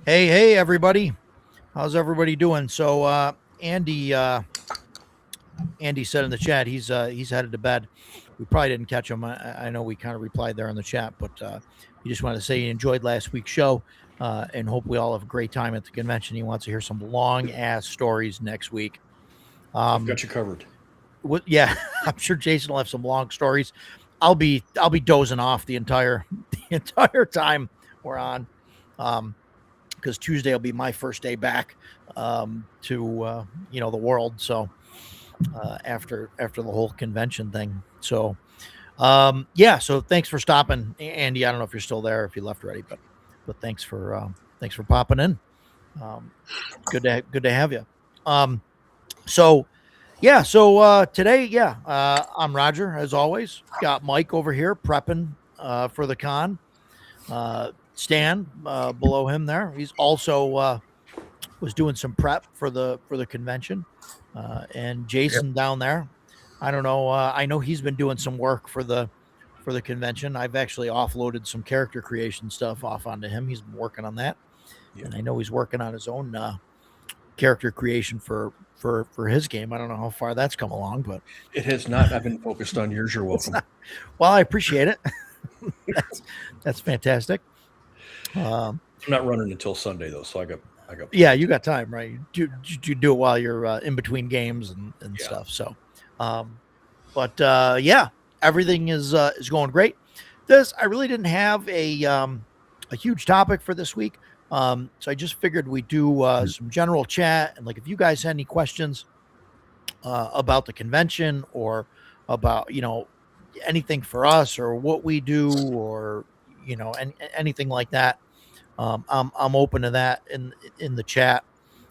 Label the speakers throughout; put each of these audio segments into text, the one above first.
Speaker 1: Hey, everybody. How's everybody doing? So, Andy said in the chat he's headed to bed. We probably didn't catch him. I know we kind of replied there in the chat, but he just wanted to say he enjoyed last week's show and hope we all have a great time at the convention. He wants to hear some long ass stories next week.
Speaker 2: I've got you covered.
Speaker 1: Yeah, I'm sure Jason will have some long stories. I'll be dozing off the entire time we're on. Because Tuesday will be my first day back to the world. So after the whole convention thing. So yeah. So thanks for stopping, Andy. I don't know if you're still there, if you left already, but thanks for popping in. Good to have you. So yeah. So today, yeah, I'm Roger as always. Got Mike over here prepping for the con. Stan below him there. He's also was doing some prep for the convention, and Jason down there. I don't know. I know he's been doing some work for the convention. I've actually offloaded some character creation stuff off onto him. He's been working on that, and I know he's working on his own character creation for his game. I don't know how far that's come along, but
Speaker 2: it has not. I've been focused on yours. You're welcome.
Speaker 1: Well, I appreciate it. that's fantastic.
Speaker 2: I'm not running until Sunday though, so I got.
Speaker 1: Yeah, you got time, right? You do it while you're in between games and stuff. So, yeah, everything is going great. I really didn't have a huge topic for this week, so I just figured we'd do some general chat, and like if you guys had any questions about the convention or about anything for us or what we do or anything like that. I'm open to that in the chat.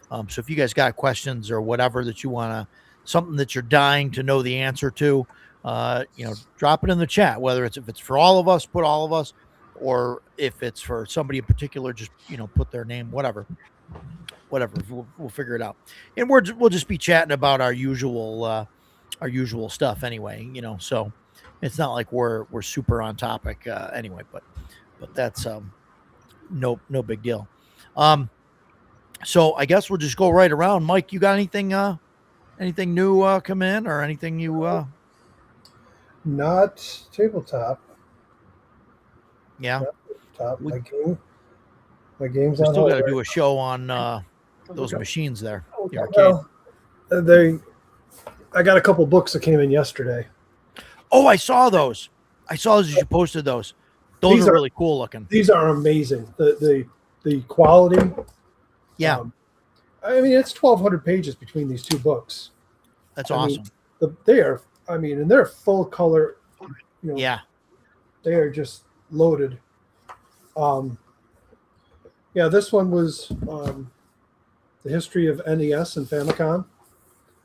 Speaker 1: So if you guys got questions or whatever that you want something that you're dying to know the answer to, drop it in the chat. Whether if it's for all of us, put all of us, or if it's for somebody in particular, just put their name, whatever. We'll figure it out. And we'll just be chatting about our usual stuff anyway. So it's not like we're super on topic anyway. But that's no big deal. So I guess we'll just go right around. Mike, you got anything new come in or anything you
Speaker 3: not tabletop.
Speaker 1: Yeah.
Speaker 3: Not tabletop. My game's
Speaker 1: we
Speaker 3: on
Speaker 1: still
Speaker 3: hold.
Speaker 1: Got to do a show on those machines there. The
Speaker 3: arcade. I got a couple books that came in yesterday.
Speaker 1: Oh, I saw those. As you posted those. Those are really cool looking.
Speaker 3: These are amazing. The quality.
Speaker 1: Yeah.
Speaker 3: I mean, it's 1,200 pages between these two books.
Speaker 1: That's awesome.
Speaker 3: And they're full color.
Speaker 1: Yeah.
Speaker 3: They are just loaded. Yeah, this one was the history of NES and Famicom.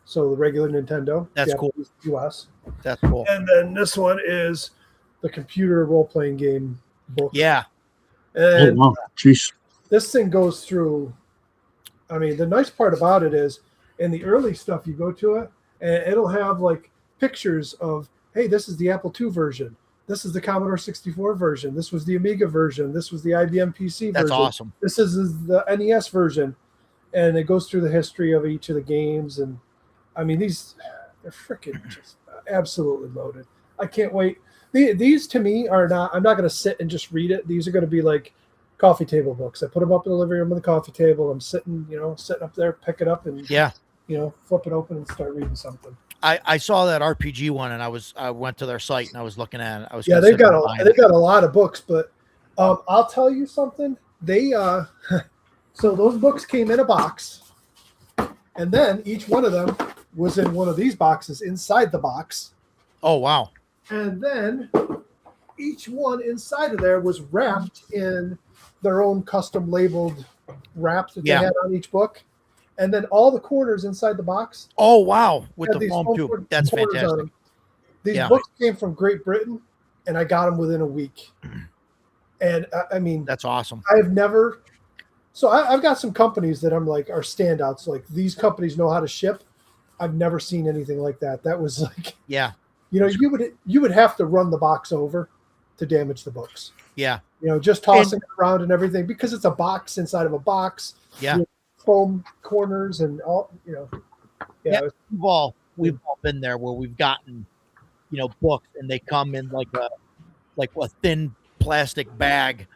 Speaker 3: So the regular Nintendo.
Speaker 1: That's cool.
Speaker 3: US.
Speaker 1: That's cool.
Speaker 3: And then this one is the computer role-playing game book.
Speaker 1: Yeah.
Speaker 3: And
Speaker 4: wow. Jeez.
Speaker 3: This thing goes through. I mean, the nice part about it is in the early stuff, you go to it and it'll have like pictures of, hey, this is the Apple II version. This is the Commodore 64 version. This was the Amiga version. This was the IBM PC version.
Speaker 1: That's awesome.
Speaker 3: This is the NES version. And it goes through the history of each of the games. And I mean, they're freaking just absolutely loaded. I can't wait. These to me are not, I'm not going to sit and just read it. These are going to be like coffee table books. I put them up in the living room on the coffee table. I'm sitting up there, pick it up and flip it open and start reading something.
Speaker 1: I saw that RPG one and I went to their site and I was looking at it.
Speaker 3: They've got a lot of books, but I'll tell you something. They so those books came in a box, and then each one of them was in one of these boxes inside the box.
Speaker 1: Oh wow.
Speaker 3: And then each one inside of there was wrapped in their own custom labeled wrap that they had on each book. And then all the corners inside the box.
Speaker 1: Oh, wow. With the foam tube. That's fantastic.
Speaker 3: These books came from Great Britain, and I got them within a week. And I mean,
Speaker 1: that's awesome.
Speaker 3: I've never. So I've got some companies that I'm like are standouts. Like these companies know how to ship. I've never seen anything like that. That was like,
Speaker 1: yeah.
Speaker 3: You would have to run the box over to damage the books.
Speaker 1: Yeah.
Speaker 3: just tossing it around and everything because it's a box inside of a box.
Speaker 1: Yeah.
Speaker 3: With foam corners and all,
Speaker 1: Yeah. We've all been there where we've gotten, books and they come in like a thin plastic bag,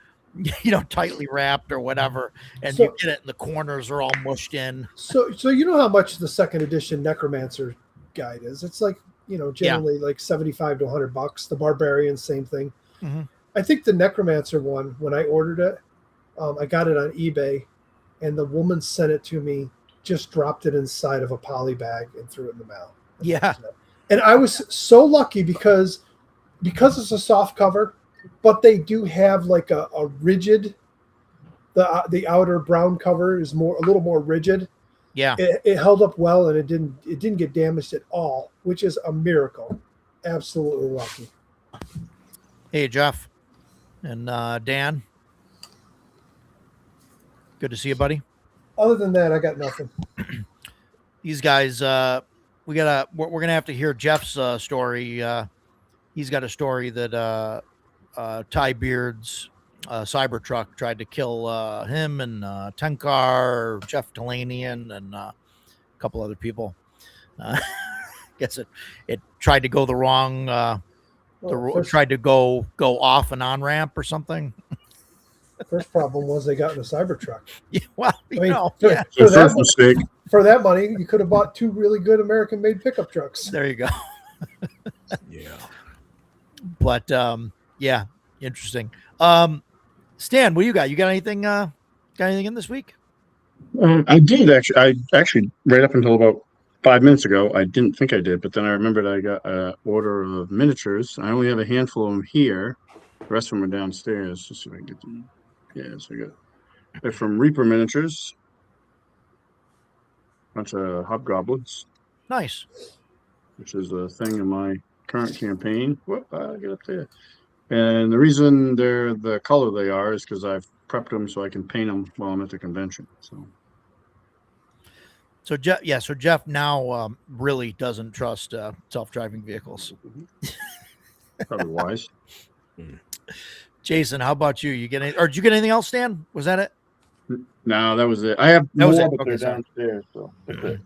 Speaker 1: tightly wrapped or whatever. And you get it and the corners are all mushed in.
Speaker 3: So you know how much the second edition Necromancer guide is? It's like, generally like $75 to $100. The Barbarian, same thing.
Speaker 1: Mm-hmm.
Speaker 3: I think the Necromancer one, when I ordered it, I got it on eBay and the woman sent it to me, just dropped it inside of a poly bag and threw it in the mail.
Speaker 1: Yeah.
Speaker 3: And I was so lucky because it's a soft cover, but they do have like a rigid, the outer brown cover is a little more rigid.
Speaker 1: Yeah.
Speaker 3: It held up well and it didn't get damaged at all, which is a miracle. Absolutely lucky.
Speaker 1: Hey, Jeff and Dan. Good to see you, buddy.
Speaker 3: Other than that, I got nothing.
Speaker 1: These guys, we're gonna have to hear Jeff's story. He's got a story that Ty Beard's Cybertruck tried to kill him and Tenkar, Jeff Talanian, and a couple other people. Guess it tried to go the wrong. Tried to go off an on ramp or something.
Speaker 3: First problem was they got in a Cybertruck.
Speaker 1: Yeah, well,
Speaker 4: first mistake.
Speaker 3: For that money, you could have bought 2 really good American-made pickup trucks.
Speaker 1: There you go.
Speaker 2: Yeah.
Speaker 1: But yeah, interesting. Stan, what you got? You got anything? Got anything in this week?
Speaker 4: I did actually. I actually right up until about 5 minutes ago, I didn't think I did, but then I remembered I got an order of miniatures. I only have a handful of them here. The rest of them are downstairs. Let's see if I can get them. Yeah, so they're from Reaper Miniatures. Bunch of hobgoblins.
Speaker 1: Nice.
Speaker 4: Which is a thing in my current campaign. Whoop, I get up there. And the reason they're the color they are is because I've prepped them so I can paint them while I'm at the convention.
Speaker 1: So Jeff now really doesn't trust self-driving vehicles.
Speaker 4: Probably wise.
Speaker 1: Jason, how about you? You get any, or did you get anything else, Stan? Was that it?
Speaker 4: No, that was it. I have
Speaker 1: that
Speaker 4: more,
Speaker 1: was it.
Speaker 4: but
Speaker 1: Okay,
Speaker 4: they're
Speaker 1: sorry.
Speaker 4: downstairs. So that's it.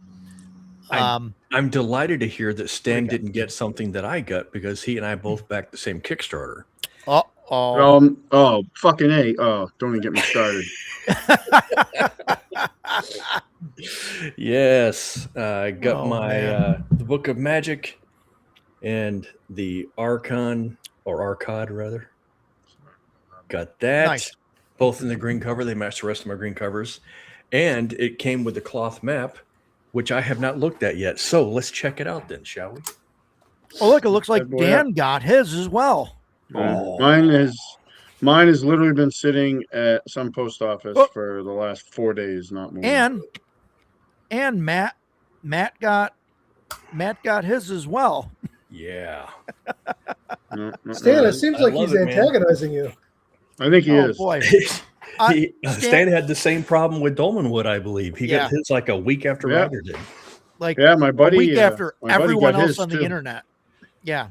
Speaker 2: I'm delighted to hear that Stan didn't get something that I got because he and I both backed the same Kickstarter.
Speaker 4: Oh, fucking A. Oh, don't even get me started.
Speaker 2: Yes, I got the Book of Magic and the Archon or Arcad rather. Got that.
Speaker 1: Nice.
Speaker 2: Both in the green cover. They matched the rest of my green covers, and it came with the cloth map, which I have not looked at yet. So let's check it out then, shall we?
Speaker 1: Oh, look! It looks like Dan got his as well.
Speaker 4: Mine has literally been sitting at some post office for the last 4 days, not more.
Speaker 1: And Matt got his as well.
Speaker 2: Yeah.
Speaker 3: Stan, it seems like he's antagonizing you.
Speaker 4: I think he is.
Speaker 1: Boy.
Speaker 2: Stan had the same problem with Dolmenwood, I believe. He got his like a week after Roger did.
Speaker 1: Like
Speaker 4: my buddy.
Speaker 1: A week after everyone else on the
Speaker 4: too.
Speaker 1: internet. Yeah.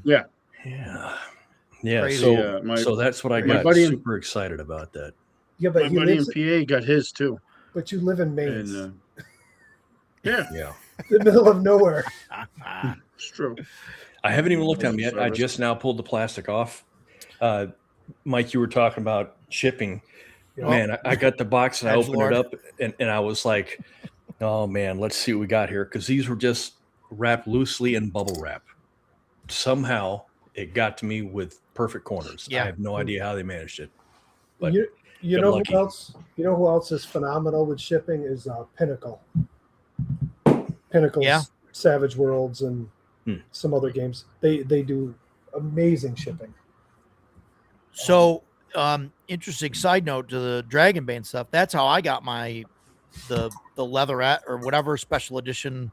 Speaker 2: Crazy. So that's what I got.
Speaker 4: Buddy
Speaker 2: super excited about that.
Speaker 3: Yeah, but
Speaker 4: my buddy in PA got his too.
Speaker 3: But you live in Maine.
Speaker 4: And,
Speaker 2: yeah.
Speaker 3: The middle of nowhere.
Speaker 4: It's true.
Speaker 2: I haven't even looked at them yet. I just now pulled the plastic off. Mike, you were talking about shipping. Man, I got the box and I opened it up and I was like, oh man, let's see what we got here. Because these were just wrapped loosely in bubble wrap. Somehow it got to me with perfect corners. I have no idea how they managed it. But
Speaker 3: you know who else? You know who else is phenomenal with shipping is Pinnacle. Pinnacle's Savage Worlds and some other games. They do amazing shipping.
Speaker 1: So, interesting side note to the Dragonbane stuff. That's how I got the leatherette or whatever special edition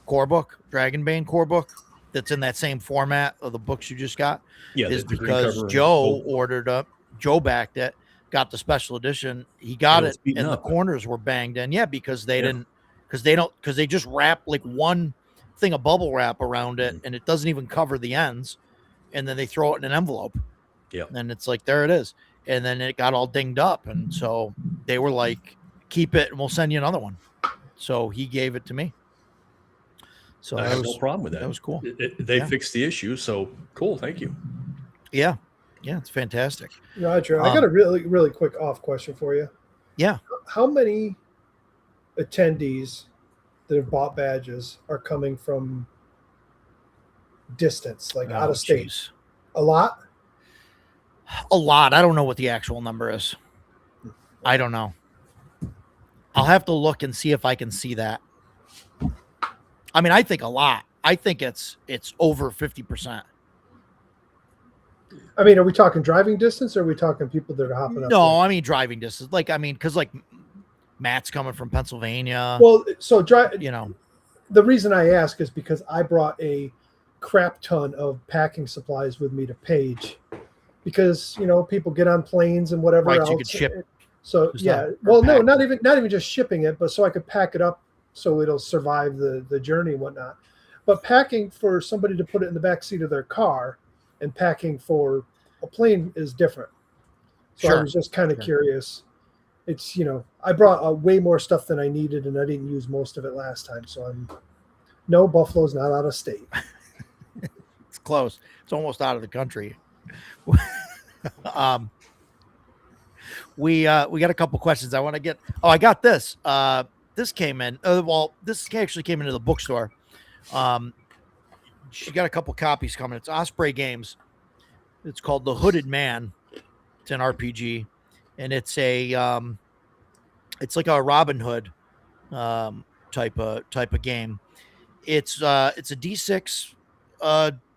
Speaker 1: core book, Dragonbane core book. That's in that same format of the books you just got. Yeah, is because Joe ordered up. Joe backed it, got the special edition. He got it, and the corners were banged in. Yeah, because they didn't, because they just wrap like one thing of bubble wrap around it, and it doesn't even cover the ends, and then they throw it in an envelope.
Speaker 2: Yeah,
Speaker 1: and it's like there it is. and then it got all dinged up, and so they were like, keep it and we'll send you another one. So he gave it to me. So
Speaker 2: I have no problem with that.
Speaker 1: That was cool.
Speaker 2: They fixed the issue, so cool. Thank you.
Speaker 1: Yeah, it's fantastic.
Speaker 3: Roger, I got a really, really quick off question for you.
Speaker 1: Yeah.
Speaker 3: How many attendees that have bought badges are coming from distance, like out of state?
Speaker 1: Geez.
Speaker 3: A lot?
Speaker 1: A lot. I don't know what the actual number is. I don't know. I'll have to look and see if I can see that. I mean, I think a lot. I think it's over 50%.
Speaker 3: I mean, are we talking driving distance, or are we talking people that are hopping up?
Speaker 1: No, I mean driving distance. Like, I mean, because like Matt's coming from Pennsylvania.
Speaker 3: Well, so the reason I ask is because I brought a crap ton of packing supplies with me to Page, because people get on planes and whatever
Speaker 1: right,
Speaker 3: else.
Speaker 1: you could ship.
Speaker 3: So yeah, well, no, not even just shipping it, but so I could pack it up so it'll survive the journey and whatnot. But packing for somebody to put it in the back seat of their car and packing for a plane is different. So
Speaker 1: Sure.
Speaker 3: I was just kind of curious. It's, I brought way more stuff than I needed, and I didn't use most of it last time. So no, Buffalo's not out of state.
Speaker 1: It's close. It's almost out of the country. We got a couple questions I want to get. Oh, I got this. This came in. This actually came into the bookstore. She got a couple copies coming. It's Osprey Games. It's called The Hooded Man. It's an RPG, and it's like a Robin Hood type of game. It's a D6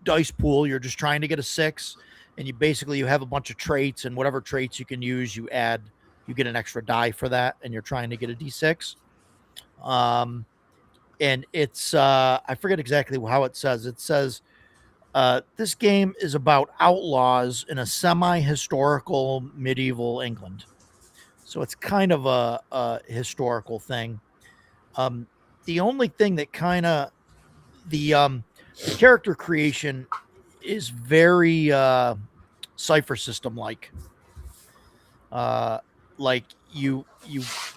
Speaker 1: dice pool. You're just trying to get a 6, and you have a bunch of traits, and whatever traits you can use, you get an extra die for that, and you're trying to get a D6. And it's I forget exactly how it says. It says this game is about outlaws in a semi-historical medieval England. So it's kind of a historical thing. The only thing that kind of the character creation is very Cypher System like you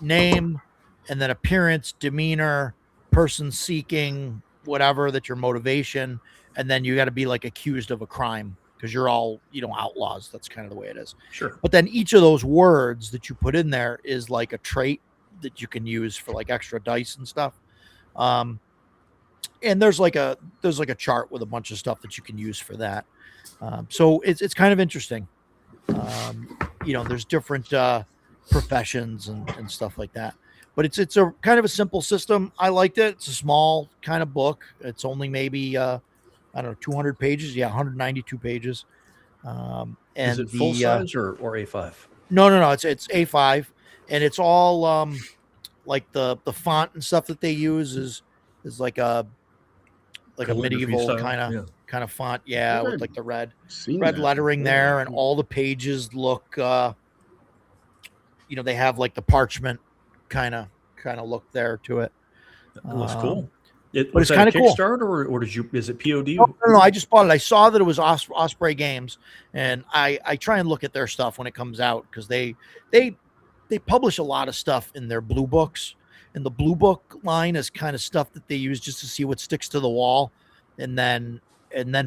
Speaker 1: name and then appearance, demeanor, person seeking, whatever, that your motivation, and then you got to be like accused of a crime because you're all outlaws. That's kind of the way it is.
Speaker 2: Sure.
Speaker 1: But then each of those words that you put in there is like a trait that you can use for like extra dice and stuff. And there's like a chart with a bunch of stuff that you can use for that. So it's kind of interesting. There's different professions and stuff like that. But it's a kind of a simple system. I liked it. It's a small kind of book. It's only maybe 200 pages. Yeah, 192 pages. And
Speaker 2: is it full size or A5?
Speaker 1: No. It's A5, and it's all like the font and stuff that they use is like a medieval kind of font. Yeah, with like the red lettering there, and all the pages look. They have like the parchment kind of look there to it.
Speaker 2: It looks cool.
Speaker 1: But it's kind of cool.
Speaker 2: Kickstarter or is it POD?
Speaker 1: No, I just bought it. I saw that it was Osprey Games, and I try and look at their stuff when it comes out because they publish a lot of stuff in their blue books, and the blue book line is kind of stuff that they use just to see what sticks to the wall, and then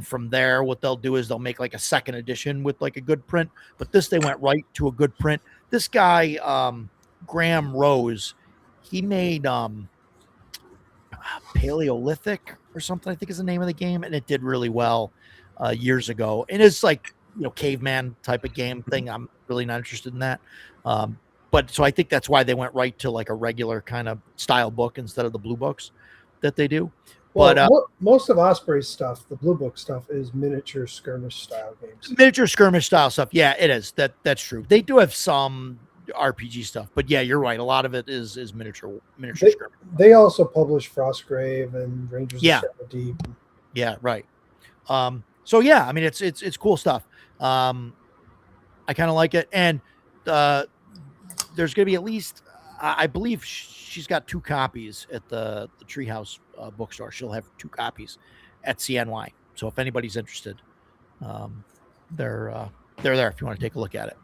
Speaker 1: from there what they'll do is they'll make like a second edition with like a good print. But this, they went right to a good print. This guy Graham Rose, he made Paleolithic or something, I think is the name of the game, and it did really well years ago. And it's like caveman type of game thing. I'm really not interested in that. But so I think that's why they went right to like a regular kind of style book instead of the blue books that they do.
Speaker 3: Well,
Speaker 1: But
Speaker 3: most of Osprey's stuff, the blue book stuff, is miniature skirmish style games.
Speaker 1: Miniature skirmish style stuff. Yeah, it is. That's true. They do have some RPG stuff, but yeah, you're right. A lot of it is miniature skirmish.
Speaker 3: They also publish Frostgrave and Rangers of the Deep.
Speaker 1: Yeah, right. So yeah, I mean it's cool stuff. I kind of like it, and there's going to be at least, I believe she's got 2 copies at the Treehouse bookstore. She'll have 2 copies at CNY. So if anybody's interested, they're they're there if you want to take a look at it.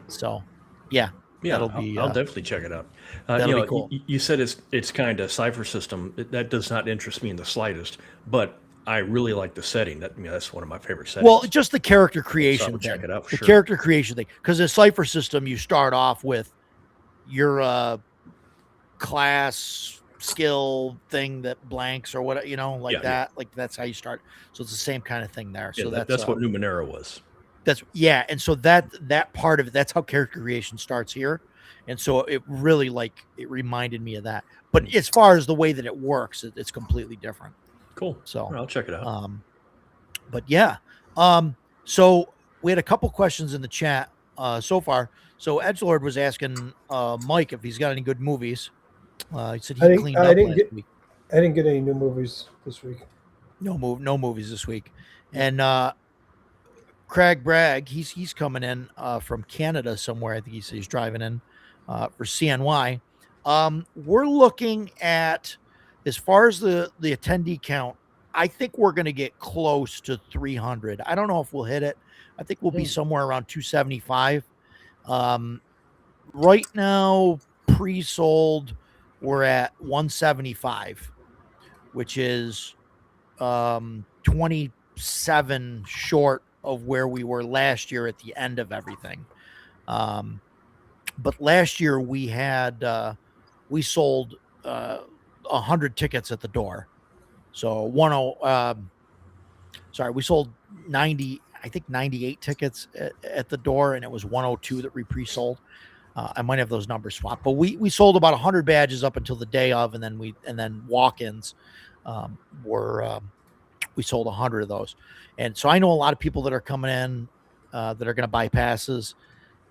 Speaker 1: So, yeah, that'll be.
Speaker 2: I'll definitely check it out.
Speaker 1: That'll be cool.
Speaker 2: You said it's kind of Cypher System. That does not interest me in the slightest, but I really like the setting. That's one of my favorite settings.
Speaker 1: Well, just the character creation.
Speaker 2: So check it out.
Speaker 1: The character creation thing, because the Cypher System, you start off with your class skill thing that blanks or what, that.
Speaker 2: Yeah.
Speaker 1: Like that's how you start. So it's the same kind of thing there.
Speaker 2: Yeah,
Speaker 1: So
Speaker 2: that's what Numenera was.
Speaker 1: And so that part of it, that's how character creation starts here. And so it really it reminded me of that. But as far as the way that it works, it's completely different.
Speaker 2: Cool.
Speaker 1: So
Speaker 2: I'll check it out.
Speaker 1: But yeah. So we had a couple questions in the chat so far. So Edgelord was asking Mike if he's got any good movies. He said he cleaned up last week.
Speaker 3: I didn't get any new movies this week.
Speaker 1: No movies this week. And Craig Bragg, he's coming in from Canada somewhere. I think he's driving in for CNY. We're looking at, as far as the attendee count, I think we're going to get close to 300. I don't know if we'll hit it. I think we'll be somewhere around 275. Right now, pre-sold, we're at 175, which is 27 short of where we were last year at the end of everything. But last year we had we sold 100 tickets at the door. So we sold 98 tickets at the door, and it was 102 that we pre-sold. I might have those numbers swapped, but we sold about 100 badges up until the day of, and then walk-ins we sold 100 of those. And so I know a lot of people that are coming in that are going to buy passes.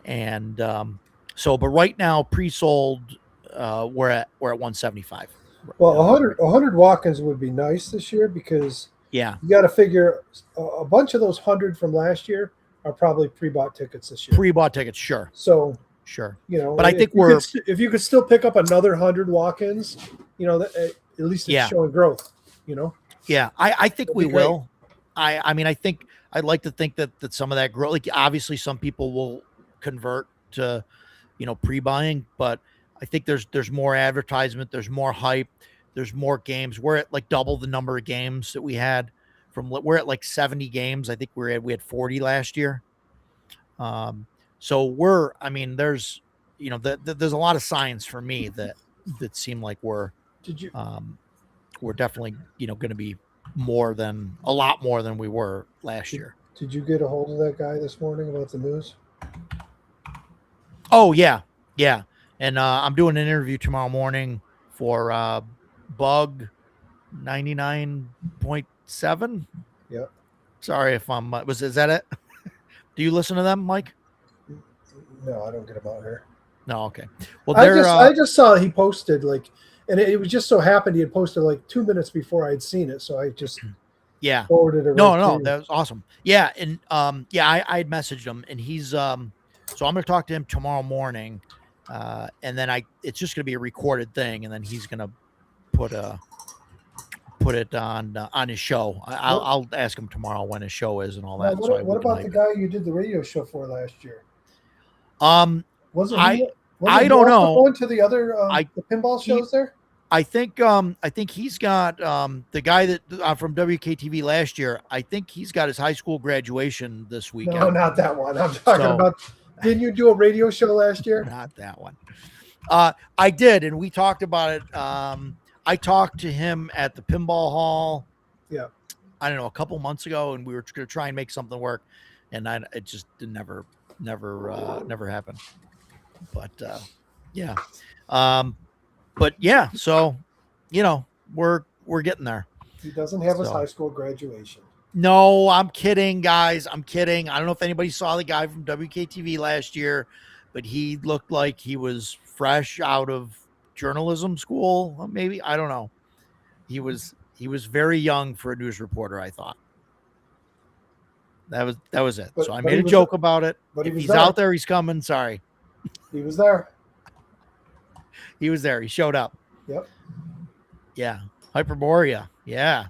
Speaker 1: And but right now pre-sold, we're at 175.
Speaker 3: Well, 100 walk-ins would be nice this year, because you got to figure a bunch of those 100 from last year are probably pre-bought tickets this year.
Speaker 1: Pre-bought tickets, sure.
Speaker 3: So,
Speaker 1: sure.
Speaker 3: But
Speaker 1: I think
Speaker 3: if you could still pick up another 100 walk-ins, at least it's showing growth,
Speaker 1: Yeah, I think we will. I mean, I think I'd like to think that some of that growth, like obviously some people will convert to, pre-buying, but I think there's more advertisement, there's more hype, there's more games. We're at like double the number of games that we had we're at like 70 games. I think we had 40 last year. So there's, there's a lot of signs for me that seem like we're definitely, going to be a lot more than we were last year.
Speaker 3: Did you get a hold of that guy this morning about the news?
Speaker 1: Oh yeah. Yeah. And I'm doing an interview tomorrow morning for Bug 99.7.
Speaker 3: Yep.
Speaker 1: Sorry if is that it? Do you listen to them, Mike?
Speaker 3: No, I don't get them out here.
Speaker 1: No. Okay. Well,
Speaker 3: I just saw he posted and it was just so happened he had posted 2 minutes before I'd seen it. So I just forwarded it.
Speaker 1: No, that was awesome. Yeah. And I had messaged him, and he's so I'm going to talk to him tomorrow morning. And then it's just going to be a recorded thing, and then he's going to put it on his show. I'll ask him tomorrow when his show is and all that.
Speaker 3: What about the guy you did the radio show for last year?
Speaker 1: I don't know.
Speaker 3: Going to the other the pinball shows there?
Speaker 1: I think he's got the guy that from WKTV last year. I think he's got his high school graduation this weekend.
Speaker 3: No, not that one. I'm talking about. Didn't you do a radio show last year?
Speaker 1: Not that one. I did, and we talked about it. I talked to him at the Pinball Hall.
Speaker 3: Yeah.
Speaker 1: I don't know, a couple months ago, and we were going to try and make something work, and it just never happened. But yeah. But yeah, so we're getting there.
Speaker 3: He doesn't have his high school graduation.
Speaker 1: No, I'm kidding, guys. I'm kidding. I don't know if anybody saw the guy from WKTV last year, but he looked like he was fresh out of journalism school. Maybe, I don't know. He was very young for a news reporter, I thought. That was it. So I made a joke about it. But if he's out there, he's coming. Sorry.
Speaker 3: He was there.
Speaker 1: He was there. He showed up.
Speaker 3: Yep.
Speaker 1: Yeah. Hyperborea. Yeah.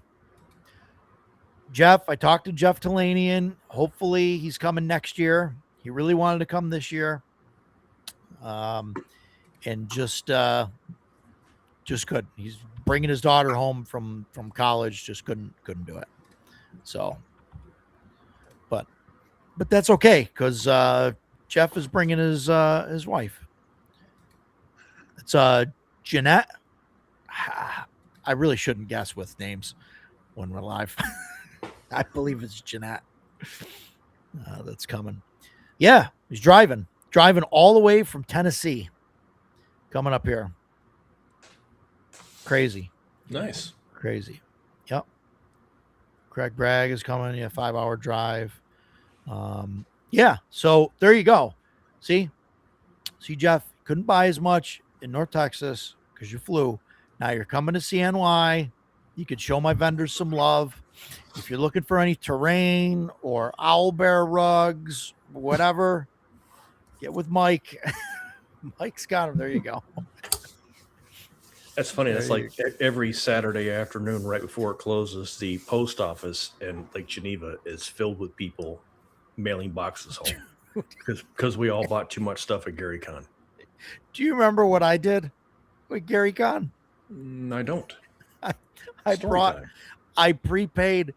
Speaker 1: Jeff, I talked to Jeff Talanian. Hopefully he's coming next year. He really wanted to come this year. And just couldn't. He's bringing his daughter home from college. Just couldn't do it. So, but that's okay because Jeff is bringing his wife. It's Jeanette. I really shouldn't guess with names when we're live. I believe it's Jeanette that's coming. Yeah, he's driving all the way from Tennessee, coming up here. Crazy.
Speaker 2: Nice.
Speaker 1: Crazy. Yep. Craig Bragg is coming. Yeah, 5-hour drive. Yeah. So there you go. See, Jeff, couldn't buy as much in North Texas because you flew. Now you're coming to CNY. You could show my vendors some love. If you're looking for any terrain or owlbear rugs, whatever, get with Mike. Mike's got them. There you go.
Speaker 2: That's funny. That's like every Saturday afternoon, right before it closes, the post office in Lake Geneva is filled with people mailing boxes home because we all bought too much stuff at Gary Con.
Speaker 1: Do you remember what I did with Gary Con?
Speaker 2: I don't.
Speaker 1: I prepaid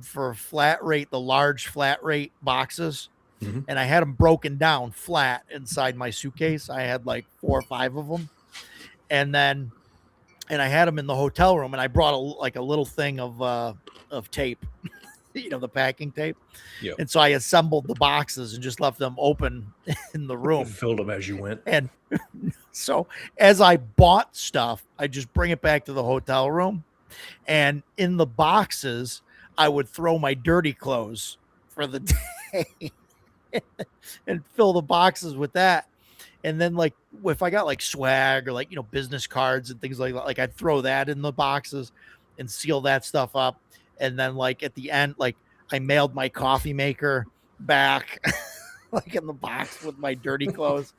Speaker 1: for flat rate, the large flat rate boxes.
Speaker 2: Mm-hmm.
Speaker 1: And I had them broken down flat inside my suitcase. I had like 4 or 5 of them. And I had them in the hotel room, and I brought a little thing of tape, the packing tape.
Speaker 2: Yep.
Speaker 1: And so I assembled the boxes and just left them open in the room.
Speaker 2: Filled them as you went.
Speaker 1: And so as I bought stuff, I just bring it back to the hotel room, and in the boxes, I would throw my dirty clothes for the day and fill the boxes with that. And then like if I got like swag or like, business cards and things like that, like I'd throw that in the boxes and seal that stuff up. And then like at the end, like I mailed my coffee maker back like in the box with my dirty clothes.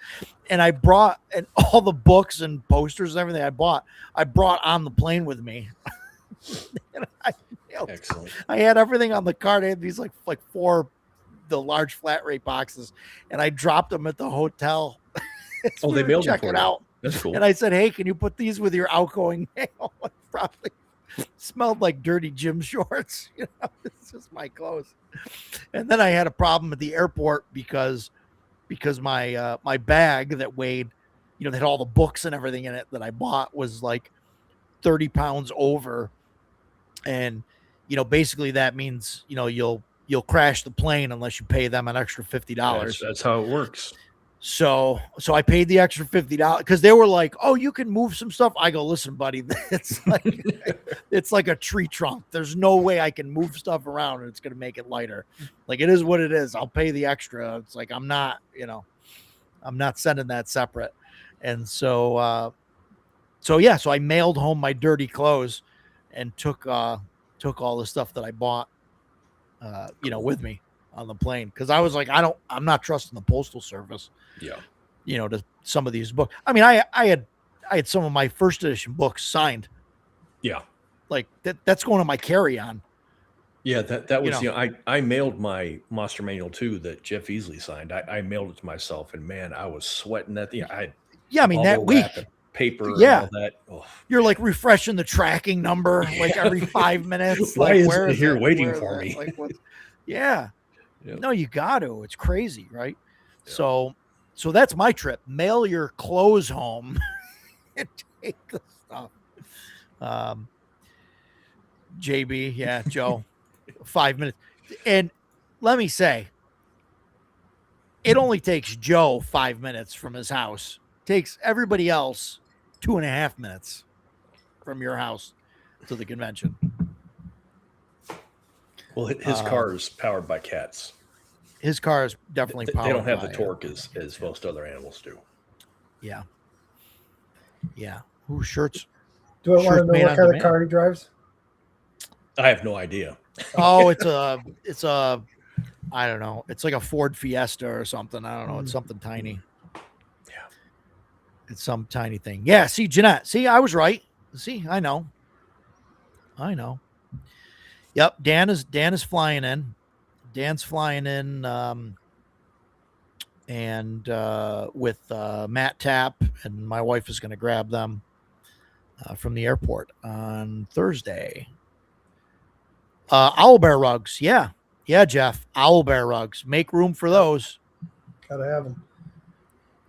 Speaker 1: And I brought and all the books and posters and everything I brought on the plane with me. And
Speaker 2: Excellent.
Speaker 1: I had everything on the card. I had these like 4 the large flat rate boxes, and I dropped them at the hotel.
Speaker 2: Oh, they mailed them
Speaker 1: check
Speaker 2: for
Speaker 1: it
Speaker 2: you.
Speaker 1: out.
Speaker 2: That's cool.
Speaker 1: And I said, "Hey, can you put these with your outgoing mail?" It probably smelled like dirty gym shorts. It's just my clothes. And then I had a problem at the airport because my my bag that weighed, that had all the books and everything in it that I bought was like 30 pounds over. And, basically that means, you'll crash the plane unless you pay them an extra $50.
Speaker 2: That's how it works.
Speaker 1: So I paid the extra $50 because they were like, "Oh, you can move some stuff." I go, "Listen, buddy, it's like a tree trunk. There's no way I can move stuff around and it's going to make it lighter. Like it is what it is. I'll pay the extra." It's like, I'm not sending that separate. And so I mailed home my dirty clothes and took all the stuff that I bought, with me on the plane. Cause I was like, I'm not trusting the postal service, to some of these books. I mean, I had some of my first edition books signed.
Speaker 2: Yeah.
Speaker 1: Like that's going on my carry-on.
Speaker 2: Yeah. That was, I mailed my Monster Manual 2 that Jeff Easley signed. I mailed it to myself, and man, I was sweating that.
Speaker 1: I mean, that week,
Speaker 2: paper and all that. Oh.
Speaker 1: You're like refreshing the tracking number like every 5 minutes.
Speaker 2: Why
Speaker 1: like,
Speaker 2: is
Speaker 1: where
Speaker 2: it
Speaker 1: is
Speaker 2: here
Speaker 1: it?
Speaker 2: waiting
Speaker 1: Where
Speaker 2: for
Speaker 1: is
Speaker 2: me?
Speaker 1: it? Like, yeah. No, you got to. It's crazy, right? Yeah. So that's my trip. Mail your clothes home and take the stuff. JB, yeah, Joe, 5 minutes. And let me say, it only takes Joe 5 minutes from his house. Takes everybody else 2.5 minutes from your house to the convention.
Speaker 2: Well, his car is powered by cats.
Speaker 1: His car is definitely powered.
Speaker 2: They don't have
Speaker 1: by,
Speaker 2: the torque as most other animals do.
Speaker 1: Yeah. Yeah. Who shirts?
Speaker 3: Do I want to know what kind of car he drives?
Speaker 2: I have no idea.
Speaker 1: Oh, it's a I don't know. It's like a Ford Fiesta or something. I don't know. It's something tiny.
Speaker 2: Yeah.
Speaker 1: It's some tiny thing. Yeah. See, Jeanette. See, I was right. See, I know. Yep. Dan is flying in. Dan's flying in, and with Matt Tapp, and my wife is going to grab them from the airport on Thursday. Owl bear rugs. Yeah, Jeff. Owl bear rugs. Make room for those.
Speaker 3: Gotta have them.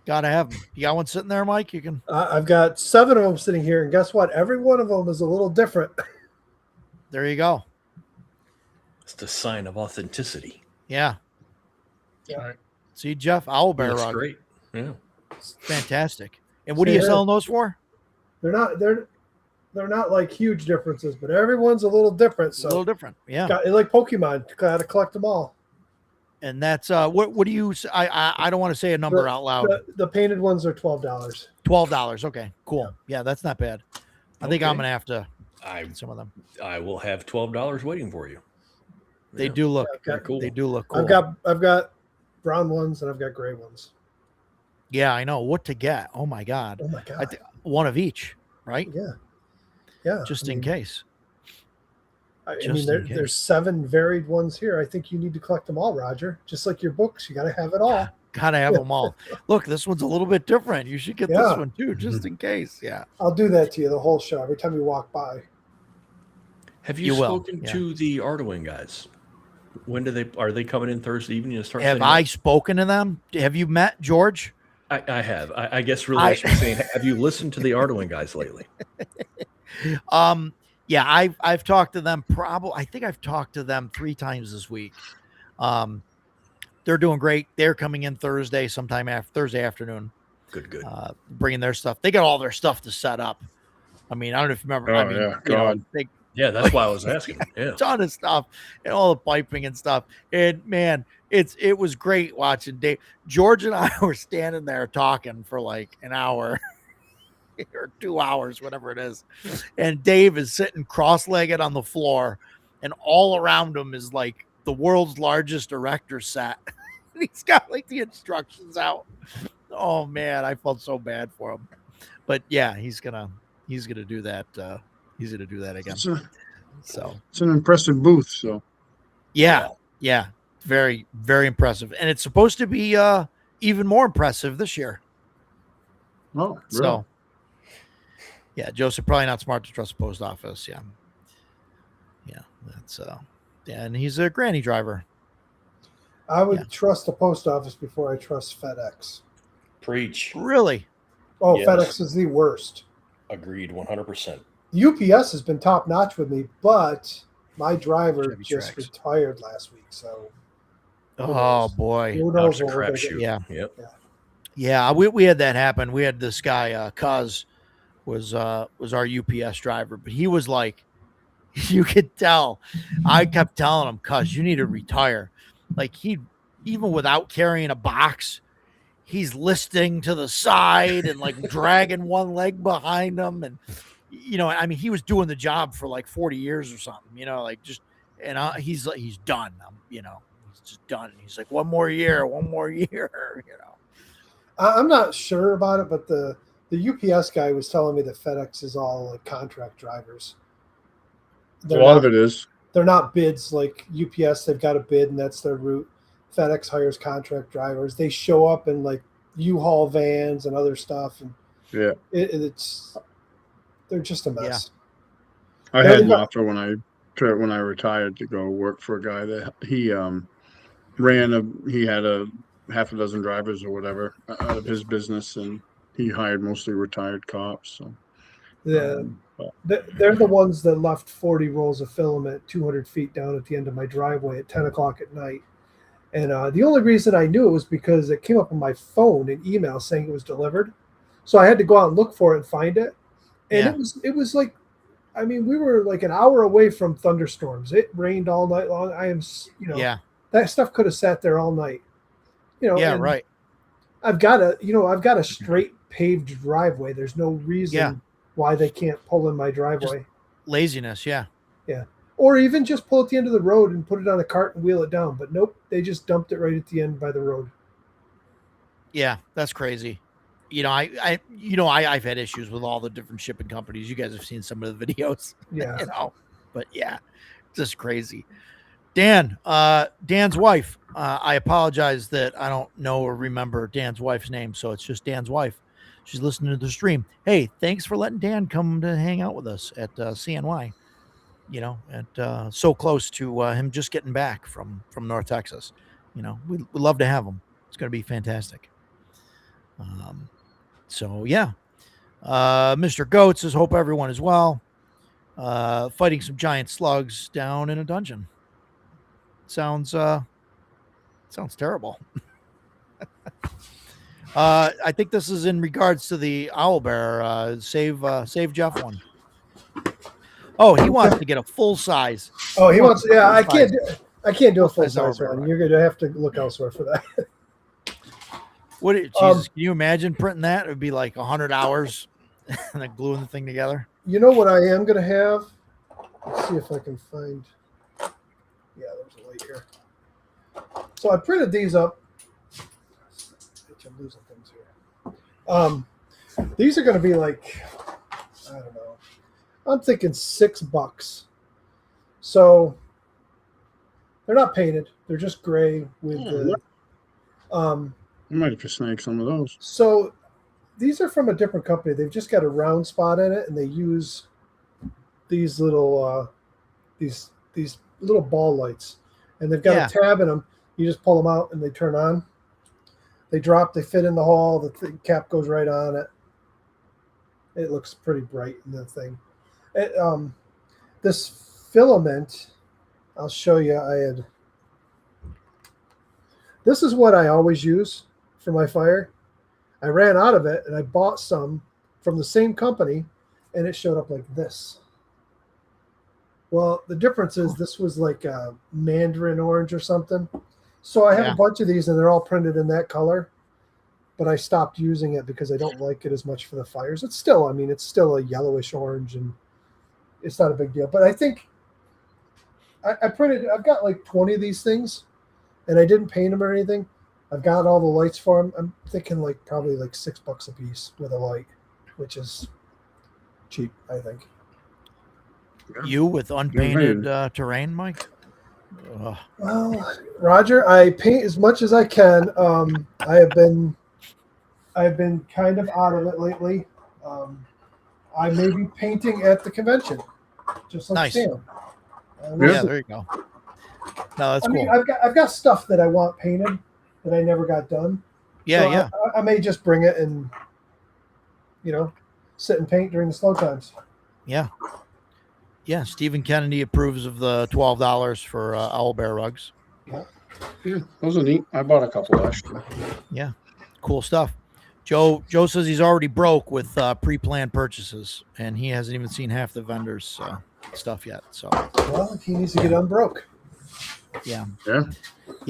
Speaker 1: Gotta have them. You got one sitting there, Mike? You can.
Speaker 3: I've got 7 of them sitting here, and guess what? Every one of them is a little different.
Speaker 1: There you go.
Speaker 2: It's the sign of authenticity.
Speaker 1: Yeah.
Speaker 3: Yeah.
Speaker 1: See, Jeff, owl bear
Speaker 2: That's
Speaker 1: rug.
Speaker 2: great. Yeah.
Speaker 1: Fantastic. And what are you selling those for?
Speaker 3: They're not like huge differences, but everyone's a little different.
Speaker 1: A
Speaker 3: So
Speaker 1: little different. Yeah.
Speaker 3: like Pokemon, gotta collect them all.
Speaker 1: And that's what do you? I don't want to say a number out loud.
Speaker 3: The painted ones are $12.
Speaker 1: $12. Okay, cool. Yeah, that's not bad. I think I'm
Speaker 2: Okay.
Speaker 1: gonna have to
Speaker 2: I
Speaker 1: get some of them.
Speaker 2: I will have $12 waiting for you.
Speaker 1: They
Speaker 2: Yeah.
Speaker 1: do look.
Speaker 2: Very cool.
Speaker 1: They do look cool.
Speaker 3: I've got brown ones and I've got gray ones.
Speaker 1: Yeah, I know what to get. Oh my god.
Speaker 3: Oh my god.
Speaker 1: One of each, right?
Speaker 3: Yeah.
Speaker 1: Just
Speaker 3: I
Speaker 1: in
Speaker 3: mean,
Speaker 1: case.
Speaker 3: I mean, there's 7 varied ones here. I think you need to collect them all, Roger. Just like your books, you got to have it all.
Speaker 1: Gotta have them all. Look, this one's a little bit different. You should get
Speaker 3: Yeah.
Speaker 1: this one too, just in case. Yeah.
Speaker 3: I'll do that to you the whole show every time you walk by.
Speaker 2: Have you,
Speaker 1: You will,
Speaker 2: spoken
Speaker 1: yeah.
Speaker 2: to the Arduin guys? When are they coming in Thursday evening to start?
Speaker 1: Have
Speaker 2: setting
Speaker 1: I
Speaker 2: up?
Speaker 1: spoken to them? Have you met George?
Speaker 2: I have. I guess really I should be saying, have you listened to the Arduin guys lately?
Speaker 1: Yeah, I've talked to them I think I've talked to them 3 times this week. They're doing great. They're coming in Thursday Thursday afternoon.
Speaker 2: Good.
Speaker 1: Bringing their stuff. They got all their stuff to set up. I mean, I don't know if you remember.
Speaker 4: Oh,
Speaker 1: I mean,
Speaker 4: yeah,
Speaker 1: you know,
Speaker 4: God.
Speaker 1: they
Speaker 2: Yeah, that's why I was asking. Yeah.
Speaker 1: ton of stuff and all the piping and stuff. And man, it was great watching Dave. George and I were standing there talking for like an hour or 2 hours, whatever it is. And Dave is sitting cross-legged on the floor, and all around him is like the world's largest erector set. He's got like the instructions out. Oh man, I felt so bad for him. But yeah, he's gonna do that. He's gonna do that again. So
Speaker 4: It's an impressive booth. So
Speaker 1: yeah, very, very impressive. And it's supposed to be even more impressive this year.
Speaker 4: oh, really?
Speaker 1: So yeah, Joseph, probably not smart to trust the post office. Yeah. That's and he's a granny driver.
Speaker 3: I would trust the post office before I trust FedEx.
Speaker 2: Preach.
Speaker 1: Really?
Speaker 3: Oh,
Speaker 2: Yes.
Speaker 3: FedEx is the worst.
Speaker 2: Agreed 100%.
Speaker 3: UPS has been top notch with me, but my driver
Speaker 1: Chevy
Speaker 3: just
Speaker 1: Trax.
Speaker 3: retired last week. So
Speaker 1: Oh boy.
Speaker 3: who
Speaker 2: Now
Speaker 3: knows
Speaker 2: it's a
Speaker 3: what we're gonna
Speaker 2: crapshoot.
Speaker 1: Yeah.
Speaker 2: Yep.
Speaker 1: Yeah, we had that happen. We had this guy, Cuz was our UPS driver, but he was like, you could tell. I kept telling him, Cuz, you need to retire. Like he, even without carrying a box, he's listing to the side and like dragging one leg behind him. And, you know, I mean, he was doing the job for like 40 years or something, you know, like just, and he's like, he's done. You know, he's just done. He's like, one more year, you know.
Speaker 3: I'm not sure about it, but the UPS guy was telling me that FedEx is all like contract drivers.
Speaker 4: A lot of it is.
Speaker 3: They're not bids like UPS. They've got a bid and that's their route. FedEx hires contract drivers. They show up in like U-Haul vans and other stuff, and
Speaker 4: Yeah.
Speaker 3: they're just a mess.
Speaker 4: I
Speaker 3: Yeah,
Speaker 4: had
Speaker 3: they
Speaker 4: an
Speaker 3: got-
Speaker 4: offer when I retired to go work for a guy that he he had a half a dozen drivers or whatever out of his business, and he hired mostly retired cops. So
Speaker 3: Yeah,
Speaker 4: but
Speaker 3: they're the ones that left 40 rolls of film at 200 feet down at the end of my driveway at 10 o'clock at night. And the only reason I knew it was because it came up on my phone and email saying it was delivered. So I had to go out and look for it and find it. And
Speaker 1: Yeah.
Speaker 3: it was like, I mean, we were like an hour away from thunderstorms. It rained all night long.
Speaker 1: Yeah.
Speaker 3: That stuff could have sat there all night. You know,
Speaker 1: Yeah.
Speaker 3: and
Speaker 1: Right.
Speaker 3: I've got a straight paved driveway. There's no reason
Speaker 1: Yeah.
Speaker 3: why they can't pull in my driveway.
Speaker 1: Laziness. Yeah.
Speaker 3: Or even just pull at the end of the road and put it on a cart and wheel it down. But nope, they just dumped it right at the end by the road.
Speaker 1: Yeah. That's crazy. You know, I've had issues with all the different shipping companies. You guys have seen some of the videos,
Speaker 3: Yeah.
Speaker 1: you know, but yeah, Just crazy. Dan, Dan's wife. I apologize that I don't know or remember Dan's wife's name, so it's just Dan's wife. She's listening to the stream. Hey, thanks for letting Dan come to hang out with us at CNY. You know, and so close to him just getting back from North Texas. You know, we'd love to have him. It's going to be fantastic. So yeah, Mr. Goat says, hope everyone is well. Fighting some giant slugs down in a dungeon. Sounds terrible. I think this is in regards to the owlbear. Save Jeff one. Oh, he wants to get a full size.
Speaker 3: Oh, he wants. Yeah, I can't do a full size
Speaker 1: owlbear,
Speaker 3: one.
Speaker 1: right.
Speaker 3: You're going to have to look elsewhere for that.
Speaker 1: Jesus, can you imagine printing that? It would be like 100 hours and then gluing the thing together.
Speaker 3: You know what I am going to have? Let's see if I can find. Yeah, there's a light here. So I printed these up. I'm losing things here. These are going to be like, I don't know. I'm thinking $6. So they're not painted. They're just gray with the.
Speaker 4: I might have to snag some of those.
Speaker 3: So these are from a different company. They've just got a round spot in it, and they use these little these little ball lights, and they've got a tab in them. You just pull them out, and they turn on. They drop. They fit in the hole. The cap goes right on it. It looks pretty bright in the thing. This filament, I'll show you. This is what I always use for my fire. I ran out of it, and I bought some from the same company, and it showed up like this. Well, the difference is this was like a mandarin orange or something. So I have a bunch of these, and they're all printed in that color. But I stopped using it because I don't like it as much for the fires. It's still a yellowish orange, and it's not a big deal. But I think I've got like 20 of these things, and I didn't paint them or anything. I've got all the lights for them. I'm thinking like probably like $6 a piece with a light, which is cheap, I think.
Speaker 1: You with unpainted terrain, Mike?
Speaker 3: Well, Roger, I paint as much as I can. I've been kind of out of it lately. I may be painting at the convention, just like Sam.
Speaker 1: Yeah, there you go. No, that's cool.
Speaker 3: I've got stuff that I want painted that I never got done.
Speaker 1: Yeah,
Speaker 3: so I may just bring it and sit and paint during the slow times.
Speaker 1: Yeah. Yeah, Stephen Kennedy approves of the $12 for owlbear rugs.
Speaker 4: Yeah, those are neat. I bought a couple last year.
Speaker 1: Yeah, cool stuff. Joe says he's already broke with pre-planned purchases, and he hasn't even seen half the vendors' stuff yet. So,
Speaker 3: well, he needs to get unbroke.
Speaker 1: Yeah.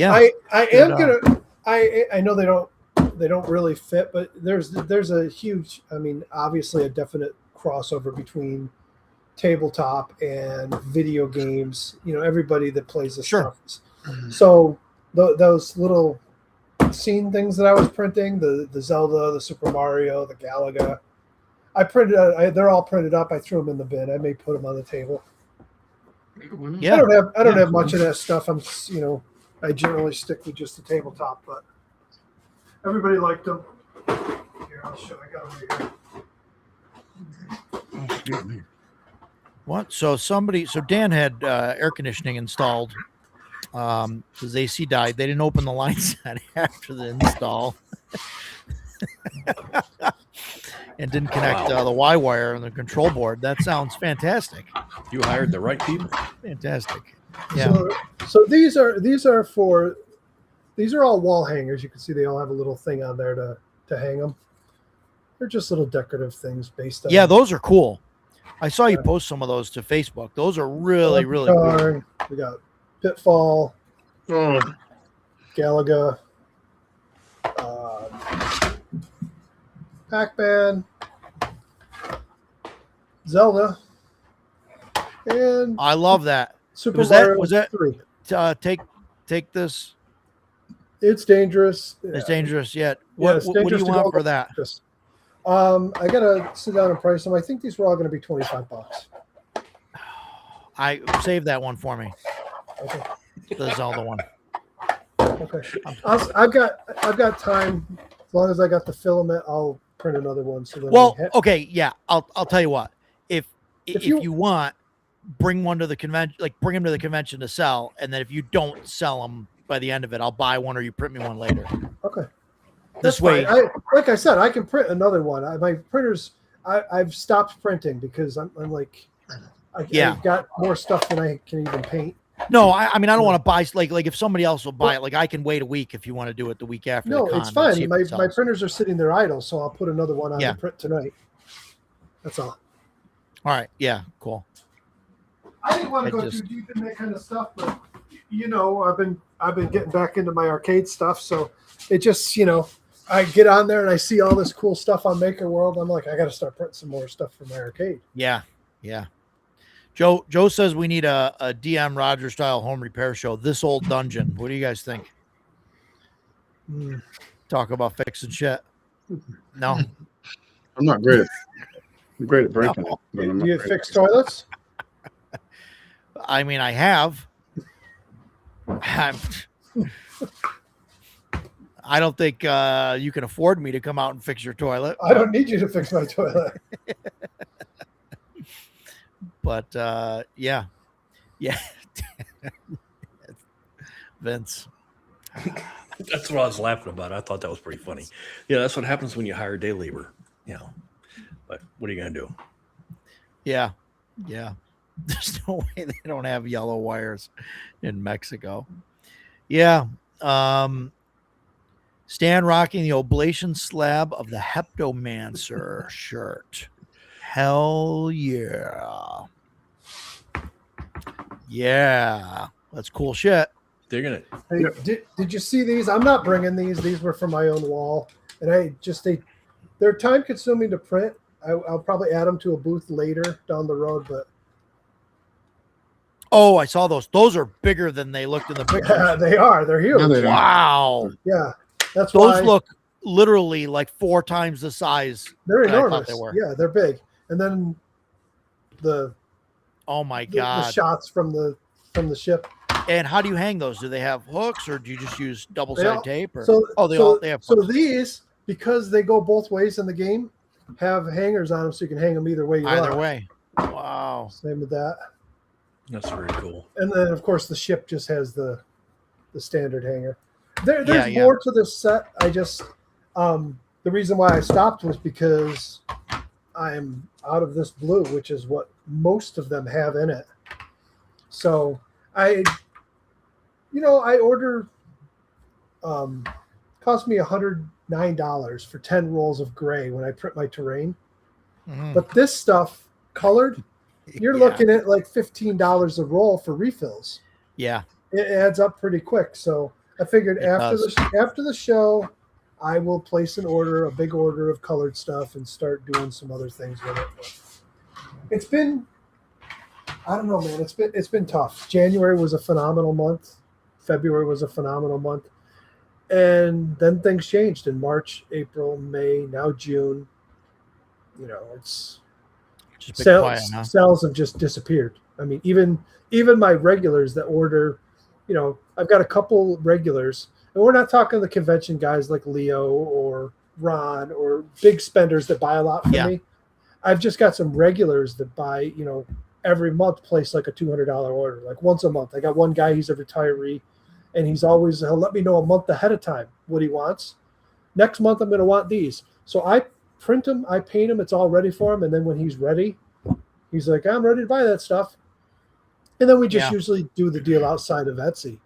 Speaker 3: I am gonna. I know they don't really fit, but there's a huge. I mean, obviously, a definite crossover between tabletop and video games. Everybody that plays this stuff. So those little scene things that I was printing, the Zelda, the Super Mario, the Galaga, I printed. They're all printed up. I threw them in the bin. I may put them on the table.
Speaker 1: Yeah,
Speaker 3: I don't have much of that stuff. I generally stick with just the tabletop, but everybody liked them. Here, I'll show. I got them right here.
Speaker 1: What? So Dan had air conditioning installed because AC died. They didn't open the line set after the install and didn't connect the Y wire and the control board. That sounds fantastic.
Speaker 2: You hired the right people.
Speaker 1: Fantastic. Yeah.
Speaker 3: So these are all wall hangers. You can see they all have a little thing on there to hang them. They're just little decorative things based on.
Speaker 1: Yeah, those are cool. I saw you post some of those to Facebook. Those are really cool.
Speaker 3: We got Pitfall, Galaga, Pac-Man, Zelda, and
Speaker 1: I love that.
Speaker 3: Super Mario
Speaker 1: was that
Speaker 3: 3.
Speaker 1: Take this.
Speaker 3: It's dangerous.
Speaker 1: It's dangerous yet.
Speaker 3: Yeah,
Speaker 1: What do you want for that?
Speaker 3: I gotta sit down and price them. I think these were all going to be $25.
Speaker 1: I save that one for me.
Speaker 3: Okay.
Speaker 1: The Zelda one.
Speaker 3: Okay. I've got time. As long as I got the filament, I'll print another one. So then
Speaker 1: Well, okay, yeah. I'll tell you what. If
Speaker 3: you-
Speaker 1: you want, bring one to the convention, like bring them to the convention to sell, and then if you don't sell them by the end of it, I'll buy one or you print me one later.
Speaker 3: Okay.
Speaker 1: This
Speaker 3: That's
Speaker 1: way,
Speaker 3: fine. Like I said, I can print another one. My printers, I've stopped printing because I'm like, I've got more stuff than I can even paint.
Speaker 1: no, I mean I don't want to buy like if somebody else will buy it, like I can wait a week if you want to do it the week after.
Speaker 3: No,
Speaker 1: the con
Speaker 3: it's
Speaker 1: and
Speaker 3: fine.
Speaker 1: see if
Speaker 3: My
Speaker 1: it sells.
Speaker 3: printers are sitting there idle, so I'll put another one on
Speaker 1: Yeah.
Speaker 3: the print tonight. That's all.
Speaker 1: All right, yeah, cool.
Speaker 3: I didn't want to go too deep in that kind of stuff, but I've been getting back into my arcade stuff, so it just I get on there and I see all this cool stuff on Maker World. I'm like, I got to start printing some more stuff for my arcade.
Speaker 1: Yeah, yeah. Joe says we need a DM Roger style home repair show. This old dungeon. What do you guys think? Talk about fixing shit. No,
Speaker 4: I'm not great. I'm great at breaking it. But I'm
Speaker 3: Do
Speaker 4: not
Speaker 3: you
Speaker 4: great
Speaker 3: fix
Speaker 4: at-
Speaker 3: toilets?
Speaker 1: I mean I have. I don't think you can afford me to come out and fix your toilet.
Speaker 3: I don't need you to fix my toilet.
Speaker 1: But yeah. Vince.
Speaker 2: That's what I was laughing about. I thought that was pretty funny. Yeah, that's what happens when you hire day labor. But what are you gonna do?
Speaker 1: Yeah. There's no way they don't have yellow wires in Mexico. Yeah. Stan rocking the oblation slab of the Heptomancer shirt. Hell yeah. Yeah. That's cool shit.
Speaker 2: They're gonna.
Speaker 3: Hey, did you see these? I'm not bringing these. These were from my own wall, and they're time consuming to print. I'll probably add them to a booth later down the road, but
Speaker 1: Oh, I saw those. Those are bigger than they looked in the pictures.
Speaker 3: they are. They're huge.
Speaker 4: No, they don't.
Speaker 1: Wow.
Speaker 3: Yeah, that's
Speaker 1: Those
Speaker 3: why
Speaker 1: look literally like 4 times the size.
Speaker 3: they're
Speaker 1: I thought
Speaker 3: enormous.
Speaker 1: they were.
Speaker 3: Yeah, they're big. And then the
Speaker 1: Oh my
Speaker 3: the
Speaker 1: god.
Speaker 3: shots from the ship.
Speaker 1: And how do you hang those? Do they have hooks or do you just use double
Speaker 3: They
Speaker 1: sided
Speaker 3: all-
Speaker 1: tape? Or
Speaker 3: They
Speaker 1: have
Speaker 3: so
Speaker 1: hooks.
Speaker 3: these, because they go both ways in the game, have hangers on them so you can hang them either way you
Speaker 1: Either
Speaker 3: want.
Speaker 1: way. Wow.
Speaker 3: Same with that.
Speaker 2: That's very cool.
Speaker 3: And then of course the ship just has the standard hanger. There's
Speaker 1: Yeah.
Speaker 3: more to this set. I just the reason why I stopped was because I'm out of this blue, which is what most of them have in it. So I order cost me $109 for 10 rolls of gray when I print my terrain.
Speaker 1: Mhm.
Speaker 3: But this stuff colored, you're
Speaker 1: Yeah.
Speaker 3: looking at like $15 a roll for refills.
Speaker 1: Yeah.
Speaker 3: It adds up pretty quick. So I figured
Speaker 1: It
Speaker 3: after
Speaker 1: does.
Speaker 3: after the show, I will place a big order of colored stuff, and start doing some other things with it. It's been, I don't know, man. It's been tough. January was a phenomenal month. February was a phenomenal month, and then things changed in March, April, May, now June. It's
Speaker 1: Just been quiet,
Speaker 3: sales
Speaker 1: huh?
Speaker 3: sales have just disappeared. I mean, even my regulars that order, I've got a couple regulars, and we're not talking the convention guys like Leo or Ron or big spenders that buy a lot from
Speaker 1: Yeah.
Speaker 3: me. I've just got some regulars that buy, every month place like a $200 order, like once a month. I got one guy, he's a retiree, and he'll let me know a month ahead of time what he wants. Next month, I'm going to want these. So I print them, I paint them, it's all ready for him. And then when he's ready, he's like, I'm ready to buy that stuff. And then we just
Speaker 1: Yeah.
Speaker 3: usually do the deal outside of Etsy,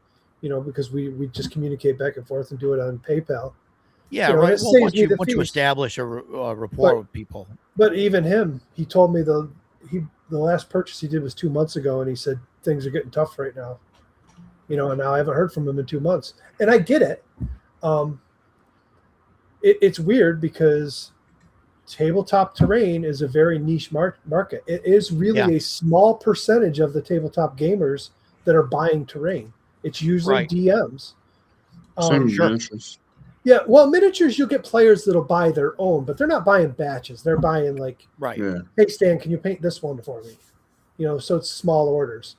Speaker 3: because we just communicate back and forth and do it on PayPal.
Speaker 1: Yeah,
Speaker 3: and
Speaker 1: right.
Speaker 3: it
Speaker 1: Well,
Speaker 3: saves
Speaker 1: once
Speaker 3: me
Speaker 1: you
Speaker 3: the fees.
Speaker 1: establish a rapport
Speaker 3: But-
Speaker 1: with people.
Speaker 3: But even him, he told me the last purchase he did was 2 months ago, and he said things are getting tough right now. And now I haven't heard from him in 2 months, and I get it. It's weird because tabletop terrain is a very niche market. It is really a small percentage of the tabletop gamers that are buying terrain. It's usually
Speaker 1: Right.
Speaker 3: DMs.
Speaker 4: Same
Speaker 1: Sure.
Speaker 4: miniatures.
Speaker 3: Yeah, well, miniatures, you'll get players that'll buy their own, but they're not buying batches. They're buying like,
Speaker 1: Right.
Speaker 4: Yeah.
Speaker 3: hey, Stan, can you paint this one for me? so it's small orders.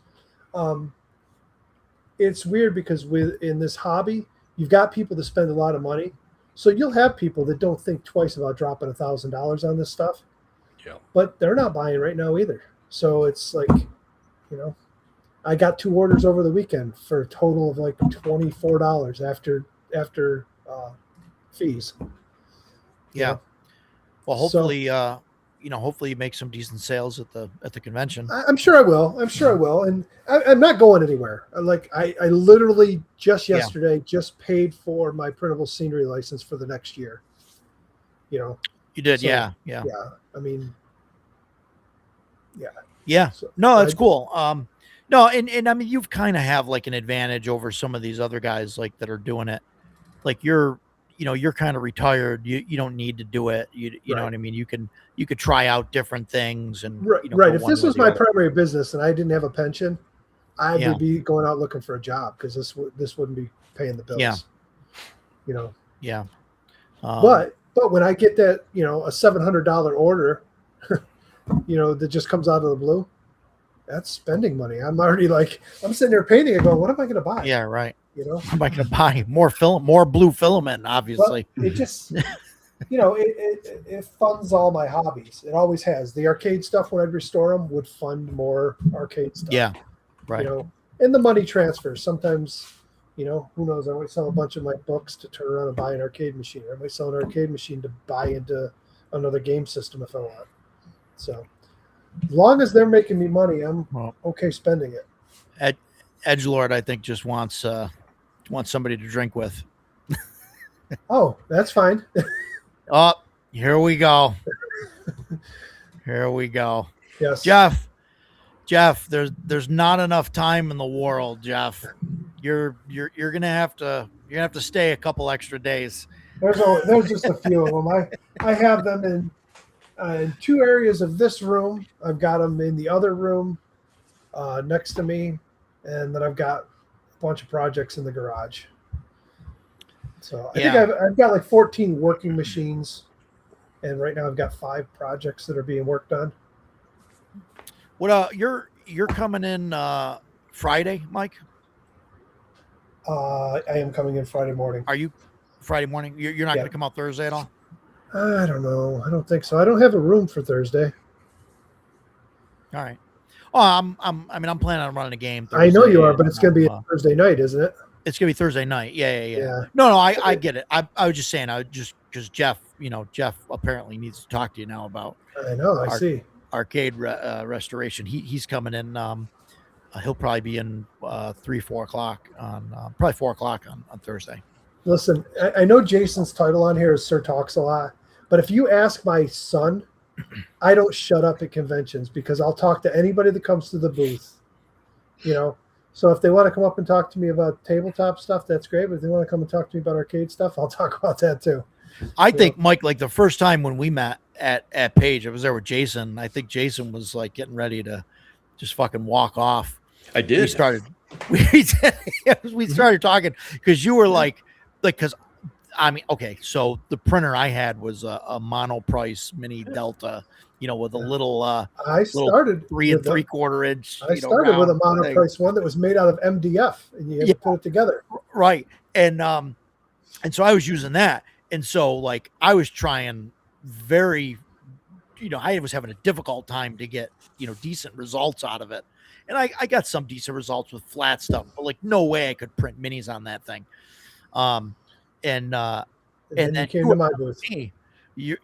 Speaker 3: It's weird because in this hobby, you've got people that spend a lot of money. So you'll have people that don't think twice about dropping $1,000 on this stuff.
Speaker 2: Yeah.
Speaker 3: But they're not buying right now either. So it's like, I got 2 orders over the weekend for a total of like $24 after fees.
Speaker 1: Yeah. Well, hopefully, hopefully you make some decent sales at the convention.
Speaker 3: I'm sure I will. And I'm not going anywhere. I literally just yesterday just paid for my printable scenery license for the next year. You
Speaker 1: did.
Speaker 3: So,
Speaker 1: yeah.
Speaker 3: I mean,
Speaker 1: yeah.
Speaker 3: So,
Speaker 1: No, that's cool. No, and I mean, you've kind of have like an advantage over some of these other guys like that are doing it. Like you're kind of retired. You don't need to do it. You know what I mean? You could try out different things and
Speaker 3: right. If this was my primary business and I didn't have a pension, I would be going out looking for a job because this wouldn't be paying the bills.
Speaker 1: Yeah.
Speaker 3: Yeah.
Speaker 1: But
Speaker 3: when I get that, a $700 order, that just comes out of the blue, that's spending money. I'm already I'm sitting there painting and going, what am I going to buy?
Speaker 1: Yeah, right.
Speaker 3: What
Speaker 1: am I going to buy? More blue filament, obviously.
Speaker 3: Well, it just, it funds all my hobbies. It always has. The arcade stuff, when I'd restore them, would fund more arcade stuff.
Speaker 1: Yeah, right.
Speaker 3: And the money transfers. Sometimes, who knows? I might sell a bunch of my books to turn around and buy an arcade machine. Or I might sell an arcade machine to buy into another game system if I want. So, as long as they're making me money, I'm okay spending it.
Speaker 1: Edgelord, I think, just wants somebody to drink with.
Speaker 3: Oh, that's fine.
Speaker 1: Oh, here we go. Here we go.
Speaker 3: Yes,
Speaker 1: Jeff. There's not enough time in the world, Jeff. You're gonna have to stay a couple extra days.
Speaker 3: There's just a few of them. I have them in 2 areas of this room. I've got them in the other room next to me, and then I've got a bunch of projects in the garage. So I think I've got like 14 working machines, and right now I've got 5 projects that are being worked on.
Speaker 1: What you're coming in Friday, Mike?
Speaker 3: I am coming in Friday morning.
Speaker 1: Are you Friday morning? You're not going to come out Thursday at all?
Speaker 3: I don't know. I don't think so. I don't have a room for Thursday.
Speaker 1: All right. Oh, I'm planning on running a game Thursday.
Speaker 3: I know you are, but it's going to be a Thursday night, isn't it?
Speaker 1: It's going to be Thursday night. Yeah. No, I get it. I was just saying, because Jeff apparently needs to talk to you now about.
Speaker 3: I know. I see.
Speaker 1: Arcade restoration. He's coming in. He'll probably be in 3-4 o'clock on probably 4 o'clock on Thursday.
Speaker 3: Listen, I know Jason's title on here is Sir Talks a Lot, but if you ask my son, I don't shut up at conventions because I'll talk to anybody that comes to the booth. So if they want to come up and talk to me about tabletop stuff, that's great. But if they want to come and talk to me about arcade stuff, I'll talk about that too.
Speaker 1: I think, Mike, like the first time when we met at Page, I was there with Jason. I think Jason was like getting ready to just fucking walk off.
Speaker 2: I did.
Speaker 1: We started talking because you were like, because I mean, okay, so the printer I had was a Monoprice Mini Delta, with a little
Speaker 3: I started
Speaker 1: 3 3/4 inch.
Speaker 3: I started with a Monoprice one that was made out of MDF, and you had to put it together.
Speaker 1: Right, and so I was using that, and so like I was trying very, I was having a difficult time to get decent results out of it, and I got some decent results with flat stuff, but like no way I could print minis on that thing. And then
Speaker 3: you came to my booth.
Speaker 1: These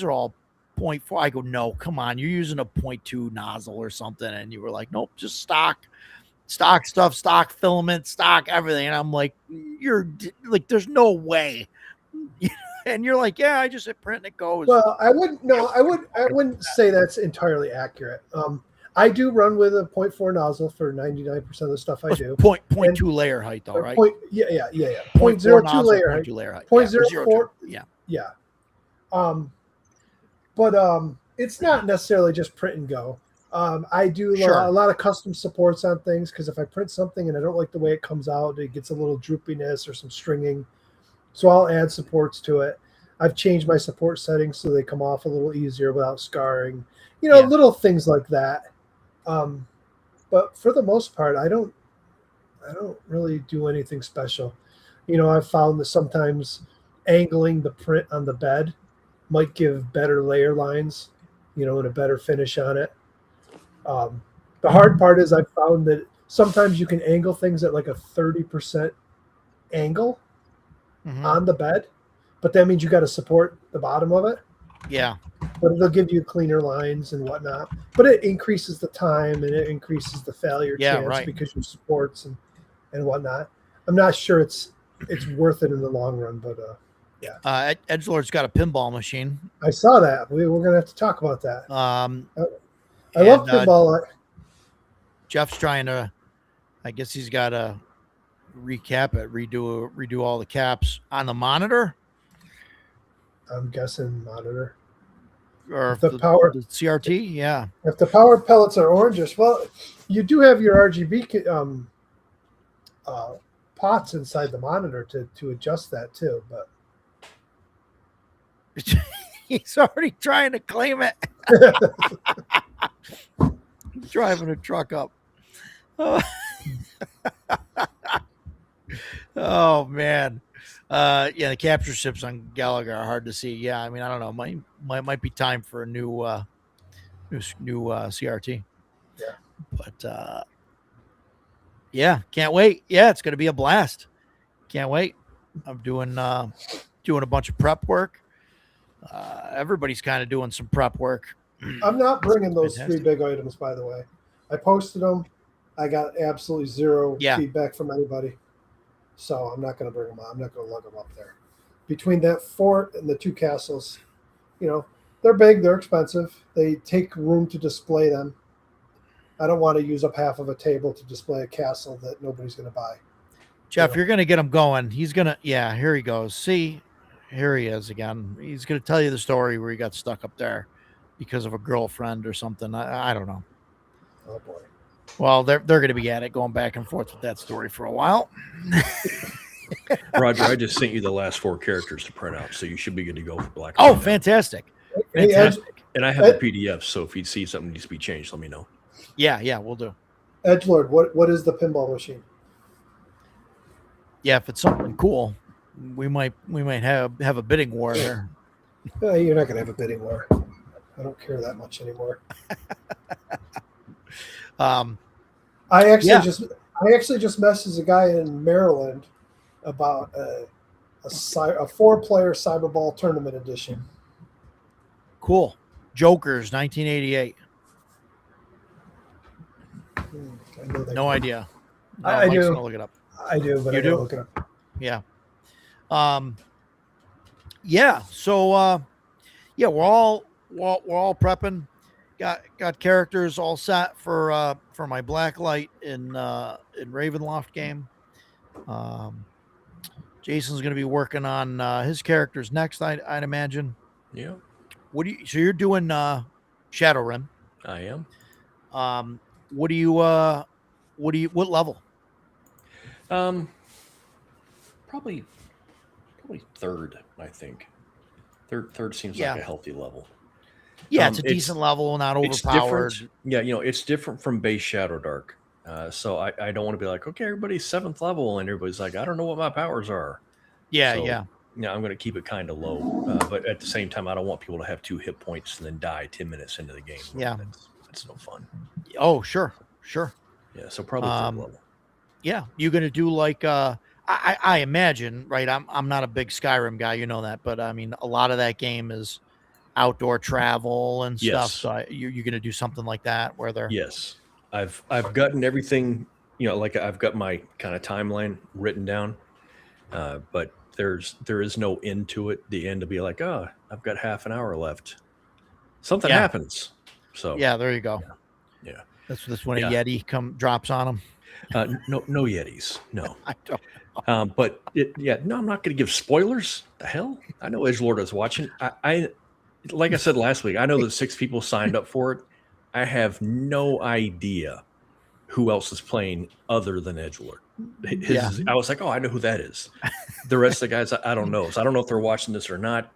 Speaker 1: are all 0.4. I go, no, come on, you're using a 0.2 nozzle or something, and you were like, nope, just stock stuff, stock filament, stock everything, and I'm like, you're like, there's no way. And you're like, yeah, I just hit print and it goes.
Speaker 3: Well, I wouldn't say that's entirely accurate. I do run with a 0.4 nozzle for 99% of the stuff I do.
Speaker 1: 0.2 layer height, though, right?
Speaker 3: 0.02 layer height.
Speaker 1: 0.04.
Speaker 3: Yeah. But it's not necessarily just print and go. I do a lot of custom supports on things because if I print something and I don't like the way it comes out, it gets a little droopiness or some stringing. So I'll add supports to it. I've changed my support settings so they come off a little easier without scarring.
Speaker 1: Yeah.
Speaker 3: Little things like that. But for the most part, I don't really do anything special. I've found that sometimes angling the print on the bed might give better layer lines, and a better finish on it. The hard part is I've found that sometimes you can angle things at like a 30% angle on the bed, but that means you got to support the bottom of it.
Speaker 1: Yeah.
Speaker 3: But it'll give you cleaner lines and whatnot. But it increases the time and it increases the failure chance because your supports and whatnot. I'm not sure it's worth it in the long run, but yeah.
Speaker 1: Edgelord's got a pinball machine.
Speaker 3: I saw that. We're gonna have to talk about that. I love pinball.
Speaker 1: Jeff's trying to. I guess he's got to recap it, redo all the caps on the monitor.
Speaker 3: I'm guessing monitor.
Speaker 1: Or
Speaker 3: if the
Speaker 1: CRT, yeah.
Speaker 3: If the power pellets are orangish, well, you do have your RGB pots inside the monitor to adjust that too. But
Speaker 1: he's already trying to claim it. He's driving a truck up. Oh man. Yeah, the capture ships on Galaga are hard to see. Yeah, I mean, I don't know. Might be time for a new CRT.
Speaker 3: Yeah.
Speaker 1: But yeah, can't wait. Yeah, it's gonna be a blast. Can't wait. I'm doing a bunch of prep work. Everybody's kind of doing some prep work.
Speaker 3: I'm not bringing those 3 big items, by the way. I posted them. I got absolutely zero feedback from anybody. So I'm not going to bring them out. I'm not going to lug them up there. Between that fort and the 2 castles, they're big, they're expensive. They take room to display them. I don't want to use up half of a table to display a castle that nobody's going to buy.
Speaker 1: Jeff, you're going to get him going. He's going to, here he goes. See, here he is again. He's going to tell you the story where he got stuck up there because of a girlfriend or something. I don't know.
Speaker 3: Oh, boy.
Speaker 1: Well, they're going to be at it going back and forth with that story for a while.
Speaker 2: Roger, I just sent you the last 4 characters to print out, so you should be good to go for Black.
Speaker 1: Oh, fantastic. Fantastic.
Speaker 2: And I have the PDF, so if you see something needs to be changed, let me know.
Speaker 1: Yeah, we'll do.
Speaker 3: Edgelord, what is the pinball machine?
Speaker 1: Yeah, if it's something cool, we might have a bidding war there.
Speaker 3: You're not going to have a bidding war. I don't care that much anymore. I actually just messaged a guy in Maryland about a 4-player Cyberball tournament edition.
Speaker 1: Cool. Jokers, 1988. No idea. No,
Speaker 3: I
Speaker 1: Mike's
Speaker 3: do.
Speaker 1: Gonna look it up.
Speaker 3: I do, but
Speaker 1: You
Speaker 3: I
Speaker 1: do?
Speaker 3: gotta look it up.
Speaker 1: Yeah. Yeah. So we're all prepping. Got characters all set for my Blacklight in Ravenloft game. Jason's going to be working on his characters next. I'd imagine.
Speaker 2: Yeah.
Speaker 1: So you're doing Shadowrun?
Speaker 2: I am.
Speaker 1: What level?
Speaker 2: Probably 3rd. I think. Third seems like a healthy level.
Speaker 1: Yeah, it's a decent level, not overpowered.
Speaker 2: Yeah, it's different from base Shadow Dark. So I don't want to be like, okay, everybody's 7th level, and everybody's like, I don't know what my powers are.
Speaker 1: Yeah,
Speaker 2: so,
Speaker 1: yeah.
Speaker 2: I'm going to keep it kind of low, but at the same time, I don't want people to have 2 hit points and then die 10 minutes into the game.
Speaker 1: Yeah,
Speaker 2: that's no fun.
Speaker 1: Oh, sure.
Speaker 2: Yeah, so probably 3rd level.
Speaker 1: Yeah, you're going to do like I imagine, right? I'm not a big Skyrim guy, you know that, but I mean, a lot of that game is outdoor travel and stuff. So you're going to do something like that where they're
Speaker 2: I've gotten everything, like I've got my kind of timeline written down, but there is no end to it. The end to be like, oh, I've got half an hour left. Something happens. So
Speaker 1: yeah, there you go.
Speaker 2: Yeah.
Speaker 1: That's when a Yeti drops on them.
Speaker 2: No Yetis. No.
Speaker 1: I don't.
Speaker 2: But I'm not going to give spoilers. The hell? I know Edgelord is watching. I like I said last week, I know that 6 people signed up for it. I have no idea who else is playing other than Edgelord. I was like, oh, I know who that is. The rest of the guys, I don't know. So I don't know if they're watching this or not.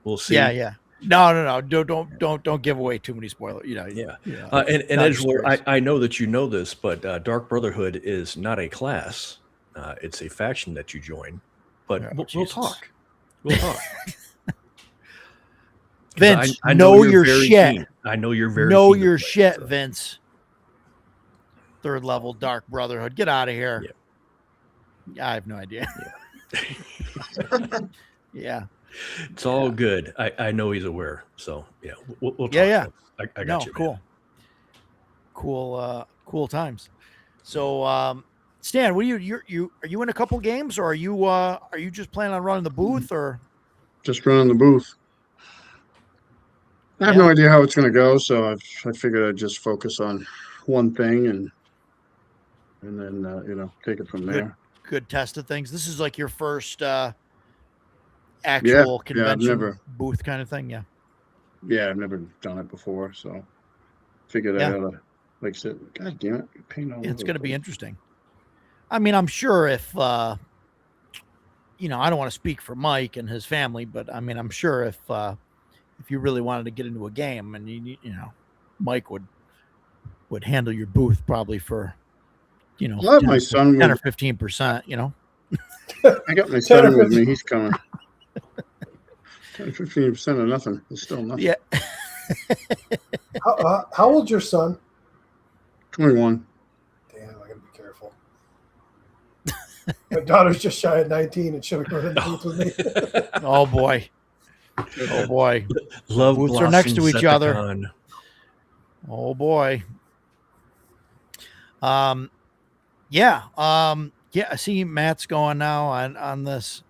Speaker 2: We'll see.
Speaker 1: Yeah. No. Don't give away too many spoilers.
Speaker 2: Yeah.
Speaker 1: Yeah.
Speaker 2: And
Speaker 1: Not
Speaker 2: Edgelord,
Speaker 1: spoilers.
Speaker 2: I know that you know this, but Dark Brotherhood is not a class. It's a faction that you join. But
Speaker 1: Yeah,
Speaker 2: we'll
Speaker 1: Jesus.
Speaker 2: talk. We'll talk. 'Cause
Speaker 1: Vince,
Speaker 2: I
Speaker 1: know
Speaker 2: you're
Speaker 1: your
Speaker 2: very
Speaker 1: shit.
Speaker 2: keen. I know you're very
Speaker 1: Know
Speaker 2: keen to
Speaker 1: your
Speaker 2: play,
Speaker 1: shit,
Speaker 2: so.
Speaker 1: Vince. Third level Dark Brotherhood. Get out of here. I have no idea. Yeah.
Speaker 2: It's all good. I know he's aware. So yeah, we'll talk.
Speaker 1: Yeah.
Speaker 2: folks. I got
Speaker 1: No,
Speaker 2: you. Man.
Speaker 1: Cool times. So Stan, what are you in a couple games, or are you just planning on running the booth, or
Speaker 4: Just running the booth. I have no idea how it's going to go, so I figured I'd just focus on one thing and then take it from there.
Speaker 1: good test of things? This is like your first
Speaker 4: Yeah,
Speaker 1: actual
Speaker 4: I've
Speaker 1: convention booth kind of thing. Yeah.
Speaker 4: I've never done it before, so figured I ought to, like I said, God damn it, paint all
Speaker 1: It's
Speaker 4: over
Speaker 1: going to
Speaker 4: the
Speaker 1: be
Speaker 4: place.
Speaker 1: interesting. I mean, I'm sure if I don't want to speak for Mike and his family, but I mean, I'm sure if you really wanted to get into a game, and Mike would handle your booth probably for
Speaker 4: Well,
Speaker 1: 10,
Speaker 4: my son
Speaker 1: 10 or
Speaker 4: would,
Speaker 1: 15%.
Speaker 4: I got my son with me. He's coming. 10-15% of nothing. It's still nothing.
Speaker 1: Yeah.
Speaker 3: How old's your son?
Speaker 4: 21.
Speaker 3: Damn, I gotta be careful. My daughter's just shy of 19 and she'll go to the booth with me.
Speaker 1: Oh boy.
Speaker 2: Love
Speaker 1: Booths are next to
Speaker 2: blossoms
Speaker 1: each
Speaker 2: at the
Speaker 1: other.
Speaker 2: con.
Speaker 1: Oh boy. Yeah. I see Matt's going now on this.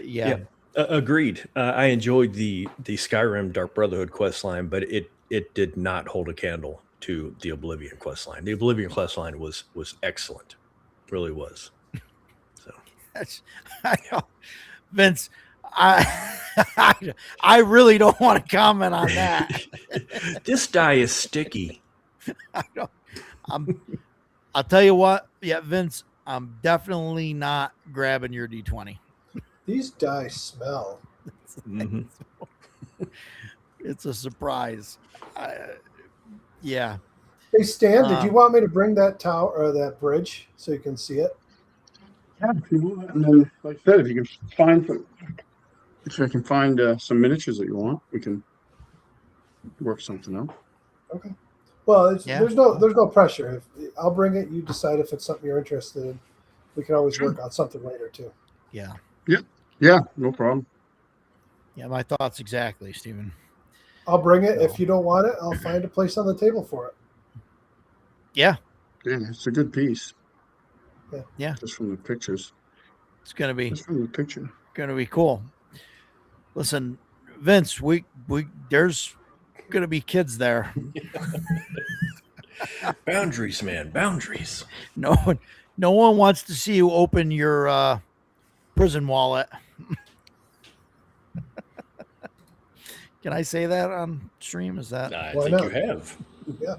Speaker 1: Yeah.
Speaker 2: Agreed. I enjoyed the Skyrim Dark Brotherhood quest line, but it did not hold a candle to the Oblivion quest line. The Oblivion quest line was excellent, really was. So
Speaker 1: I know. Vince, I really don't want to comment on that.
Speaker 2: This die is sticky.
Speaker 1: I'll tell you what. Yeah, Vince, I'm definitely not grabbing your D20.
Speaker 3: These die smell.
Speaker 2: Mm-hmm.
Speaker 1: It's a surprise. Yeah.
Speaker 3: Hey Stan, did you want me to bring that tower or that bridge so you can see it?
Speaker 4: Yeah, if you want. And then, like I said, if I can find some miniatures that you want, we can work something out.
Speaker 3: Okay. Well,
Speaker 1: Yeah.
Speaker 3: there's no pressure. I'll bring it. You decide if it's something you're interested in. We can always work on something later too.
Speaker 1: Yeah.
Speaker 4: Yeah, no problem.
Speaker 1: Yeah, my thoughts exactly, Stephen.
Speaker 3: I'll bring it.
Speaker 1: So-
Speaker 3: If you don't want it, I'll find a place on the table for it.
Speaker 1: Yeah.
Speaker 4: Yeah, it's a good piece.
Speaker 1: Yeah.
Speaker 4: Just from the pictures.
Speaker 1: It's gonna be cool. Listen, Vince, we there's gonna be kids there.
Speaker 2: Boundaries, man, boundaries.
Speaker 1: No one wants to see you open your prison wallet. Can I say that on stream? Is that
Speaker 2: I
Speaker 3: Why
Speaker 2: think
Speaker 3: not?
Speaker 2: you have.
Speaker 3: Yeah.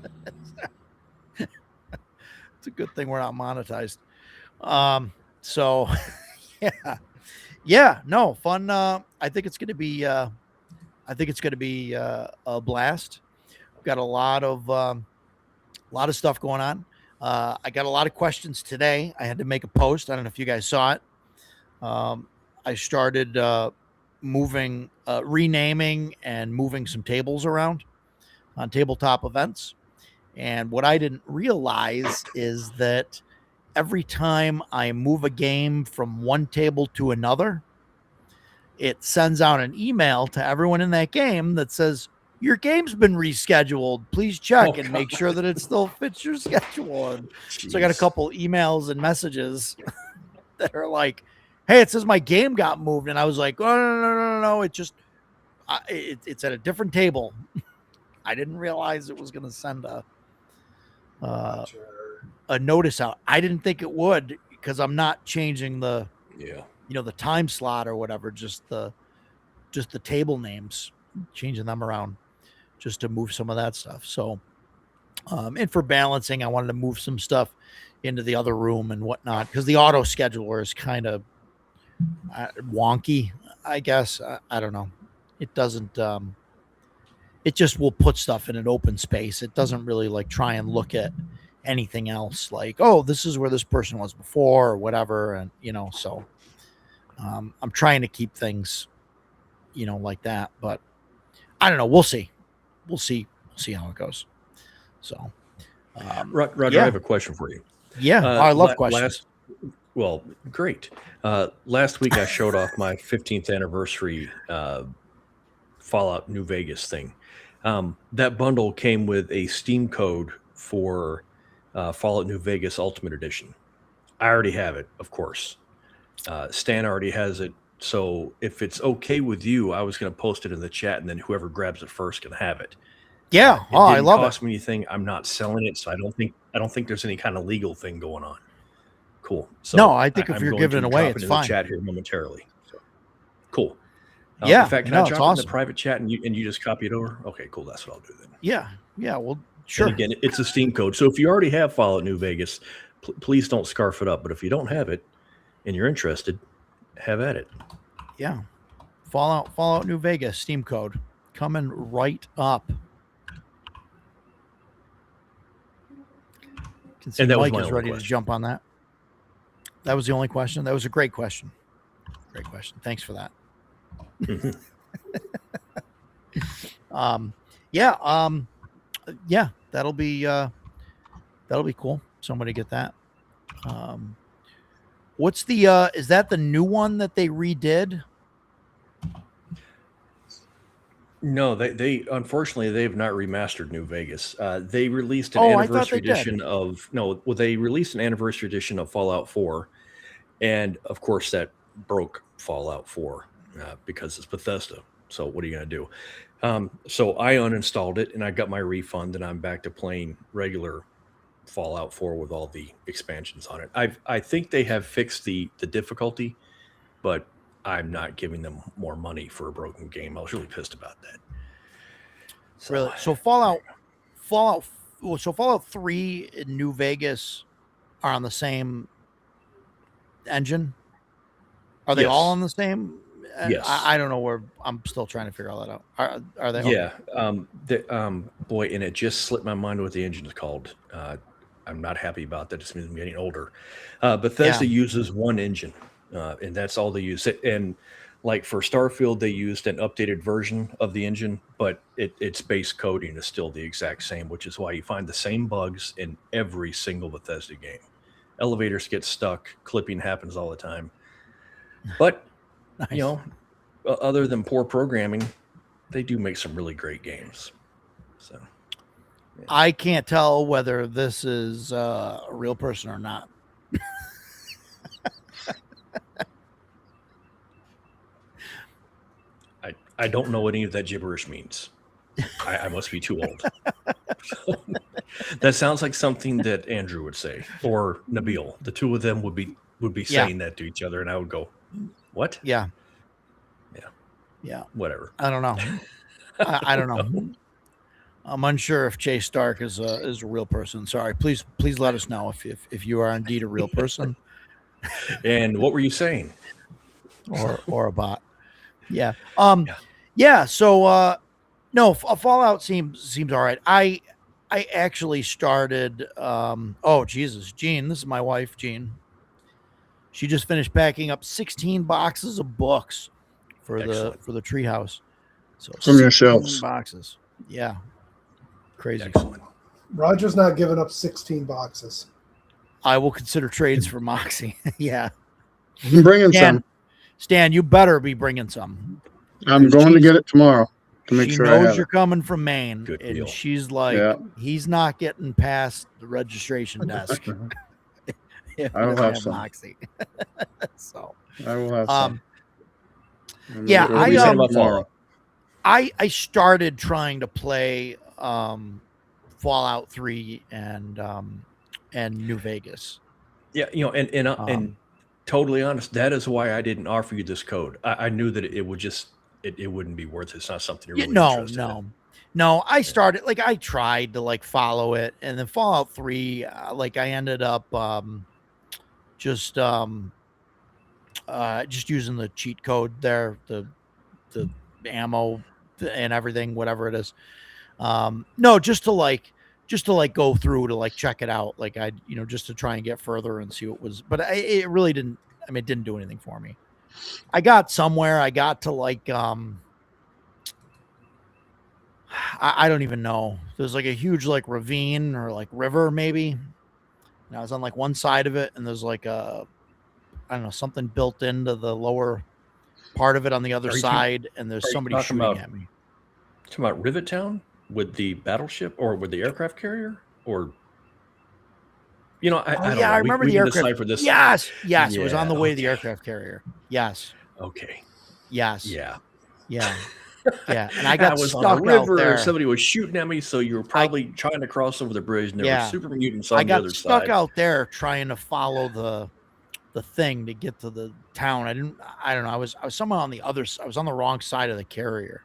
Speaker 1: it's a good thing we're not monetized. So yeah, no fun. I think it's gonna be a blast. We've got a lot of stuff going on. I got a lot of questions today. I had to make a post. I don't know if you guys saw it. I started renaming and moving some tables around on tabletop events. And what I didn't realize is that every time I move a game from one table to another, it sends out an email to everyone in that game that says, your game's been rescheduled. Please check and make sure that it still fits your schedule. And so I got a couple emails and messages that are like, hey, it says my game got moved. And I was like, oh, no. It just, it's at a different table. I didn't realize it was going to send a notice out. I didn't think it would because I'm not changing the time slot or whatever, just the table names, changing them around just to move some of that stuff. So, and for balancing, I wanted to move some stuff into the other room and whatnot because the auto scheduler is kind of wonky, I guess. I don't know. It doesn't. It just will put stuff in an open space. It doesn't really like try and look at anything else. Like, oh, this is where this person was before or whatever, and so I'm trying to keep things, like that. But I don't know. We'll see. We'll see how it goes. So,
Speaker 2: Roger,
Speaker 1: yeah.
Speaker 2: I have a question for you.
Speaker 1: Yeah, I love questions.
Speaker 2: Well, great. Last week I showed off my 15th anniversary Fallout New Vegas thing. That bundle came with a Steam code for Fallout New Vegas Ultimate Edition. I already have it, of course. Stan already has it. So if it's okay with you, I was going to post it in the chat, and then whoever grabs it first can have it.
Speaker 1: Yeah, I love it.
Speaker 2: Cost me anything. I'm not selling it, so I don't think there's any kind of legal thing going on. Cool. So
Speaker 1: no, I think if you're giving it away, it's fine.
Speaker 2: The chat here momentarily. So, cool.
Speaker 1: Yeah.
Speaker 2: In fact, can I drop it in the private chat and you just copy it over? Okay, cool. That's what I'll do then.
Speaker 1: Yeah. Well, sure.
Speaker 2: And again, it's a Steam code. So if you already have Fallout New Vegas, please don't scarf it up. But if you don't have it and you're interested, have at it.
Speaker 1: Yeah. Fallout New Vegas Steam code coming right up.
Speaker 2: And that
Speaker 1: Mike
Speaker 2: was my
Speaker 1: is ready to jump on that. That was the only question. That was a great question. Great question. Thanks for that. Yeah, that'll be cool. Somebody get that. What's the is that the new one that they redid?
Speaker 2: No, they unfortunately they've not remastered New Vegas. They released an anniversary edition they released an anniversary edition of Fallout 4, and of course that broke Fallout 4 because it's Bethesda. So what are you going to do? So I uninstalled it and I got my refund, and I'm back to playing regular Fallout 4 with all the expansions on it. I think they have fixed the difficulty, but I'm not giving them more money for a broken game. I was really pissed about that.
Speaker 1: So, really? So Fallout 3 and New Vegas are on the same engine? Are they all on the same?
Speaker 2: Yes.
Speaker 1: I don't know where. I'm still trying to figure all that out. Are they?
Speaker 2: Yeah. Boy, and it just slipped my mind what the engine is called. I'm not happy about that. It just means I'm getting older. Bethesda uses one engine. And that's all they use. And like for Starfield, they used an updated version of the engine, but its base coding is still the exact same, which is why you find the same bugs in every single Bethesda game. Elevators get stuck, clipping happens all the time. But,
Speaker 1: nice.
Speaker 2: Other than poor programming, they do make some really great games. So
Speaker 1: yeah. I can't tell whether this is a real person or not.
Speaker 2: I don't know what any of that gibberish means. I must be too old. That sounds like something that Andrew would say, or Nabil. The two of them would be saying that to each other, and I would go, "What?"
Speaker 1: Yeah.
Speaker 2: Whatever.
Speaker 1: I don't know. I don't know. I'm unsure if Jay Stark is a real person. Sorry. Please let us know if you are indeed a real person.
Speaker 2: And what were you saying?
Speaker 1: Or a bot. Yeah. So, no, Fallout seems all right. I actually started. Oh Jesus, Jean. This is my wife, Jean. She just finished packing up 16 boxes of books for the treehouse. So
Speaker 4: from your shelves.
Speaker 1: Boxes. Yeah. Crazy.
Speaker 2: Excellent.
Speaker 3: Roger's not giving up 16 boxes.
Speaker 1: I will consider trades for Moxie. Yeah.
Speaker 4: I'm bringing some.
Speaker 1: Stan, you better be bringing some.
Speaker 4: I'm going to get it tomorrow to make sure I have
Speaker 1: knows you're coming from Maine.
Speaker 2: Good
Speaker 1: and
Speaker 2: deal.
Speaker 1: She's like, he's not getting past the registration desk.
Speaker 4: I will have some.
Speaker 1: Moxie. So
Speaker 4: I will have some.
Speaker 1: Yeah,
Speaker 2: tomorrow.
Speaker 1: I started trying to play Fallout 3 and New Vegas.
Speaker 2: Yeah, and totally honest, that is why I didn't offer you this code. I knew that it would just it wouldn't be worth it. It's not something you're really interested in.
Speaker 1: No. I started I tried to follow it, and then Fallout 3, I ended up just using the cheat code there, the ammo and everything, whatever it is. No, just to go through to like check it out, like I, just to try and get further and see what was. But it really didn't. I mean, it didn't do anything for me. I got somewhere. I got to like I don't even know. There's like a huge like ravine or like river maybe. And I was on like one side of it, and there's like I don't know, something built into the lower part of it on the other side, and there's somebody shooting at me.
Speaker 2: Talking about Rivet Town with the battleship or with the aircraft carrier, or I don't know.
Speaker 1: I remember the aircraft.
Speaker 2: This.
Speaker 1: Yes, it was on the way to the aircraft carrier. Yes.
Speaker 2: Okay.
Speaker 1: Yes.
Speaker 2: Yeah.
Speaker 1: And I got
Speaker 2: was
Speaker 1: stuck
Speaker 2: on a river,
Speaker 1: out there.
Speaker 2: and somebody was shooting at me, so you were probably trying to cross over the bridge, and there were super mutants on the other side.
Speaker 1: I got stuck out there trying to follow the thing to get to the town. I don't know. I was somehow on the other. I was on the wrong side of the carrier,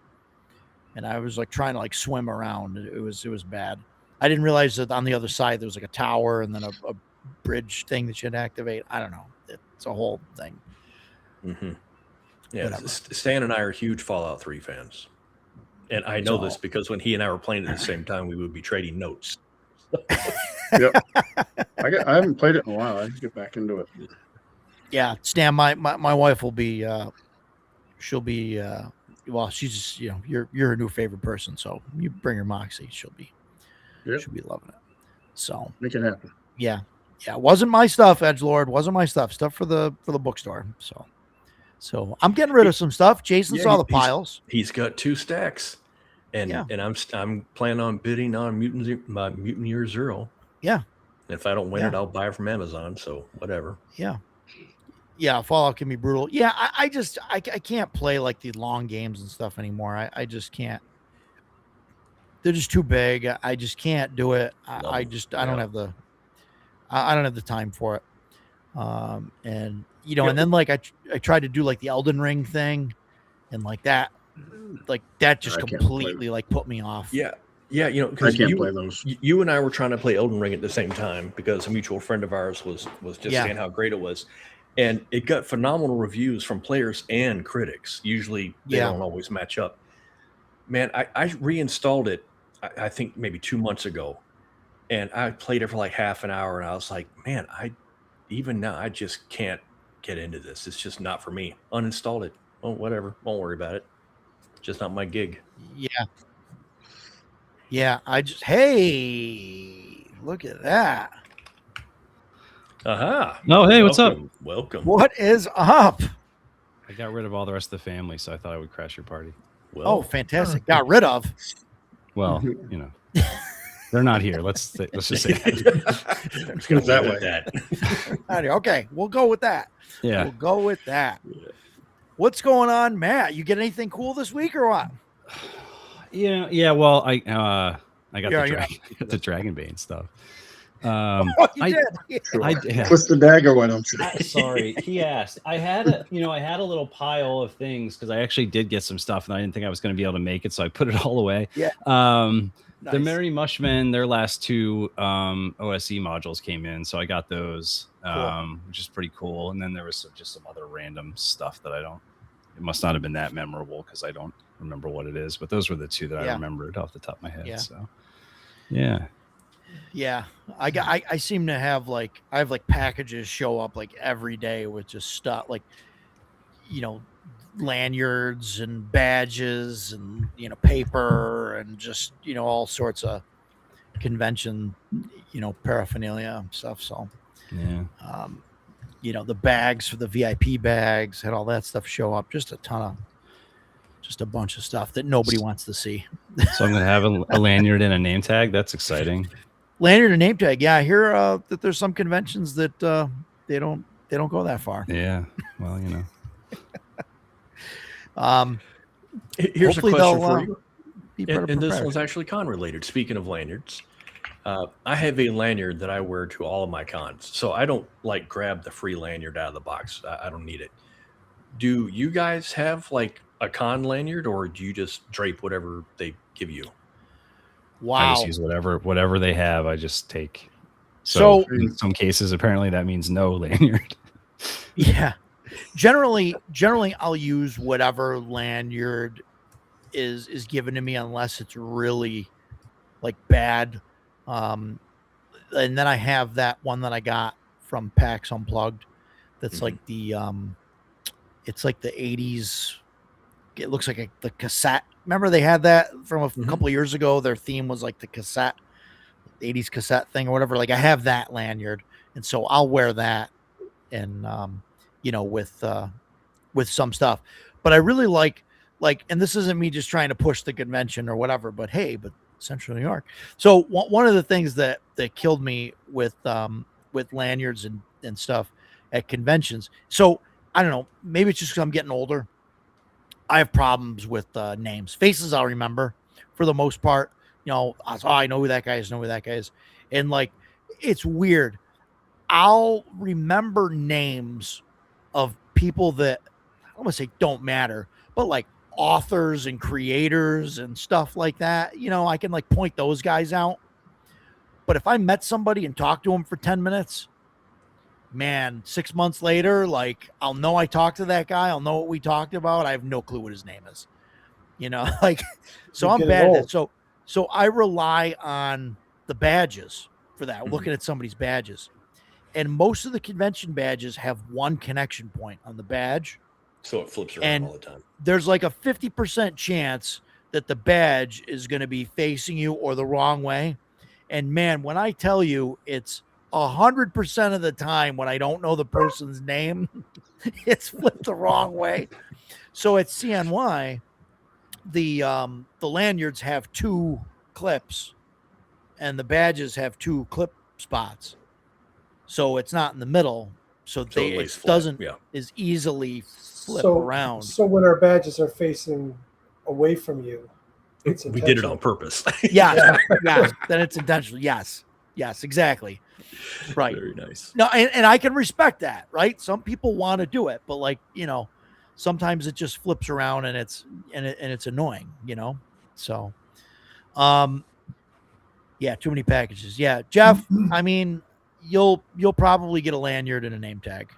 Speaker 1: and I was like trying to like swim around. It was bad. I didn't realize that on the other side there was like a tower and then a bridge thing that you had to activate. I don't know. It's a whole thing.
Speaker 2: Mm-hmm. Yeah, Stan and I are huge Fallout 3 fans, and I know this because when he and I were playing at the same time, we would be trading notes.
Speaker 4: Yep. I haven't played it in a while. I should get back into it.
Speaker 1: Yeah, Stan, my wife will be. She'll be. Well, she's just, you're her new favorite person, so you bring her Moxie, she'll be loving it. So
Speaker 4: make it happen.
Speaker 1: Yeah, wasn't my stuff, Edgelord. Wasn't my stuff. Stuff for the bookstore. So I'm getting rid of some stuff. Jason saw the piles.
Speaker 2: He's got 2 stacks, and I'm planning on bidding on Mutineer Zero.
Speaker 1: Yeah.
Speaker 2: And if I don't win it, I'll buy it from Amazon. So whatever.
Speaker 1: Yeah, Fallout can be brutal. Yeah, I can't play like the long games and stuff anymore. I just can't. They're just too big. I just can't do it. I don't have the time for it. And and then like I tried to do like the Elden Ring thing, and like that just completely like put me off.
Speaker 2: Yeah,
Speaker 4: because I can't play those.
Speaker 2: You and I were trying to play Elden Ring at the same time because a mutual friend of ours was just saying how great it was. And it got phenomenal reviews from players and critics. Usually they don't always match up. Man, I reinstalled it, I think maybe 2 months ago. And I played it for like half an hour, and I was like, man, even now I just can't get into this. It's just not for me. Uninstalled it. Oh, whatever. Won't worry about it. Just not my gig.
Speaker 1: Yeah. Hey, look at that.
Speaker 2: Aha.
Speaker 5: No, hey, what's up?
Speaker 2: Welcome.
Speaker 1: What is up?
Speaker 5: I got rid of all the rest of the family, so I thought I would crash your party.
Speaker 1: Well, fantastic. Got rid of.
Speaker 5: Well, they're not here. Let's just say that.
Speaker 2: It's going to that way.
Speaker 1: Okay, we'll go with that.
Speaker 5: Yeah.
Speaker 1: We'll go with that. What's going on, Matt? You get anything cool this week or what?
Speaker 5: Yeah. Well, I got the Dragonbane stuff.
Speaker 1: You did.
Speaker 4: What's the dagger? Why don't you?
Speaker 5: Sorry, he asked. I had a little pile of things because I actually did get some stuff, and I didn't think I was going to be able to make it, so I put it all away.
Speaker 1: Yeah.
Speaker 5: The Merry Mushmen, their last 2 OSE modules came in, so I got those, which is pretty cool. And then there was just some other random stuff that it must not have been that memorable because I don't remember what it is. But those were the 2 that I remembered off the top of my head.
Speaker 1: Yeah.
Speaker 5: So, yeah.
Speaker 1: Yeah, I seem to have like packages show up like every day with just stuff like lanyards and badges and paper and just all sorts of convention paraphernalia and stuff. So
Speaker 5: yeah,
Speaker 1: the bags for the VIP bags had all that stuff show up. Just a bunch of stuff that nobody wants to see.
Speaker 5: So I'm gonna have a lanyard and a name tag. That's exciting.
Speaker 1: Lanyard and name tag. Yeah, I hear that there's some conventions that they don't go that far.
Speaker 5: Yeah. Well,
Speaker 2: Here's a question for you.
Speaker 1: And
Speaker 2: this one's actually con related. Speaking of lanyards, I have a lanyard that I wear to all of my cons. So I don't like grab the free lanyard out of the box. I don't need it. Do you guys have like a con lanyard, or do you just drape whatever they give you?
Speaker 1: Wow.
Speaker 5: I just use whatever they have. I just take. So in some cases, apparently that means no lanyard.
Speaker 1: Yeah. Generally I'll use whatever lanyard is given to me unless it's really like bad. And then I have that one that I got from PAX Unplugged. That's like the it's like the 80s. It looks like the cassette. Remember they had that from a couple of years ago. Their theme was like the cassette, 80s cassette thing or whatever. Like I have that lanyard, and so I'll wear that, and with some stuff. But I really like, and this isn't me just trying to push the convention or whatever, but hey, but Central New York. So one of the things that killed me with lanyards and stuff at conventions. So I don't know, maybe it's just because I'm getting older. I have problems with names. Faces I'll remember for the most part. I know who that guy is, and like it's weird. I'll remember names of people that I don't want to say don't matter, but like authors and creators and stuff like that. I can like point those guys out. But if I met somebody and talked to them for 10 minutes, man, 6 months later, like I'll know I talked to that guy. I'll know what we talked about. I have no clue what his name is, like, so I'm bad at it. So I rely on the badges for that, looking at somebody's badges. And most of the convention badges have one connection point on the badge.
Speaker 2: So it flips around all the time.
Speaker 1: There's like a 50% chance that the badge is going to be facing you or the wrong way. And man, when I tell you it's 100% of the time when I don't know the person's name, it's flipped the wrong way. So at CNY, the lanyards have 2 clips and the badges have 2 clip spots. So it's not in the middle. So it doesn't is easily flip around.
Speaker 3: So when our badges are facing away from you,
Speaker 2: we did it on purpose.
Speaker 1: Yeah. Then it's intentional. Yes, exactly. Right.
Speaker 2: Very nice.
Speaker 1: No, and I can respect that, right? Some people want to do it, but like, sometimes it just flips around and it's annoying, So yeah, too many packages. Yeah, Jeff, I mean, you'll probably get a lanyard and a name tag.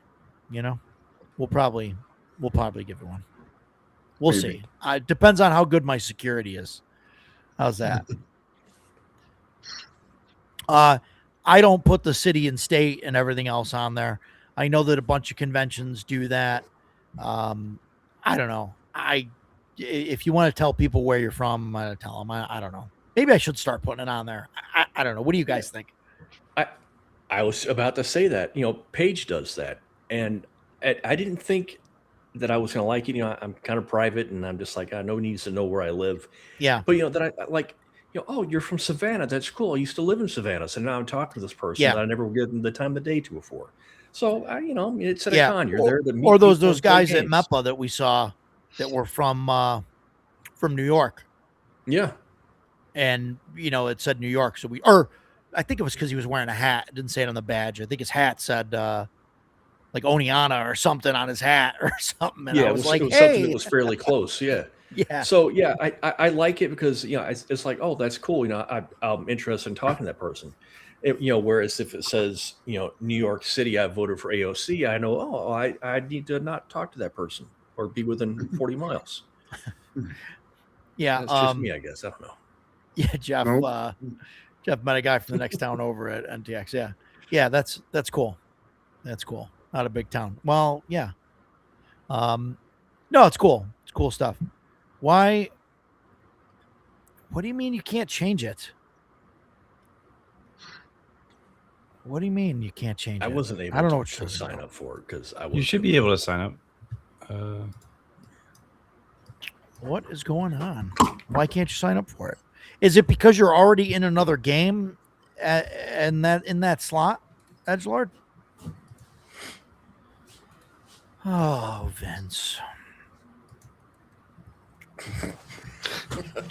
Speaker 1: We'll probably give you one. We'll see. It depends on how good my security is. How's that? I don't put the city and state and everything else on there. I know that a bunch of conventions do that. I don't know. If you want to tell people where you're from, I'm gonna tell them. I don't know. Maybe I should start putting it on there. I don't know. What do you guys think?
Speaker 2: I was about to say that, Paige does that. And I didn't think that I was going to like it. I'm kind of private and I'm just like, no one needs to know where I live.
Speaker 1: Yeah.
Speaker 2: But, that I like, oh, you're from Savannah. That's cool. I used to live in Savannah. So now I'm talking to this person that I never given the time of day to before. So, it's at a con. You're there to meet
Speaker 1: or those guys at MEPA that we saw that were from New York.
Speaker 2: Yeah.
Speaker 1: And, it said New York. So I think it was because he was wearing a hat. It didn't say it on the badge. I think his hat said like Oneana or something on his hat or something. And I was like,
Speaker 2: it was
Speaker 1: hey,
Speaker 2: something that was fairly close. Yeah.
Speaker 1: Yeah.
Speaker 2: So yeah, I like it because it's like, oh, that's cool. I'm interested in talking to that person. Whereas if it says New York City, I voted for AOC, I know I need to not talk to that person or be within 40 miles.
Speaker 1: Yeah,
Speaker 2: that's just me, I guess. I don't know.
Speaker 1: Yeah, Jeff. Nope. Jeff met a guy from the next town over at NTX. Yeah, that's cool. That's cool. Not a big town. Well, yeah. No, it's cool. It's cool stuff. Why? What do you mean you can't change it? What do you mean you can't change it?
Speaker 2: I wasn't able.
Speaker 1: I don't know
Speaker 2: to sign up for it because I.
Speaker 5: You should be able to sign up.
Speaker 1: What is going on? Why can't you sign up for it? Is it because you're already in another game, and in that slot, Edgelord? Oh, Vince.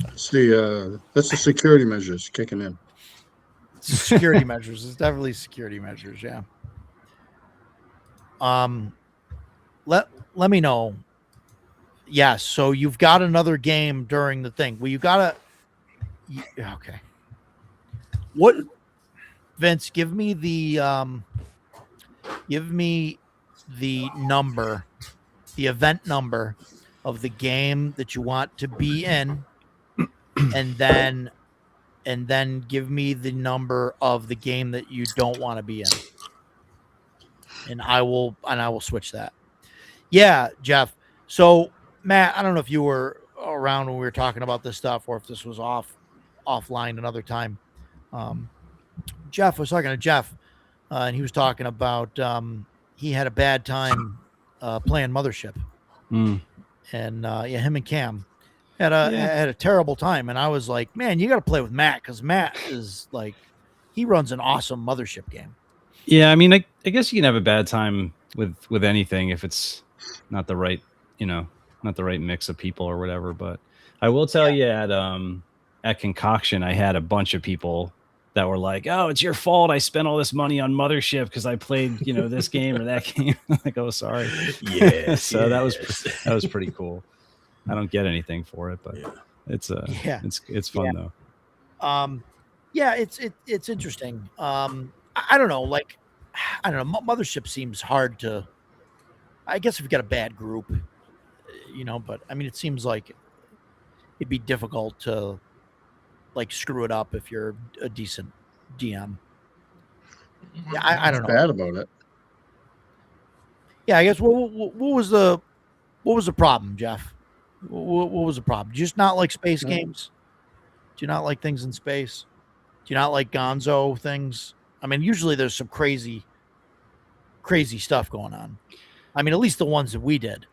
Speaker 4: That's the security measures kicking in.
Speaker 1: Security measures. It's definitely security measures. Yeah. Let me know. Yes. So you've got another game during the thing. Well, you gotta. Okay. What, Vince? Give me the number, the event number of the game that you want to be in, and then give me the number of the game that you don't want to be in, and I will switch that. Yeah, Jeff. So Matt, I don't know if you were around when we were talking about this stuff, or if this was offline another time. Jeff, I was talking to Jeff, and he was talking about he had a bad time playing Mothership, and him and Cam had a terrible time. And I was like, man, you got to play with Matt, because Matt is like, he runs an awesome Mothership game.
Speaker 5: Yeah, I mean, I guess you can have a bad time with anything if it's not the right, not the right mix of people or whatever. But I will tell you at Concoction, I had a bunch of people that were like, "Oh, it's your fault. I spent all this money on Mothership because I played, this game or that game." Like, oh, sorry.
Speaker 2: Yeah.
Speaker 5: So that was pretty cool. I don't get anything for it, but it's fun though.
Speaker 1: It's interesting. I don't know. Like, I don't know. Mothership seems hard to. I guess if you've got a bad group, but I mean, it seems like it'd be difficult to like screw it up if you're a decent DM. Yeah, I don't know.
Speaker 4: Bad about it.
Speaker 1: Yeah, I guess what was the problem, Jeff? What was the problem? Do you just not like space games? Do you not like things in space? Do you not like Gonzo things? I mean, usually there's some crazy stuff going on. I mean, at least the ones that we did.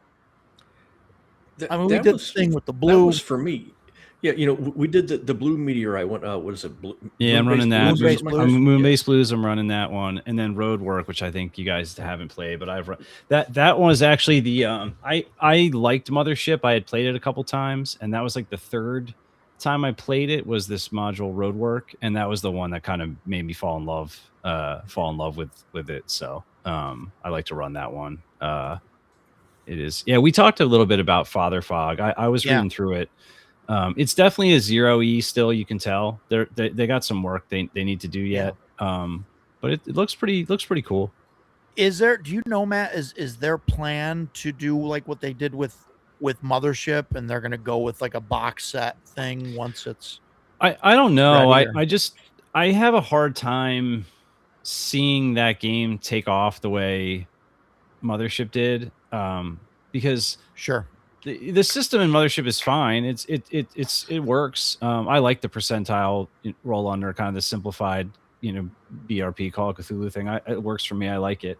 Speaker 1: I mean, we did the thing with the blue.
Speaker 2: That was for me. Yeah, we did the blue meteorite one. What is it?
Speaker 5: I'm running that.
Speaker 1: Moonbase
Speaker 5: Blues. I'm running that one, and then Road Work, which I think you guys haven't played, but I've run that one was actually the I liked Mothership. I had played it a couple times, and that was like the third time I played it was this module Road Work, and that was the one that kind of made me fall in love with it. So I like to run that one. It is. Yeah, we talked a little bit about Father Fog. I was reading through it. It's definitely a 0E still. You can tell they got some work they need to do yet. But it looks pretty cool.
Speaker 1: Do you know, Matt, is their plan to do like what they did with Mothership, and they're going to go with like a box set thing once it's
Speaker 5: I don't know.
Speaker 1: ready,
Speaker 5: I have a hard time seeing that game take off the way Mothership did, because
Speaker 1: sure
Speaker 5: the system in Mothership is fine. It works. I like the percentile roll under, kind of the simplified, BRP Call of Cthulhu thing. It works for me. I like it.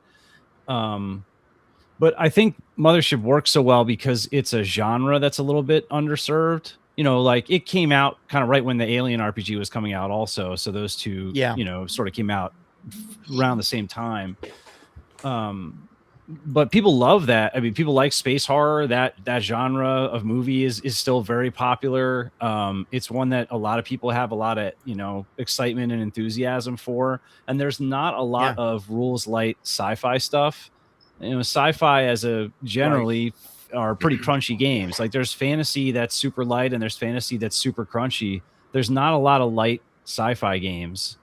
Speaker 5: But I think Mothership works so well because it's a genre that's a little bit underserved. Like it came out kind of right when the Alien RPG was coming out also. So those two, sort of came out around the same time. But people love that. I mean, people like space horror. That genre of movie is still very popular. It's one that a lot of people have a lot of, excitement and enthusiasm for. And there's not a lot of rules light sci-fi stuff. Sci-fi as a generally are pretty crunchy games. Like there's fantasy that's super light and there's fantasy that's super crunchy. There's not a lot of light sci-fi games.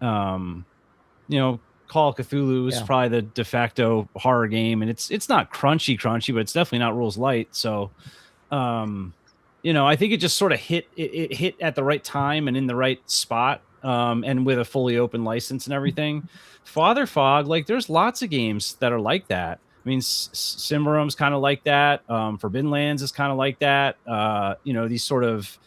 Speaker 5: Call of Cthulhu is probably the de facto horror game, and it's not crunchy, but it's definitely not rules light. So, I think it just sort of hit at the right time and in the right spot, and with a fully open license and everything. Father Fog, like there's lots of games that are like that. I mean, Symbarom's kind of like that. Forbidden Lands is kind of like that. These sort of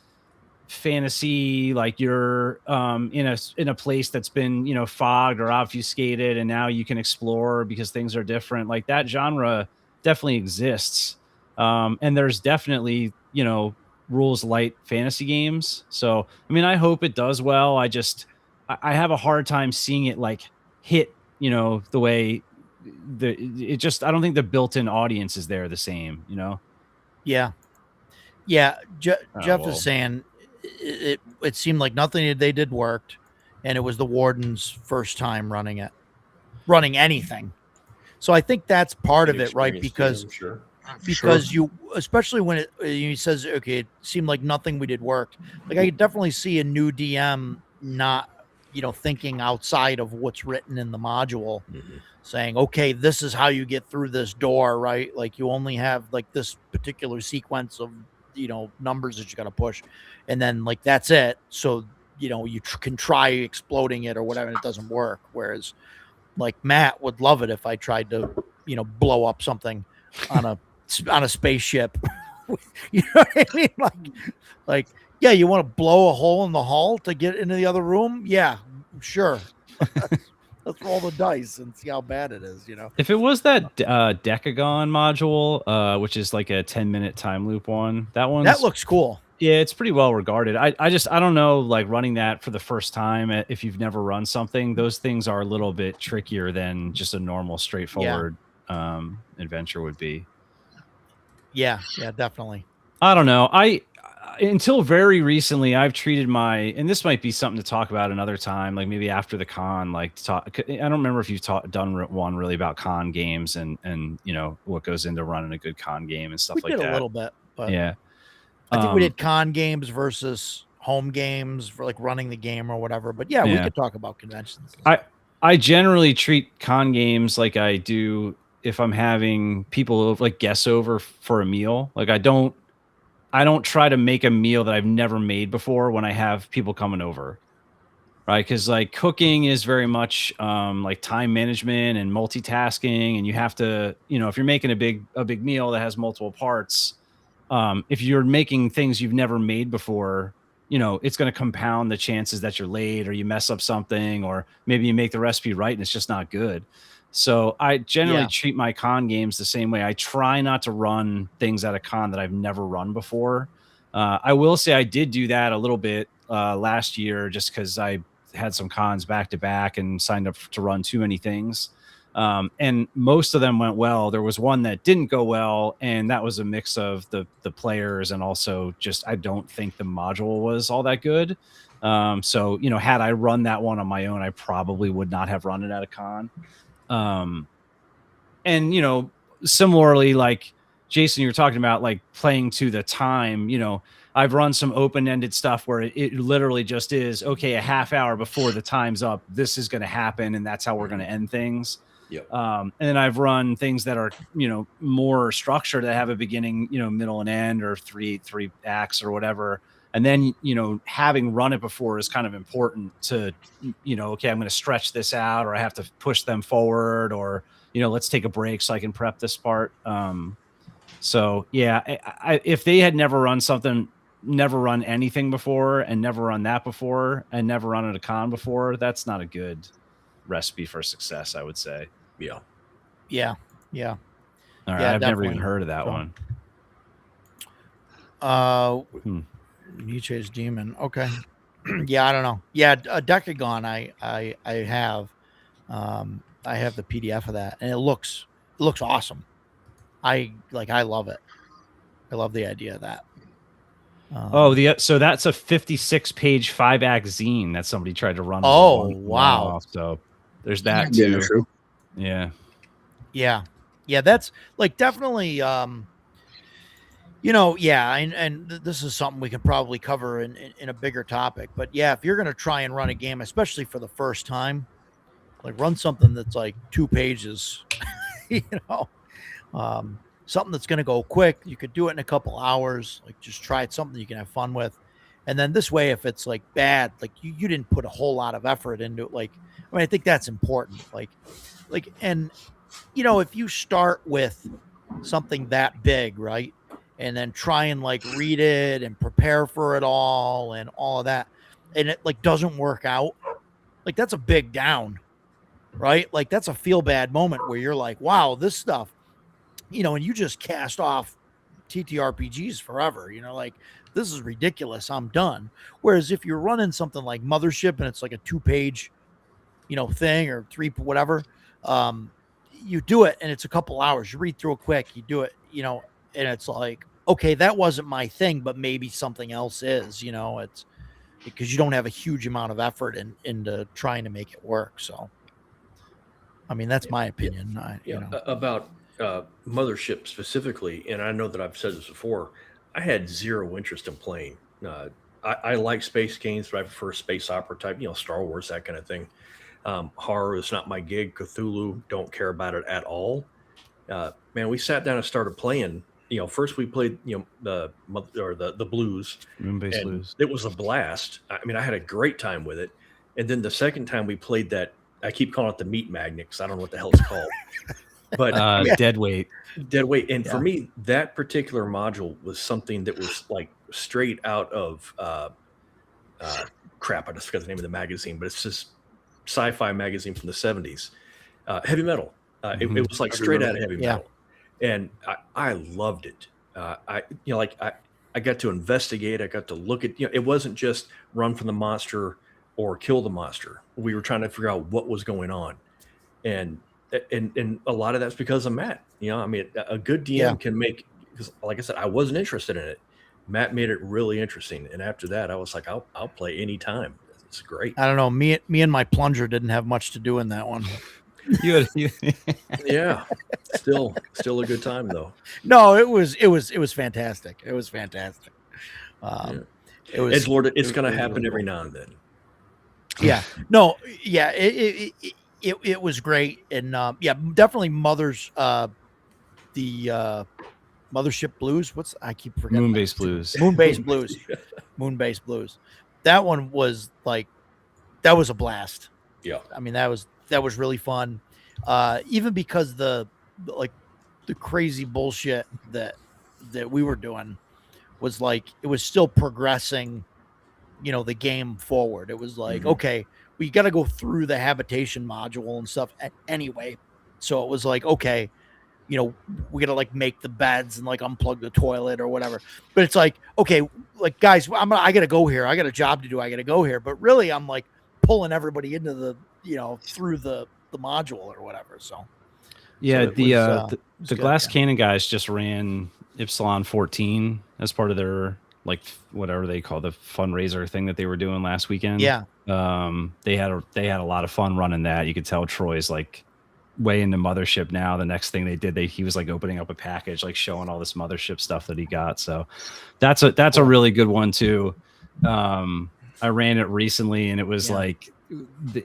Speaker 5: fantasy, like you're in a place that's been fogged or obfuscated, and now you can explore because things are different. Like that genre definitely exists, and there's definitely rules light fantasy games. So I mean, I hope it does well. I have a hard time seeing it like hit the way I don't think the built-in audience is there the same.
Speaker 1: Jeff is saying it seemed like nothing they did worked, and it was the Warden's first time running anything. So I think that's part of it, right? Because you, especially when he says, okay, it seemed like nothing we did worked. Like I could definitely see a new DM not thinking outside of what's written in the module,
Speaker 6: Mhm.
Speaker 1: saying, okay, this is how you get through this door, right? Like you only have like this particular sequence of, numbers that you got to push. And then like, that's it. So, you can try exploding it or whatever, and it doesn't work. Whereas like Matt would love it if I tried to, blow up something on a spaceship. You know what I mean? Like, yeah, you want to blow a hole in the hull to get into the other room? Yeah, sure. Let's roll the dice and see how bad it is,
Speaker 5: If it was that Decagon module, which is like a 10-minute time loop one, that
Speaker 1: looks cool.
Speaker 5: Yeah, it's pretty well regarded. I don't know, like running that for the first time, if you've never run something, those things are a little bit trickier than just a normal, straightforward adventure would be.
Speaker 1: Yeah, definitely.
Speaker 5: I don't know. Until very recently, I've treated and this might be something to talk about another time, like maybe after the con, I don't remember if you've done one really about con games and what goes into running a good con game and stuff
Speaker 1: We
Speaker 5: like
Speaker 1: did
Speaker 5: that.
Speaker 1: a little bit, but
Speaker 5: Yeah.
Speaker 1: I think we did con games versus home games for like running the game or whatever. But yeah, we could talk about conventions.
Speaker 5: I generally treat con games like I do if I'm having people like guests over for a meal. Like I don't try to make a meal that I've never made before when I have people coming over. Right. Because like cooking is very much like time management and multitasking. And you have to, if you're making a big meal that has multiple parts, if you're making things you've never made before, it's going to compound the chances that you're late or you mess up something, or maybe you make the recipe right and it's just not good. So I generally treat my con games the same way. I try not to run things at a con that I've never run before. I will say I did do that a little bit last year just because I had some cons back to back and signed up to run too many things. And most of them went well. There was one that didn't go well, and that was a mix of the players and also just I don't think the module was all that good. So had I run that one on my own, I probably would not have run it at a con. And similarly, like Jason, you were talking about like playing to the time. I've run some open-ended stuff where it literally just is okay. A half hour before the time's up, this is going to happen, and that's how we're going to end things.
Speaker 6: Yep.
Speaker 5: And then I've run things that are, more structured, that have a beginning, middle and end, or three acts or whatever. And then, having run it before is kind of important to, okay, I'm going to stretch this out, or I have to push them forward, or, let's take a break so I can prep this part. So yeah, if they had never run anything before and never run that before and never run at a con before, that's not a good recipe for success, I would say.
Speaker 6: Yeah.
Speaker 1: Yeah.
Speaker 5: All right,
Speaker 1: Yeah,
Speaker 5: I've never even
Speaker 1: definitely.
Speaker 5: heard of that one.
Speaker 1: Nietzsche's Demon. Okay. Yeah, I don't know. Yeah, a Decagon I have. I have the PDF of that, and it looks awesome. I love it. I love the idea of that.
Speaker 5: So that's a 56-page 5-act zine that somebody tried to run.
Speaker 1: Oh, wow.
Speaker 5: So there's that
Speaker 4: Yeah,
Speaker 5: too.
Speaker 4: true.
Speaker 5: Yeah.
Speaker 1: Yeah. That's like definitely and this is something we can probably cover in a bigger topic. But yeah, if you're going to try and run a game, especially for the first time, like run something that's like 2 pages, something that's going to go quick. You could do it in a couple hours. Like just try it, something you can have fun with. And then this way, if it's like bad, like you didn't put a whole lot of effort into it. Like, I think that's important. And if you start with something that big, right, and then try and like read it and prepare for it all and all of that, and it like doesn't work out, like that's a big down, right? Like that's a feel bad moment where you're like, wow, this stuff, and you just cast off TTRPGs forever, like this is ridiculous, I'm done. Whereas if you're running something like Mothership and it's like a 2-page, thing, or 3, whatever, you do it and it's a couple hours, you read through it quick, you do it, and it's like, okay, that wasn't my thing, but maybe something else is, it's because you don't have a huge amount of effort into trying to make it work. So, that's my opinion.
Speaker 6: About Mothership specifically, and I know that I've said this before, I had zero interest in playing. I like space games, but I prefer space opera type, Star Wars, that kind of thing. Horror is not my gig. Cthulhu, don't care about it at all. Man, we sat down and started playing. First we played, the blues,
Speaker 5: Moonbase
Speaker 6: and
Speaker 5: Blues.
Speaker 6: it was a blast. I mean, I had a great time with it. And then the second time we played that, I keep calling it the meat magnet because I don't know what the hell it's called, but
Speaker 5: Dead Weight.
Speaker 6: dead weight. And
Speaker 1: Yeah.
Speaker 6: for me, that particular module was something that was like straight out of crap. I just forgot the name of the magazine, but it's just sci-fi magazine from the 70s. Heavy Metal. It was like
Speaker 4: Heavy
Speaker 6: straight
Speaker 4: Metal.
Speaker 6: out of Heavy
Speaker 1: Yeah.
Speaker 6: Metal, and I loved it. I got to investigate. I got to look at. It wasn't just run from the monster or kill the monster. We were trying to figure out what was going on, and a lot of that's because of Matt. I mean, a good DM
Speaker 1: Yeah.
Speaker 6: can make. Because, like I said, I wasn't interested in it. Matt made it really interesting, and after that, I was like, I'll play anytime. It's great.
Speaker 1: I don't know. Me and my plunger didn't have much to do in that one.
Speaker 5: You
Speaker 6: Yeah, still a good time though.
Speaker 1: No, it was fantastic. It was fantastic. It was.
Speaker 6: Edgelord, it's
Speaker 1: it-
Speaker 6: going
Speaker 1: it
Speaker 6: to
Speaker 1: was
Speaker 6: happen
Speaker 1: really
Speaker 6: every
Speaker 1: cool.
Speaker 6: now and then.
Speaker 1: Yeah. No. Yeah. It was great, and definitely Mother's the Mothership Blues. I keep forgetting.
Speaker 5: Moonbase Blues.
Speaker 1: Moonbase Blues. Moonbase Blues. That one was that was a blast.
Speaker 6: Yeah.
Speaker 1: I mean, that was really fun. Even because the crazy bullshit that we were doing was it was still progressing, the game forward. It was like,
Speaker 6: Mhm.
Speaker 1: okay, we got to go through the habitation module and stuff anyway. So it was like, okay, we got to make the beds and unplug the toilet or whatever. But it's like, okay, guys, I got to go here. I got a job to do. I got to go here. But really, I'm pulling everybody into the, through the module or whatever. So
Speaker 5: Yeah,
Speaker 1: So it was,
Speaker 5: the
Speaker 1: good,
Speaker 5: Glass
Speaker 1: yeah.
Speaker 5: Cannon guys just ran Ypsilon 14 as part of their whatever they call the fundraiser thing that they were doing last weekend.
Speaker 1: yeah,
Speaker 5: They had a lot of fun running that. You could tell Troy's way into Mothership now. The next thing they did, he was opening up a package, showing all this Mothership stuff that he got. So that's a really good one too. I ran it recently, and it was
Speaker 1: Yeah.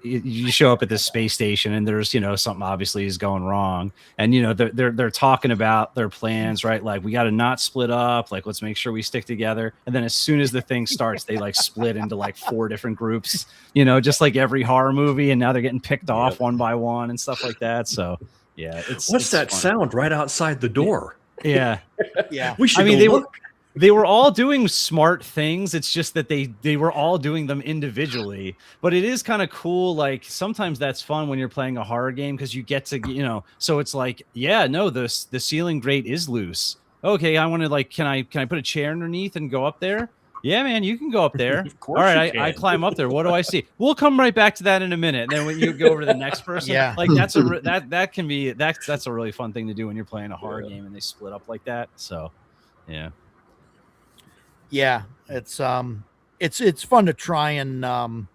Speaker 5: you show up at this space station, and there's something obviously is going wrong, and they're talking about their plans, right? We got to not split up. Let's make sure we stick together. And then as soon as the thing starts, they split into 4 different groups, just like every horror movie. And now they're getting picked off one by one and stuff like that. So yeah,
Speaker 6: What's that
Speaker 5: fun.
Speaker 6: sound right outside the door?
Speaker 5: Yeah.
Speaker 1: yeah.
Speaker 6: We should.
Speaker 5: I mean,
Speaker 6: go
Speaker 5: they
Speaker 6: look.
Speaker 5: were all doing smart things. It's just that they were all doing them individually. But it is kind of cool. Sometimes that's fun when you're playing a horror game because you get to, so it's the ceiling grate is loose. Okay, I want to can I put a chair underneath and go up there? Yeah, man, you can go up there.
Speaker 6: Of course
Speaker 5: All right,
Speaker 6: you
Speaker 5: I
Speaker 6: can.
Speaker 5: climb up there. What do I see? We'll come right back to that in a minute. And then when you go over to the next person,
Speaker 1: Yeah.
Speaker 5: that's that's a really fun thing to do when you're playing a horror game and they split up like that. So, yeah.
Speaker 1: Yeah, it's fun to try and not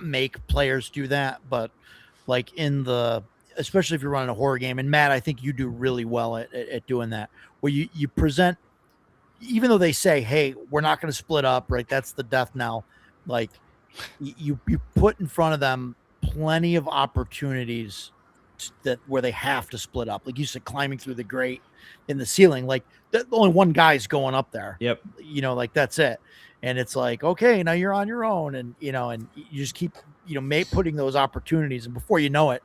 Speaker 1: make players do that, but especially if you're running a horror game. And Matt, I think you do really well at doing that, where you present, even though they say, hey, we're not going to split up, right? That's the death knell. You put in front of them plenty of opportunities where they have to split up. Like you said, climbing through the grate in the ceiling, only one guy's going up there.
Speaker 5: Yep.
Speaker 1: That's it. And it's okay, now you're on your own, and and you just keep putting those opportunities, and before you know it,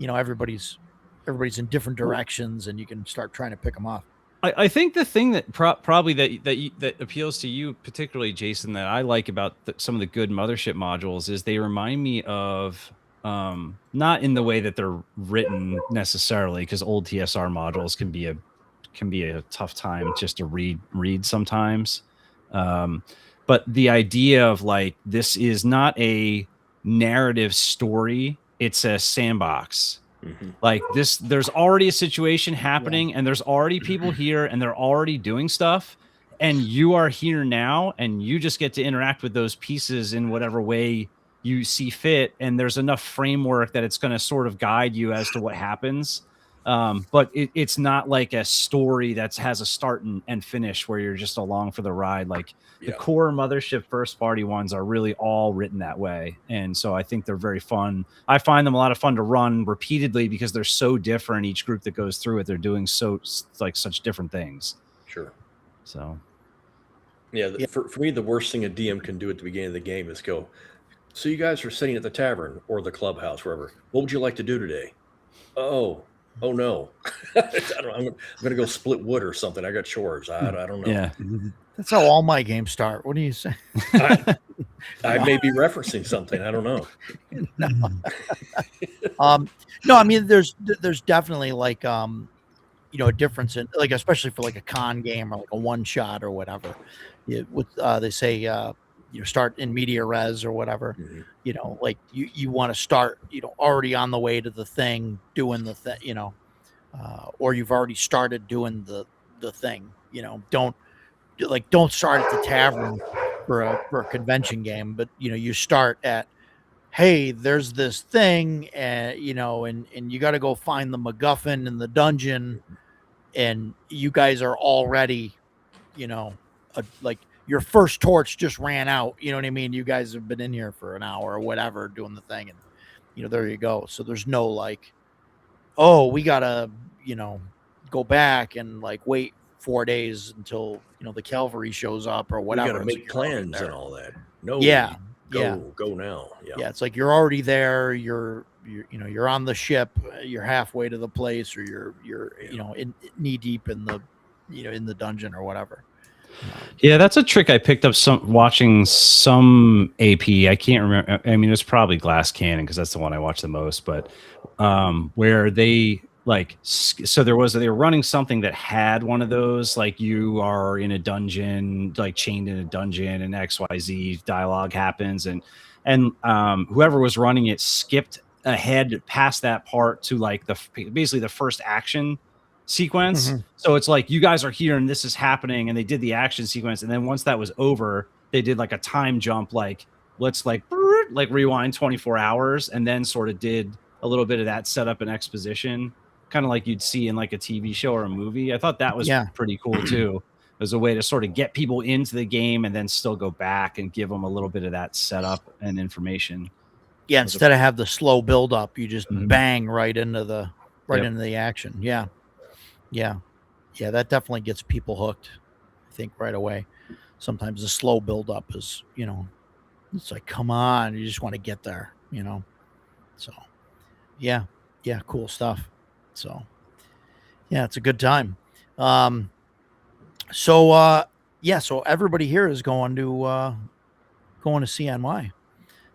Speaker 1: everybody's in different directions, and you can start trying to pick them off.
Speaker 5: I think the thing that probably that appeals to you particularly, Jason, that I like about some of the good Mothership modules is they remind me of not in the way that they're written necessarily, because old TSR modules can be a tough time just to read sometimes. But the idea of this is not a narrative story, it's a sandbox.
Speaker 6: Mhm.
Speaker 5: There's already a situation happening, and there's already people here, and they're already doing stuff, and you are here now, and you just get to interact with those pieces in whatever way you see fit. And there's enough framework that it's going to sort of guide you as to what happens. But it's not like a story that has a start and finish where you're just along for the ride. Like the core Mothership first party ones are really all written that way. And so I think they're very fun. I find them a lot of fun to run repeatedly because they're so different. Each group that goes through it, they're doing such different things.
Speaker 6: Sure.
Speaker 5: So.
Speaker 6: Yeah, for me, the worst thing a DM can do at the beginning of the game is go, so you guys are sitting at the tavern or the clubhouse, wherever. What would you like to do today? Oh no. I don't, I'm going to go split wood or something. I got chores. I don't know.
Speaker 5: Yeah.
Speaker 1: That's how all my games start. What do you say?
Speaker 6: I may be referencing something. I don't know.
Speaker 1: No, I mean, there's definitely like, a difference in like, especially for like a con game or like a one shot or whatever. They say, start in media res or whatever.
Speaker 6: Mm-hmm.
Speaker 1: Like you want to start, already on the way to the thing, doing the thing, or you've already started doing the thing. Don't start at the tavern for a convention game, but you start at, hey, there's this thing, and and you got to go find the MacGuffin in the dungeon, and you guys are already, like your first torch just ran out. You know what I mean? You guys have been in here for an hour or whatever doing the thing, and there you go. So there's no like, oh, we gotta go back and like wait 4 days until the cavalry shows up or whatever.
Speaker 6: We got to make plans and all that. No, go now.
Speaker 1: Yeah, it's like you're already there. You're on the ship. You're halfway to the place, or you're in knee deep in the in the dungeon or whatever.
Speaker 5: Yeah, that's a trick I picked up watching some AP. I can't remember. I mean, it's probably Glass Cannon because that's the one I watch the most. But where they they were running something that had one of those, like you are in a dungeon, like chained in a dungeon, and XYZ dialogue happens, and whoever was running it skipped ahead past that part to like basically the first action sequence.
Speaker 1: Mm-hmm.
Speaker 5: So it's like you guys are here and this is happening, and they did the action sequence, and then once that was over, they did like a time jump, like let's like rewind 24 hours, and then sort of did a little bit of that setup and exposition, kind of like you'd see in like a TV show or a movie. I thought that was pretty cool too, as a way to sort of get people into the game and then still go back and give them a little bit of that setup and information.
Speaker 1: Yeah, instead of have the slow build up, you just bang right into the into the action. Yeah. That definitely gets people hooked, I think, right away. Sometimes the slow build up is, it's like, come on, you just want to get there, So, yeah, cool stuff. So, yeah, it's a good time. So everybody here is going to CNY.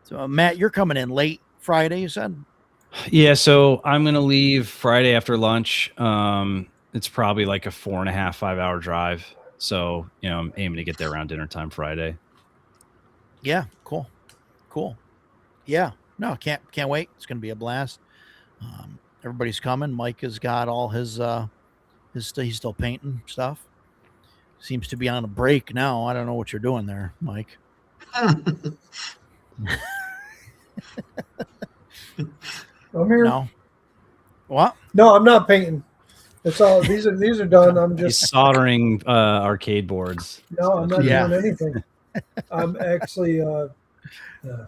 Speaker 1: So, Matt, you're coming in late Friday, you said?
Speaker 5: Yeah, so I'm going to leave Friday after lunch. It's probably like a 4.5, 5 hour drive. So, I'm aiming to get there around dinner time Friday.
Speaker 1: Yeah, cool. Yeah, no, can't wait. It's going to be a blast. Everybody's coming. Mike has got all his he's still painting stuff. Seems to be on a break now. I don't know what you're doing there, Mike.
Speaker 3: I'm here.
Speaker 1: No. What?
Speaker 3: No, I'm not painting. It's all these are done. I'm just
Speaker 5: He's soldering arcade boards.
Speaker 3: No, I'm not doing anything. I'm actually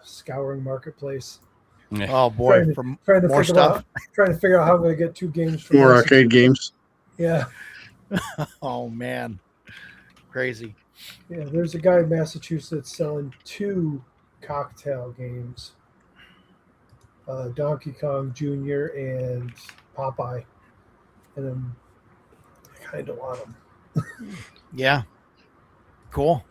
Speaker 3: scouring Marketplace.
Speaker 5: Yeah.
Speaker 1: Oh boy,
Speaker 3: Trying to
Speaker 1: more stuff.
Speaker 3: Trying to figure out how I'm going to get 2 games from
Speaker 4: More
Speaker 3: this.
Speaker 4: arcade games.
Speaker 3: Yeah.
Speaker 1: Oh man, crazy.
Speaker 3: Yeah, there's a guy in Massachusetts selling 2 cocktail games. Donkey Kong Jr. and Popeye. And I kind of want them.
Speaker 1: Yeah, cool.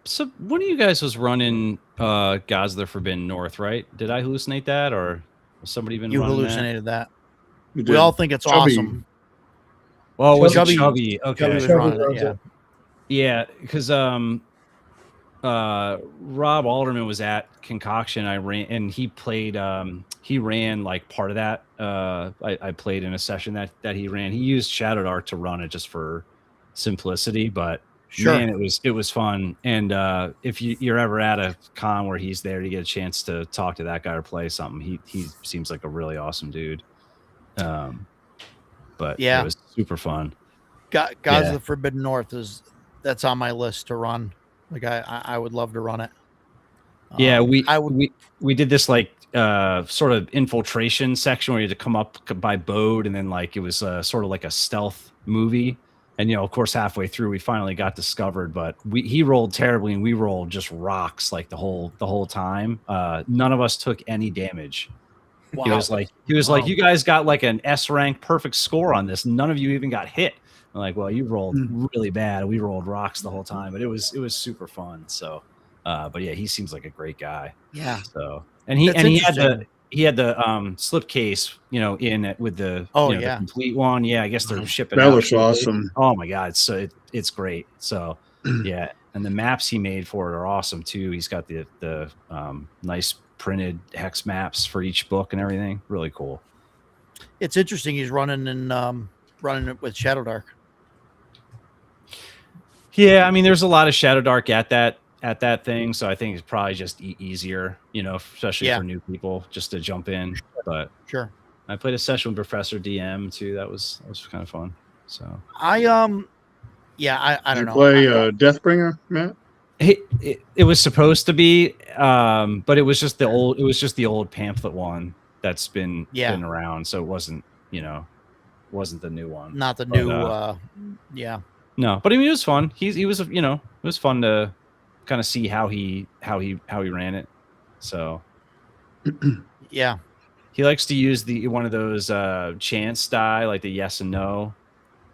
Speaker 5: So one of you guys was running Gods of the Forbidden North, right? Did I hallucinate that, or has somebody been?
Speaker 1: You
Speaker 5: running
Speaker 1: hallucinated that.
Speaker 4: We
Speaker 1: We all think it's
Speaker 4: Chubby.
Speaker 1: awesome.
Speaker 5: Well, was
Speaker 1: Chubby-
Speaker 5: it Chubby? Okay.
Speaker 1: Chubby was
Speaker 3: Chubby
Speaker 1: running it,
Speaker 3: runs
Speaker 1: yeah.
Speaker 3: it.
Speaker 5: Yeah, because Rob Alderman was at Concoction. He ran like part of that. I played in a session that he ran. He used Shadow Dark to run it just for simplicity, but
Speaker 1: Sure.
Speaker 5: man, it was fun. And if you're ever at a con where he's there to get a chance to talk to that guy or play something, he seems like a really awesome dude. but
Speaker 1: Yeah.
Speaker 5: it was super fun.
Speaker 1: Gods
Speaker 5: Yeah.
Speaker 1: of the Forbidden North that's on my list to run. Like I would love to run it.
Speaker 5: Yeah,
Speaker 1: I
Speaker 5: we did this like sort of infiltration section where you had to come up by boat, and then like it was sort of like a stealth movie. And of course, halfway through, we finally got discovered, but he rolled terribly, and we rolled just rocks like the whole time. None of us took any damage.
Speaker 1: Wow.
Speaker 5: He was like, you guys got like an S rank perfect score on this. None of you even got hit. I'm like, well, you rolled really bad. We rolled rocks the whole time, but it was super fun. So, but yeah, he seems like a great guy.
Speaker 1: Yeah.
Speaker 5: So, and he had the slipcase, in it with the the complete one. Yeah, I guess they're shipping.
Speaker 4: That
Speaker 5: out
Speaker 4: looks
Speaker 5: shortly.
Speaker 4: awesome.
Speaker 5: Oh my god, it's great. So yeah, and the maps he made for it are awesome too. He's got the nice printed hex maps for each book and everything. Really cool.
Speaker 1: It's interesting. He's running it with Shadow Dark.
Speaker 5: Yeah, I mean, there's a lot of Shadow Dark at that thing, so I think it's probably just easier, especially for new people just to jump in. But
Speaker 1: sure,
Speaker 5: I played a session with Professor DM too. That was kind of fun. So
Speaker 1: I don't know.
Speaker 4: Play Deathbringer, Matt.
Speaker 5: It was supposed to be, but it was just the old pamphlet one that's been around, so it wasn't the new one.
Speaker 1: Not the new. Yeah.
Speaker 5: No, but I mean, it was fun. He was it was fun to kind of see how he ran it. So
Speaker 1: yeah,
Speaker 5: he likes to use one of those chance die, like the yes and no.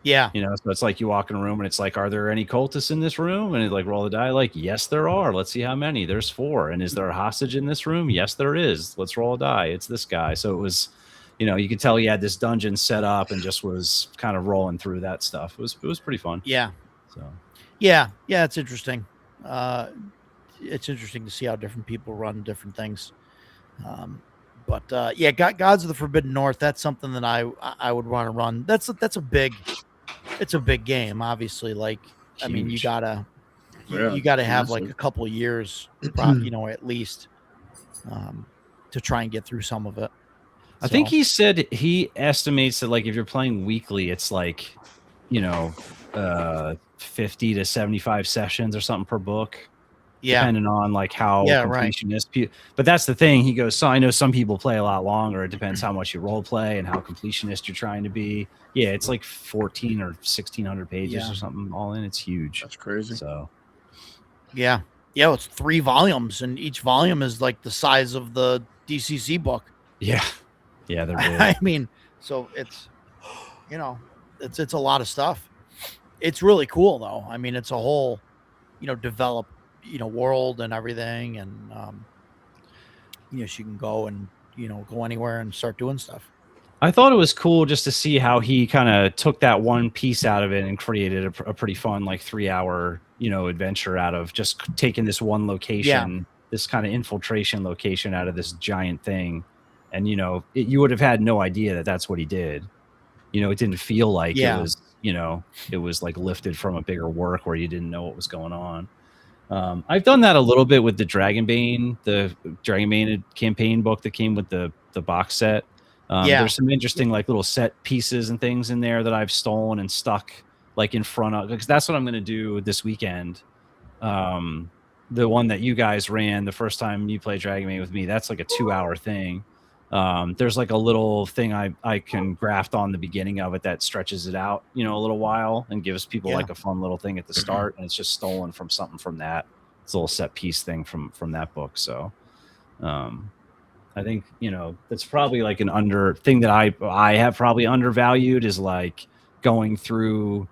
Speaker 1: Yeah.
Speaker 5: So it's like you walk in a room and it's like, are there any cultists in this room? And it like roll the die, like, yes, there are. Let's see how many. There's 4. And is there a hostage in this room? Yes, there is. Let's roll a die. It's this guy. So it was, you could tell he had this dungeon set up and just was kind of rolling through that stuff. It was pretty fun.
Speaker 1: Yeah.
Speaker 5: So
Speaker 1: yeah, it's interesting. It's interesting to see how different people run different things. But Gods of the Forbidden North, that's something that I would want to run. It's a big game, obviously. Like, huge. I mean, you gotta have like a couple of years, at least, to try and get through some of it.
Speaker 5: I think he said he estimates that like if you're playing weekly, it's like, 50 to 75 sessions or something per book. Yeah. Depending on like how completionist. Right. But that's the thing. He goes, so I know some people play a lot longer. It depends how much you role play and how completionist you're trying to be. Yeah, it's like 14 or 1,600 pages or something all in. It's huge.
Speaker 4: That's crazy.
Speaker 5: So
Speaker 1: yeah, it's 3 volumes, and each volume is like the size of the DCC book.
Speaker 5: Yeah, they're big.
Speaker 1: I mean, so it's it's a lot of stuff. It's really cool though. I mean, it's a whole developed world and everything, and she can go and go anywhere and start doing stuff.
Speaker 5: I thought it was cool just to see how he kind of took that one piece out of it and created a pretty fun like 3-hour adventure out of just taking this one location, this kind of infiltration location out of this giant thing, and you would have had no idea that that's what he did. It didn't feel like it was it was like lifted from a bigger work where you didn't know what was going on. I've done that a little bit with the Dragonbane campaign book that came with the box set. There's some interesting like little set pieces and things in there that I've stolen and stuck like in front of, because that's what I'm going to do this weekend. The one that you guys ran the first time you played Dragonbane with me, that's like a 2-hour thing. There's like a little thing I can graft on the beginning of it that stretches it out, a little while and gives people like a fun little thing at the start. And it's just stolen from something from that. It's a little set piece thing from that book. So, I think, that's probably like an thing that I have probably undervalued is like going through,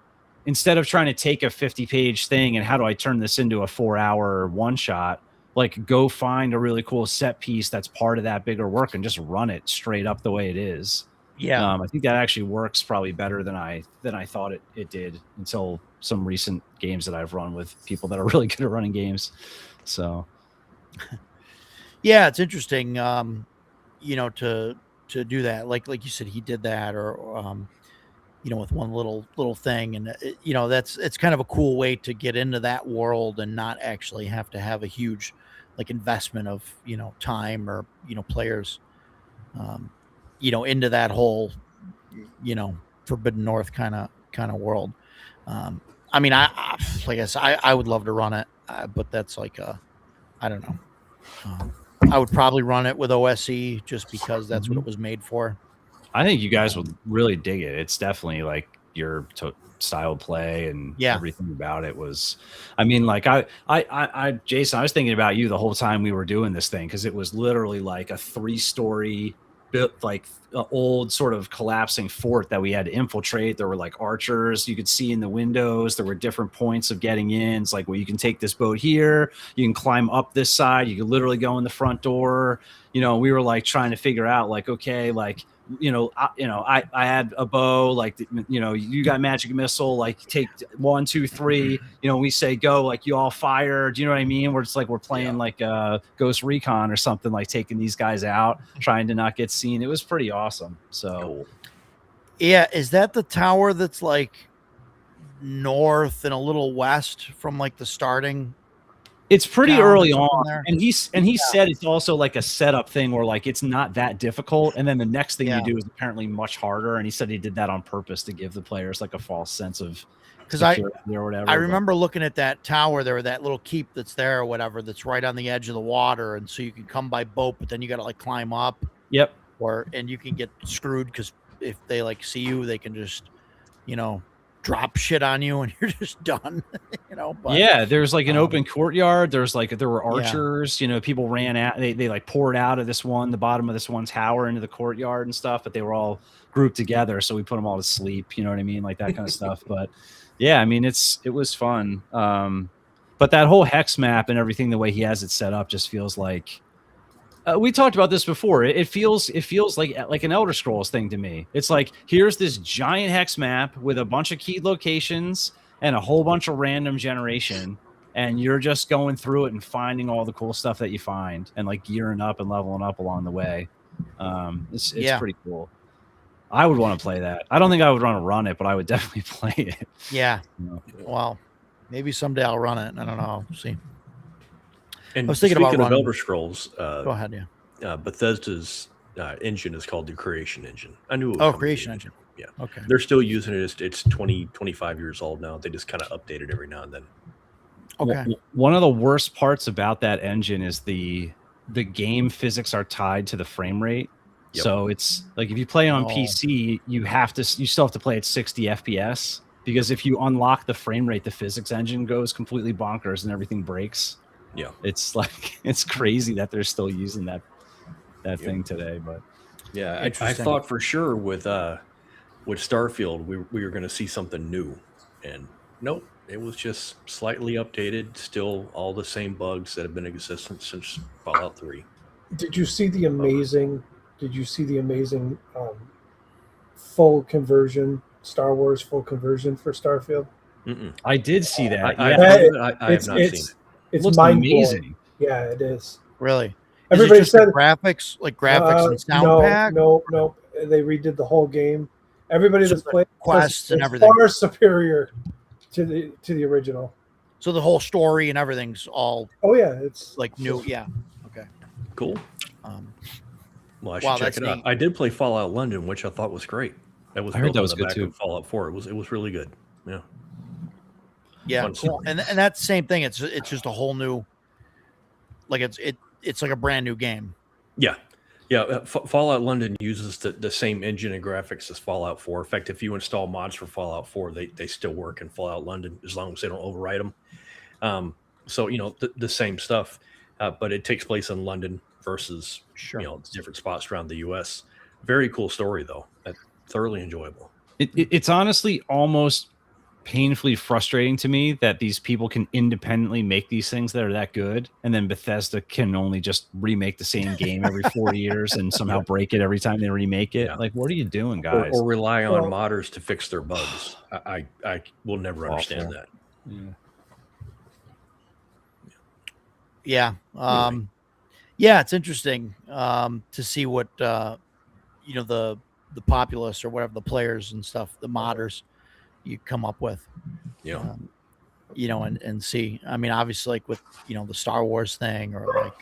Speaker 5: instead of trying to take a 50-page thing and how do I turn this into a 4-hour one shot, like go find a really cool set piece that's part of that bigger work and just run it straight up the way it is. Yeah. I think that actually works probably better than I thought it did until some recent games that I've run with people that are really good at running games. So
Speaker 1: yeah, it's interesting, to do that. Like you said, he did that, or with one little thing, and it's kind of a cool way to get into that world and not actually have to have a huge like investment of time or players into that whole Forbidden North kind of world. I mean, like I said, I would love to run it, but that's like I don't know. I would probably run it with OSE just because that's what it was made for.
Speaker 5: I think you guys would really dig it. It's definitely like your style of play and everything about it was. I mean, like I, Jason, I was thinking about you the whole time we were doing this thing because it was literally like a 3-story built like old sort of collapsing fort that we had to infiltrate. There were like archers you could see in the windows. There were different points of getting in. It's like, well, you can take this boat here, you can climb up this side, you can literally go in the front door. You know, we were like trying to figure out like, okay, like, I had a bow, like, you got magic missile, like take 1, 2, 3, we say go, like you all fire. Do you know what I mean? Where it's like we're playing like Ghost Recon or something, like taking these guys out, trying to not get seen. It was pretty awesome. So
Speaker 1: yeah, is that the tower that's like north and a little west from like the starting?
Speaker 5: It's pretty early on there. And he said it's also like a setup thing where like it's not that difficult, and then the next thing you do is apparently much harder. And he said he did that on purpose to give the players like a false sense of security or whatever.
Speaker 1: I remember looking at that tower there, that little keep that's there or whatever, that's right on the edge of the water, and so you can come by boat, but then you got to like climb up.
Speaker 5: Yep.
Speaker 1: And you can get screwed because if they like see you, they can just drop shit on you and you're just done. But,
Speaker 5: yeah, there's like an open courtyard. There were archers, people ran out, they like poured out of the bottom of this one tower into the courtyard and stuff, but they were all grouped together, so we put them all to sleep, you know what I mean, like that kind of stuff. But yeah, I mean, it was fun. But that whole hex map and everything, the way he has it set up, just feels like we talked about this before. It feels like an Elder Scrolls thing to me. It's like, here's this giant hex map with a bunch of key locations and a whole bunch of random generation, and you're just going through it and finding all the cool stuff that you find and like gearing up and leveling up along the way. It's pretty cool. I would want to play that. I don't think I would want to run it, but I would definitely play it.
Speaker 1: Yeah. Well, maybe someday I'll run it. I don't know. We'll see.
Speaker 6: And
Speaker 1: I was thinking about
Speaker 6: Elder Scrolls.
Speaker 1: Go ahead, yeah.
Speaker 6: Bethesda's engine is called the Creation Engine. I knew it was
Speaker 1: Creation Engine.
Speaker 6: Yeah.
Speaker 1: Okay.
Speaker 6: They're still using it. It's 20, 25 years old now. They just kind of update it every now and then.
Speaker 1: Okay.
Speaker 5: One of the worst parts about that engine is the game physics are tied to the frame rate. Yep. So it's like if you play on PC, you still have to play at 60 FPS, because if you unlock the frame rate, the physics engine goes completely bonkers and everything breaks.
Speaker 6: Yeah.
Speaker 5: It's like, it's crazy that they're still using that thing today. But
Speaker 6: yeah, I thought for sure with Starfield we were going to see something new, and nope, it was just slightly updated, still all the same bugs that have been in existence since Fallout 3.
Speaker 3: Did you see the amazing full conversion, Star Wars full conversion for Starfield?
Speaker 6: Mm-mm.
Speaker 5: I did see that.
Speaker 6: I have not seen it.
Speaker 3: It's
Speaker 5: looks
Speaker 3: amazing. Yeah, it is.
Speaker 1: Really?
Speaker 3: Everybody said
Speaker 1: graphics and sound pack.
Speaker 3: No. They redid the whole game. Everybody that's played
Speaker 1: quests and everything
Speaker 3: far superior to the original.
Speaker 1: So the whole story and everything's all.
Speaker 3: Oh yeah, it's
Speaker 1: like new. Yeah. Okay.
Speaker 6: Cool. Well, I should check it out. I did play Fallout London, which I thought was great. I heard that was good too. Fallout 4. It was really good. Yeah.
Speaker 1: Yeah, cool. And that's the same thing. It's just a whole new, like it's like a brand new game.
Speaker 6: Yeah. Fallout London uses the same engine and graphics as Fallout 4. In fact, if you install mods for Fallout 4, they still work in Fallout London as long as they don't overwrite them. So the same stuff, but it takes place in London versus different spots around the U.S. Very cool story though. Thoroughly enjoyable.
Speaker 5: It's honestly almost painfully frustrating to me that these people can independently make these things that are that good, and then Bethesda can only just remake the same game every 4 years and somehow break it every time they remake it. Yeah. Like, what are you doing, guys?
Speaker 6: Or rely on modders to fix their bugs. I will never understand that.
Speaker 1: Yeah. Yeah, it's interesting to see what the populace or whatever, the players and stuff, the modders you come up with, and see. I mean, obviously, like with the Star Wars thing, or like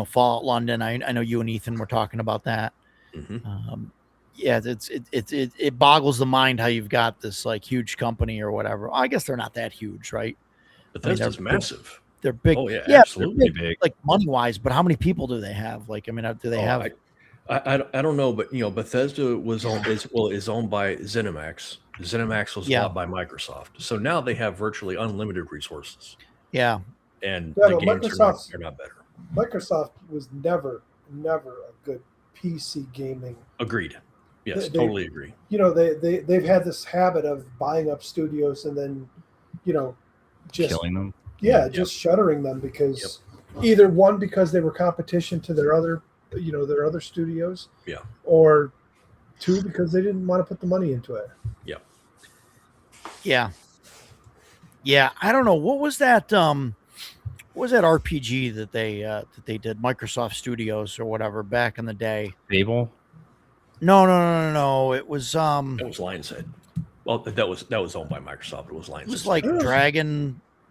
Speaker 1: Fallout London. I know you and Ethan were talking about that.
Speaker 6: Mm-hmm.
Speaker 1: yeah, it boggles the mind how you've got this like huge company or whatever. I guess they're not that huge, right?
Speaker 6: Bethesda's
Speaker 1: they're
Speaker 6: massive.
Speaker 1: They're big.
Speaker 6: Oh yeah,
Speaker 1: Yeah,
Speaker 6: absolutely.
Speaker 1: they're big, like money wise. But how many people do they have? Like, I mean, do they have?
Speaker 6: I don't know, but Bethesda is owned by ZeniMax. ZeniMax was bought by Microsoft, so now they have virtually unlimited resources.
Speaker 1: Yeah,
Speaker 6: and
Speaker 3: Yeah,
Speaker 6: the
Speaker 3: but
Speaker 6: games are not better.
Speaker 3: Microsoft was never a good PC gaming.
Speaker 6: Agreed. Yes, totally agree.
Speaker 3: You know, they've had this habit of buying up studios and then, you know, just
Speaker 5: killing them.
Speaker 3: Yeah, just shuttering them because either one, because they were competition to their other studios.
Speaker 6: Yeah.
Speaker 3: Or two, because they didn't want to put the money into it.
Speaker 6: Yeah.
Speaker 1: Yeah. Yeah. I don't know. What was that? What was that RPG that they did? Microsoft Studios or whatever back in the day.
Speaker 5: Fable?
Speaker 1: No. It was
Speaker 6: That was Lion's Head. Well, that was owned by Microsoft. It was Lion's Head.
Speaker 1: It was like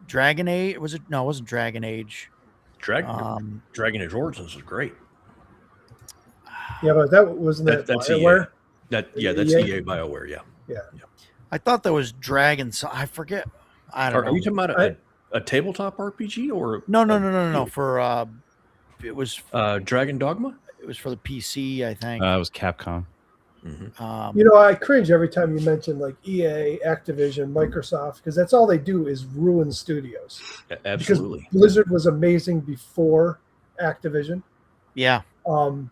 Speaker 1: Dragon Age. Was it? No, it wasn't Dragon Age.
Speaker 6: Dragon Age Origins was great.
Speaker 3: Yeah, but that wasn't
Speaker 6: that's
Speaker 3: BioWare?
Speaker 6: EA. That's EA BioWare. Yeah.
Speaker 1: I thought that was Dragon. So I forget. I don't know.
Speaker 6: Are you talking about a tabletop RPG or
Speaker 1: no? For it was
Speaker 6: Dragon Dogma.
Speaker 1: It was for the PC, I think.
Speaker 5: It was Capcom.
Speaker 6: Mm-hmm.
Speaker 3: You know, I cringe every time you mention like EA, Activision, Microsoft, because that's all they do is ruin studios.
Speaker 6: Absolutely.
Speaker 3: Because Blizzard was amazing before Activision.
Speaker 1: Yeah.
Speaker 3: You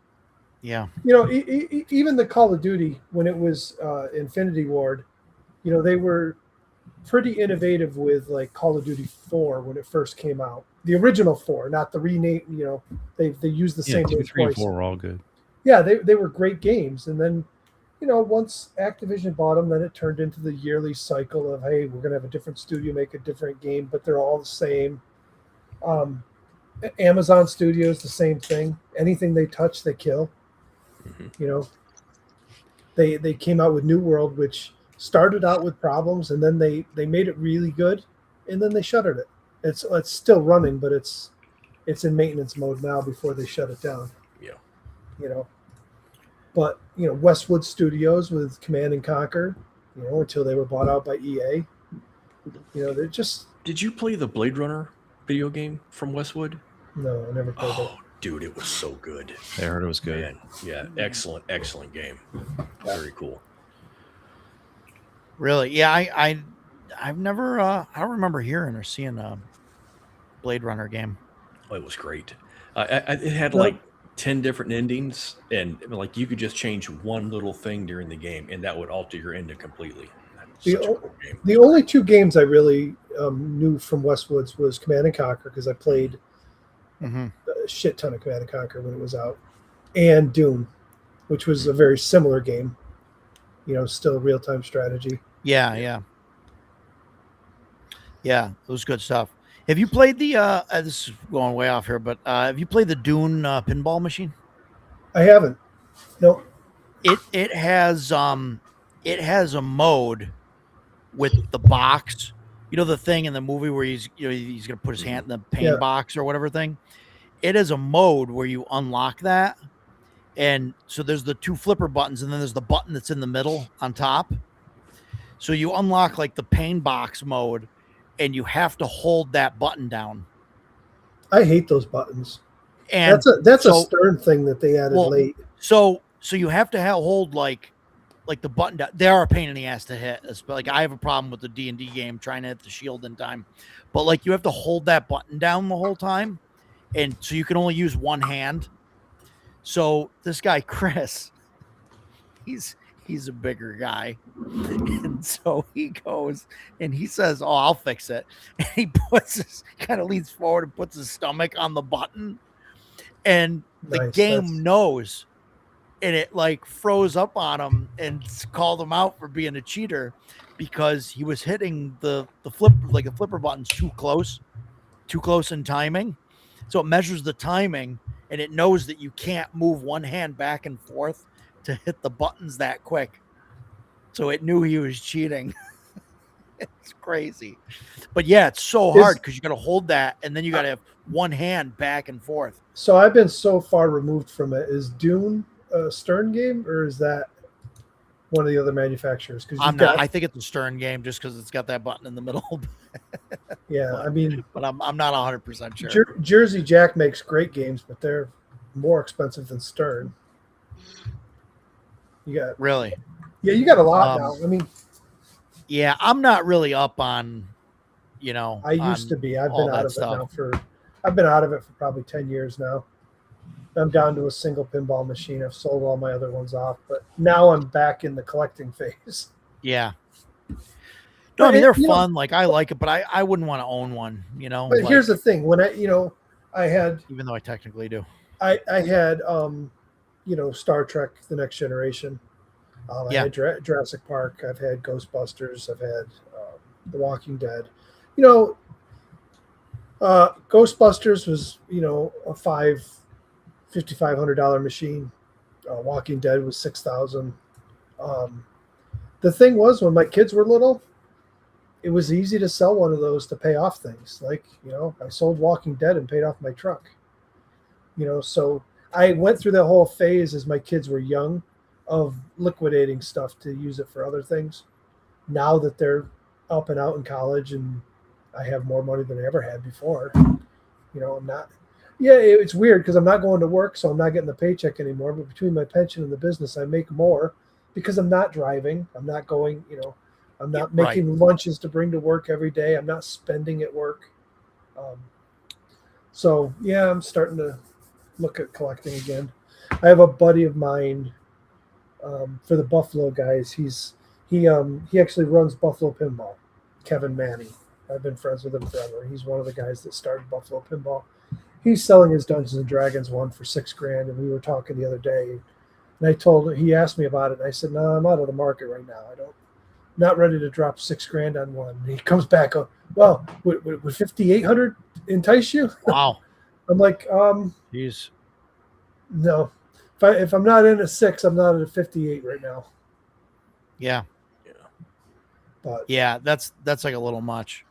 Speaker 3: know, even the Call of Duty when it was Infinity Ward, you know, they were pretty innovative with like Call of Duty 4 when it first came out. The original 4, not the rename. You know, they used the same
Speaker 5: 2,
Speaker 3: name
Speaker 5: 3, and
Speaker 3: twice.
Speaker 5: 4 were all good.
Speaker 3: Yeah, they were great games, and then, you know, once Activision bought them, then it turned into the yearly cycle of, hey, we're gonna have a different studio make a different game, but they're all the same. Amazon Studios, the same thing. Anything they touch, they kill.
Speaker 6: Mm-hmm.
Speaker 3: You know, they came out with New World, which started out with problems, and then they made it really good, and then they shuttered it. It's still running, but it's in maintenance mode now before they shut it down.
Speaker 6: Yeah.
Speaker 3: You know, but you know, Westwood Studios with Command and Conquer, you know, until they were bought out by EA. You know, they're just.
Speaker 6: Did you play the Blade Runner video game from Westwood?
Speaker 3: No, I never played it.
Speaker 6: Dude, it was so good.
Speaker 5: I heard it was good.
Speaker 6: Man, yeah, excellent game. Very cool.
Speaker 1: Really? Yeah, I've never. I don't remember hearing or seeing a Blade Runner game.
Speaker 6: Oh, it was great. It had like 10 different endings, and like you could just change one little thing during the game, and that would alter your ending completely. Such a cool game.
Speaker 3: The only two games I really knew from Westwoods was Command and Conquer, because I played a shit ton of Command and Conquer when it was out, and Dune, which was a very similar game. You know, still real-time strategy.
Speaker 1: Yeah, it was good stuff. Have you played the? This is going way off here, but have you played the Dune pinball machine?
Speaker 3: I haven't. No.
Speaker 1: It has a mode with the box. You know the thing in the movie where he's gonna put his hand in the paint box or whatever thing. It is a mode where you unlock that, and so there's the two flipper buttons, and then there's the button that's in the middle on top. So you unlock like the paint box mode, and you have to hold that button down.
Speaker 3: I hate those buttons.
Speaker 1: And
Speaker 3: that's a Stern thing that they added late.
Speaker 1: So you have to hold like the button down. They are a pain in the ass to hit. Like I have a problem with the D&D game trying to hit the shield in time, but like you have to hold that button down the whole time, and so you can only use one hand. So this guy Chris, he's a bigger guy, and so he goes and he says, "Oh, I'll fix it." And he kind of leans forward and puts his stomach on the button, and the game knows, and it like froze up on him and called him out for being a cheater because he was hitting the flipper buttons too close in timing. So it measures the timing, and it knows that you can't move one hand back and forth to hit the buttons that quick. So it knew he was cheating. It's crazy. But yeah, it's so hard because you got to hold that, and then you got to have one hand back and forth.
Speaker 3: So I've been so far removed from it. Is Dune a Stern game, or is that one of the other manufacturers. Because
Speaker 1: I'm not. I think it's a Stern game just because it's got that button in the middle.
Speaker 3: yeah, I mean,
Speaker 1: but I'm not 100% sure.
Speaker 3: Jersey Jack makes great games, but they're more expensive than Stern. You got
Speaker 1: really,
Speaker 3: yeah, you got a lot now. I mean,
Speaker 1: yeah, I'm not really up on,
Speaker 3: I used to be. I've been out of it now I've been out of it for probably 10 years now. I'm down to a single pinball machine. I've sold all my other ones off, but now I'm back in the collecting phase.
Speaker 1: Yeah. No, I mean they're fun. Like I like it, but I wouldn't want to own one.
Speaker 3: But here's the thing: when I had,
Speaker 1: even though I technically do,
Speaker 3: I had Star Trek: The Next Generation. I had Jurassic Park. I've had Ghostbusters. I've had The Walking Dead. Ghostbusters was a $5,500 machine. Walking Dead was $6,000. The thing was, when my kids were little, it was easy to sell one of those to pay off things. Like I sold Walking Dead and paid off my truck. So I went through that whole phase as my kids were young of liquidating stuff to use it for other things. Now that they're up and out in college and I have more money than I ever had before, I'm not. Yeah, it's weird because I'm not going to work, so I'm not getting the paycheck anymore. But between my pension and the business, I make more because I'm not driving. I'm not going, I'm not making lunches to bring to work every day. I'm not spending at work. So, yeah, I'm starting to look at collecting again. I have a buddy of mine for the Buffalo guys. He actually runs Buffalo Pinball, Kevin Manning. I've been friends with him forever. He's one of the guys that started Buffalo Pinball. He's selling his Dungeons and Dragons one for $6,000, and we were talking the other day. And he asked me about it, and I said, "No, I'm out of the market right now. Not ready to drop $6,000 on one." And he comes back, "Well, would 5,800 entice you?"
Speaker 1: Wow.
Speaker 3: I'm like,
Speaker 1: Jeez.
Speaker 3: No. If I'm not in at 6, I'm not at a 58 right now.
Speaker 1: Yeah.
Speaker 3: But
Speaker 1: yeah, that's like a little much.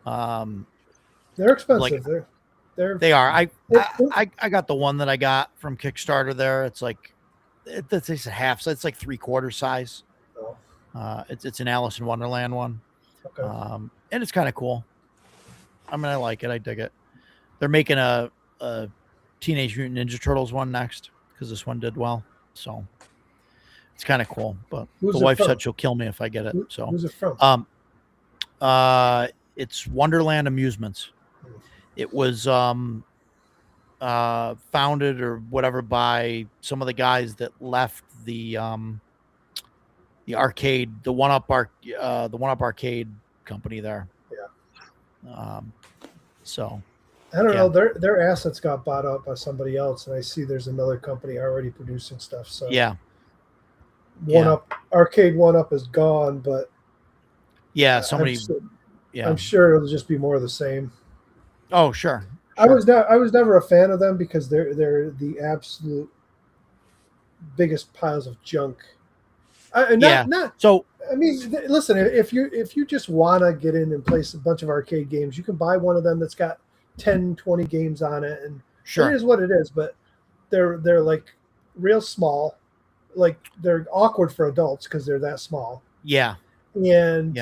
Speaker 3: They're expensive.
Speaker 1: They are. I got the one that I got from Kickstarter there. It's like it's a half, so it's like 3/4 size.
Speaker 3: Oh.
Speaker 1: It's an Alice in Wonderland one.
Speaker 3: Okay.
Speaker 1: And it's kind of cool. I mean, I like it. I dig it. They're making a Teenage Mutant Ninja Turtles one next because this one did well. So it's kind of cool. But the wife said she'll kill me if I get it. So
Speaker 3: who's it from?
Speaker 1: It's Wonderland Amusements. It was founded or whatever by some of the guys that left the arcade, the one up arcade company there.
Speaker 3: Yeah.
Speaker 1: So
Speaker 3: I don't know. Their assets got bought out by somebody else, and I see there's another company already producing stuff. So
Speaker 1: yeah.
Speaker 3: Arcade One Up is gone, but
Speaker 1: somebody.
Speaker 3: I'm sure it'll just be more of the same.
Speaker 1: Oh, sure.
Speaker 3: I was never a fan of them because they're the absolute biggest piles of junk. I mean, listen, if you just want to get in and play a bunch of arcade games, you can buy one of them that's got 10, 20 games on it, and it is what it is. But they're like real small, like they're awkward for adults because they're that small.
Speaker 1: Yeah,
Speaker 3: and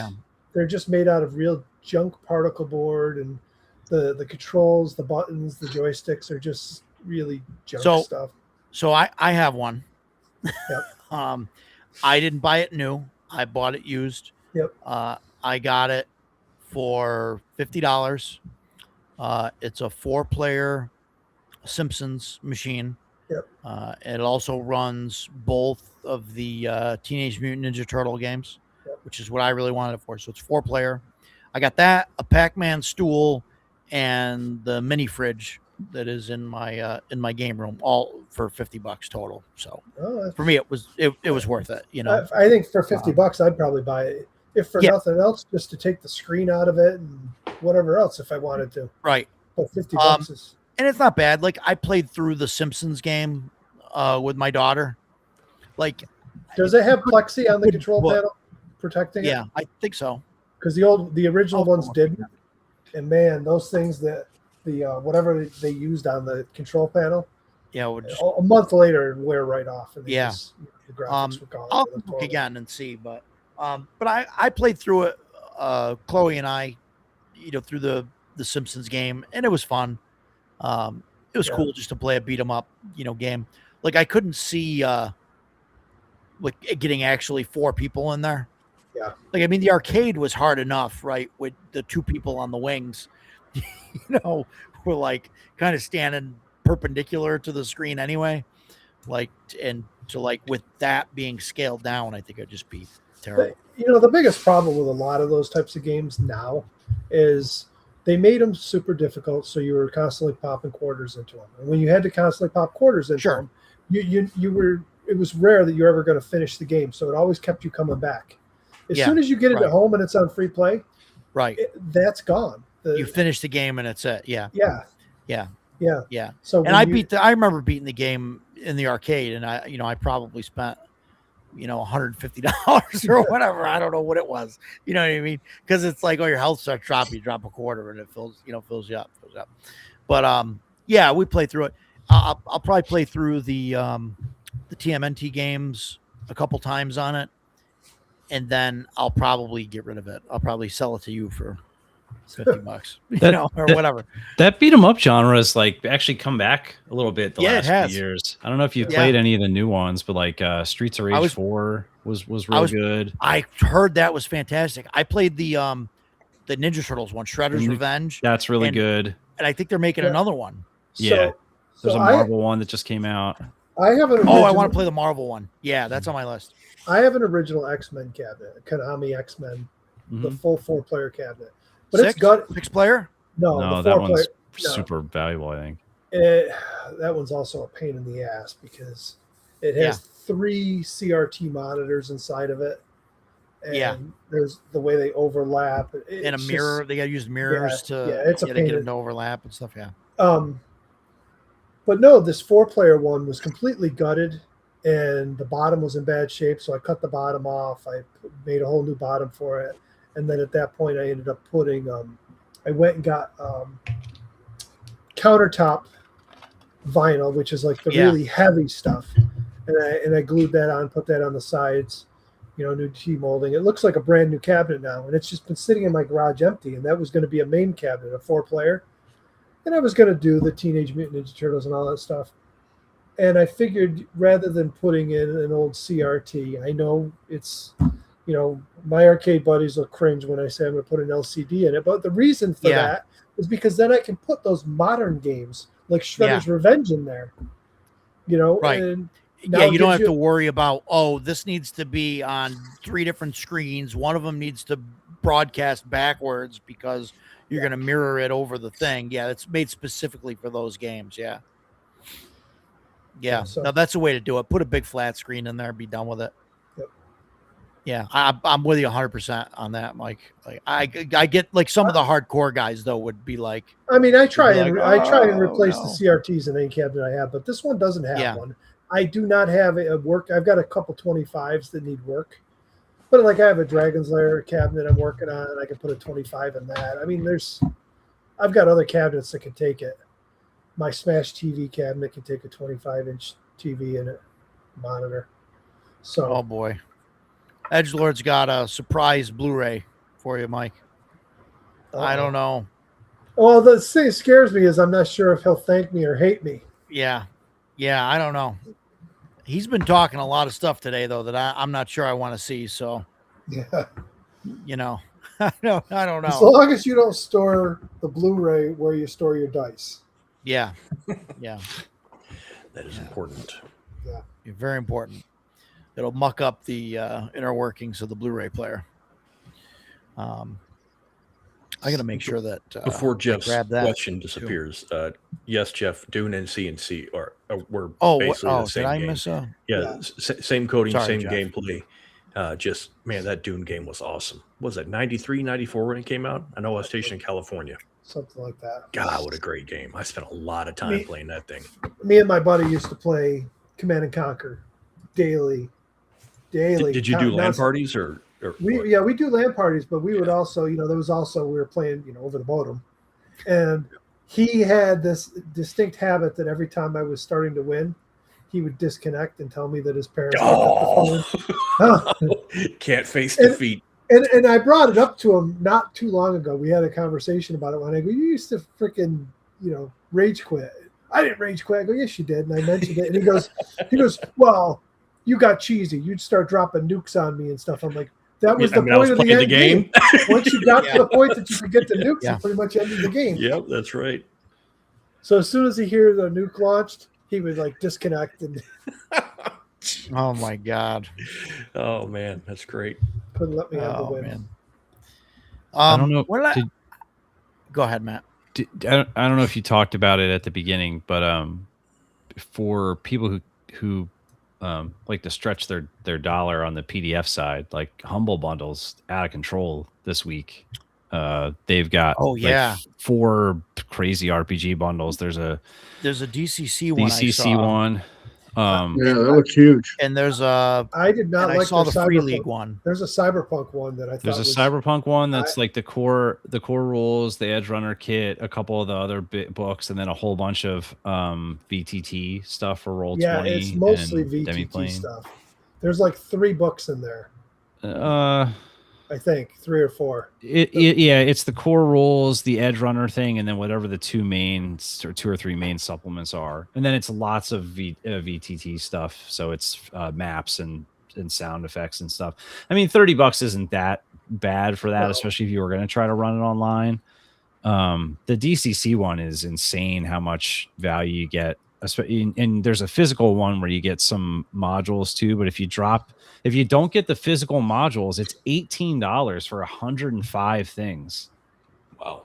Speaker 3: they're just made out of real junk particle board, and the controls, the buttons, the joysticks are just really junk stuff.
Speaker 1: So I have one.
Speaker 3: Yep.
Speaker 1: I didn't buy it new. I bought it used.
Speaker 3: Yep.
Speaker 1: I got it for $50. It's a 4-player Simpsons machine.
Speaker 3: Yep.
Speaker 1: It also runs both of the Teenage Mutant Ninja Turtle games, which is what I really wanted it for. So it's 4-player. I got that, a Pac-Man stool, and the mini fridge that is in my game room, all for $50 total. So for me, it was worth it.
Speaker 3: I think for $50, I'd probably buy it, if for nothing else, just to take the screen out of it and whatever else if I wanted to.
Speaker 1: Right.
Speaker 3: But $50 is.
Speaker 1: And it's not bad. Like I played through the Simpsons game with my daughter. Like,
Speaker 3: does it have plexi on the control panel protecting it?
Speaker 1: Yeah, I think so.
Speaker 3: Because the original ones didn't. And man, those things that whatever they used on the control panel,
Speaker 1: Yeah, we'll just,
Speaker 3: A month later, it'd wear right off, and
Speaker 1: Yeah.
Speaker 3: the graphics were gone.
Speaker 1: I'll
Speaker 3: It looked
Speaker 1: look
Speaker 3: horrible.
Speaker 1: again and see, but I played through it. Chloe and I, through the Simpsons game, and it was fun. It was
Speaker 3: Yeah.
Speaker 1: cool just to play a beat 'em up, game. Like I couldn't see like getting actually 4 people in there.
Speaker 3: Yeah.
Speaker 1: Like I mean, the arcade was hard enough, right? With the 2 people on the wings, were like kind of standing perpendicular to the screen anyway. Like and to like with that being scaled down, I think it'd just be terrible.
Speaker 3: The biggest problem with a lot of those types of games now is they made them super difficult, so you were constantly popping quarters into them. And when you had to constantly pop quarters into
Speaker 1: Sure.
Speaker 3: them, you were. It was rare that you're ever going to finish the game, so it always kept you coming back. As
Speaker 1: Yeah,
Speaker 3: soon as you get it
Speaker 1: right.
Speaker 3: at home and it's on free play,
Speaker 1: Right.
Speaker 3: that's gone.
Speaker 1: You finish the game and it's it. Yeah.
Speaker 3: Yeah.
Speaker 1: Yeah.
Speaker 3: Yeah.
Speaker 1: Yeah.
Speaker 3: So
Speaker 1: And I remember beating the game in the arcade, and I probably spent, $150 or whatever. I don't know what it was. You know what I mean? Because it's like, your health starts dropping, you drop a quarter, and it fills you up. But yeah, we played through it. I'll probably play through the TMNT games a couple times on it, and then I'll probably get rid of it. I'll probably sell it to you for $50, or whatever.
Speaker 5: That beat 'em up genre has like actually come back a little bit the
Speaker 1: Yeah, it
Speaker 5: last
Speaker 1: has.
Speaker 5: few years. I don't know if you've
Speaker 1: Yeah.
Speaker 5: played any of the new ones, but like Streets of Rage
Speaker 1: was-
Speaker 5: 4 was real good.
Speaker 1: I heard that was fantastic. I played the Ninja Turtles one, Shredder's
Speaker 5: Mhm.
Speaker 1: Revenge,
Speaker 5: That's really
Speaker 1: and-
Speaker 5: good.
Speaker 1: and I think they're making
Speaker 3: Yeah.
Speaker 1: another one.
Speaker 5: Yeah. There's a
Speaker 3: I
Speaker 5: Marvel one that just came out.
Speaker 3: have an
Speaker 1: Oh, I
Speaker 3: original-
Speaker 1: want to play the Marvel one. Yeah, that's on my list.
Speaker 3: I have an original X-Men cabinet, Konami X-Men, the
Speaker 5: Mhm.
Speaker 3: full 4-player cabinet. But it's got
Speaker 1: 6-player.
Speaker 3: no,
Speaker 5: No,
Speaker 3: the
Speaker 5: that
Speaker 3: 4-player.
Speaker 5: one's
Speaker 3: no.
Speaker 5: super valuable, I think.
Speaker 3: That one's also a pain in the ass because it has 3 CRT monitors inside of it. And
Speaker 1: Yeah.
Speaker 3: there's the way they overlap.
Speaker 1: And a mirror. They got to use mirrors to
Speaker 3: it's a
Speaker 1: to
Speaker 3: pain
Speaker 1: get
Speaker 3: in-
Speaker 1: them to overlap and stuff. Yeah.
Speaker 3: But no, this 4-player one was completely gutted, and the bottom was in bad shape. So I cut the bottom off. I made a whole new bottom for it, and then at that point, I ended up putting. I went and got countertop vinyl, which is like the
Speaker 1: Yeah.
Speaker 3: really heavy stuff, and I glued that on, put that on the sides. New T molding. It looks like a brand new cabinet now, and it's just been sitting in my garage empty. And that was going to be a main cabinet, a 4-player. And I was going to do the Teenage Mutant Ninja Turtles and all that stuff. And I figured rather than putting in an old CRT, I know it's, my arcade buddies will cringe when I say I'm going to put an LCD in it. But the reason for
Speaker 1: Yeah.
Speaker 3: that is because then I can put those modern games like Shredder's Revenge in there.
Speaker 1: Right.
Speaker 3: And
Speaker 1: Yeah,
Speaker 3: now it
Speaker 1: you don't
Speaker 3: gives
Speaker 1: have to worry about, this needs to be on 3 different screens. One of them needs to broadcast backwards because you're going to mirror it over the thing. Yeah, it's made specifically for those games. Yeah. Yeah.
Speaker 3: So-
Speaker 1: No, that's the way to do it. Put a big flat screen in there and be done with it.
Speaker 3: Yep.
Speaker 1: Yeah, I'm with you 100% on that, Mike. Like I get like some of the hardcore guys though would be like,
Speaker 3: I mean, I try
Speaker 1: You'd
Speaker 3: and
Speaker 1: be like,
Speaker 3: I try and
Speaker 1: "Oh,
Speaker 3: replace
Speaker 1: no."
Speaker 3: the CRTs in any cabinet I have, but this one doesn't have
Speaker 1: Yeah.
Speaker 3: one. I do not have a work. I've got a couple 25s that need work, but like I have a Dragon's Lair cabinet I'm working on, and I can put a 25 in that. I mean, I've got other cabinets that can take it. My Smash TV cabinet can take a 25-inch TV in it, monitor. So
Speaker 1: oh boy. Edgelord's got a surprise Blu-ray for you, Mike. I don't know.
Speaker 3: Well, the thing that scares me is I'm not sure if he'll thank me or hate me.
Speaker 1: Yeah, I don't know. He's been talking a lot of stuff today, though, that I'm not sure I want to see. So,
Speaker 3: Yeah.
Speaker 1: I don't
Speaker 3: As
Speaker 1: know.
Speaker 3: long as you don't store the Blu-ray where you store your dice.
Speaker 1: Yeah,
Speaker 6: That is important.
Speaker 1: very important. It'll muck up the inner workings of the Blu-ray player. I got to make sure that
Speaker 6: Before Jeff's
Speaker 1: grab that,
Speaker 6: question disappears, yes, Jeff, Dune and CNC were
Speaker 1: Oh,
Speaker 6: basically the
Speaker 1: did
Speaker 6: same
Speaker 1: I
Speaker 6: game.
Speaker 1: miss a?
Speaker 6: Yeah, same coding,
Speaker 1: Sorry,
Speaker 6: same
Speaker 1: Jeff.
Speaker 6: gameplay. Just, man, that Dune game was awesome. Was it 93, 94 when it came out? I know I was stationed in California.
Speaker 3: Something like that.
Speaker 6: God, what a great game. I spent a lot of time
Speaker 3: Me-
Speaker 6: playing that thing.
Speaker 3: Me and my buddy used to play Command and Conquer daily.
Speaker 6: Did you do LAN
Speaker 3: Nonstop.
Speaker 6: parties or what?
Speaker 3: We do LAN parties, but we would also, there was also, we were playing, over the modem. And he had this distinct habit that every time I was starting to win, he would disconnect and tell me that his parents picked up the phone.
Speaker 6: Can't face defeat.
Speaker 3: And I brought it up to him not too long ago. We had a conversation about it when I go, you used to freaking, rage quit. I didn't rage quit. I go, yes, you did. And I mentioned it. And he goes, well, you got cheesy. You'd start dropping nukes on me and stuff. I'm like, that was the point of the end game. Once you got to the point that you could get the nukes, you pretty much ended the game.
Speaker 6: Yep, that's right.
Speaker 3: So as soon as he hears the nuke launched, he would like disconnect and
Speaker 1: Oh my God.
Speaker 6: Oh man, that's great.
Speaker 3: couldn't let me have the win.
Speaker 1: Man.
Speaker 5: I don't know.
Speaker 1: Go ahead, Matt.
Speaker 5: I don't know if you talked about it at the beginning, but for people who like to stretch their dollar on the PDF side, like Humble Bundles out of control this week. They've got 4 crazy RPG bundles. There's a
Speaker 1: DCC one.
Speaker 5: DCC one.
Speaker 4: Yeah, that looks huge.
Speaker 1: And there's
Speaker 3: I did not like
Speaker 1: I saw the Free
Speaker 3: Cyberpunk.
Speaker 1: League one.
Speaker 3: There's a Cyberpunk one that I thought
Speaker 5: There's a Cyberpunk one that's like the core rules, the Edge Runner kit, a couple of the other books, and then a whole bunch of VTT stuff for Roll20.
Speaker 3: Yeah, it's mostly
Speaker 5: and
Speaker 3: VTT
Speaker 5: Demiplane.
Speaker 3: stuff. There's like 3 books in there. I think 3 or 4.
Speaker 5: It's the core rules, the Edge Runner thing, and then whatever the 2 or 3 main supplements are, and then it's lots of VTT stuff. So it's maps and sound effects and stuff. I mean, $30 isn't that bad for that, especially if you were going to try to run it online. The DCC one is insane how much value you get, and there's a physical one where you get some modules too. But if you don't get the physical modules, it's $18 for 105 things.
Speaker 6: Wow.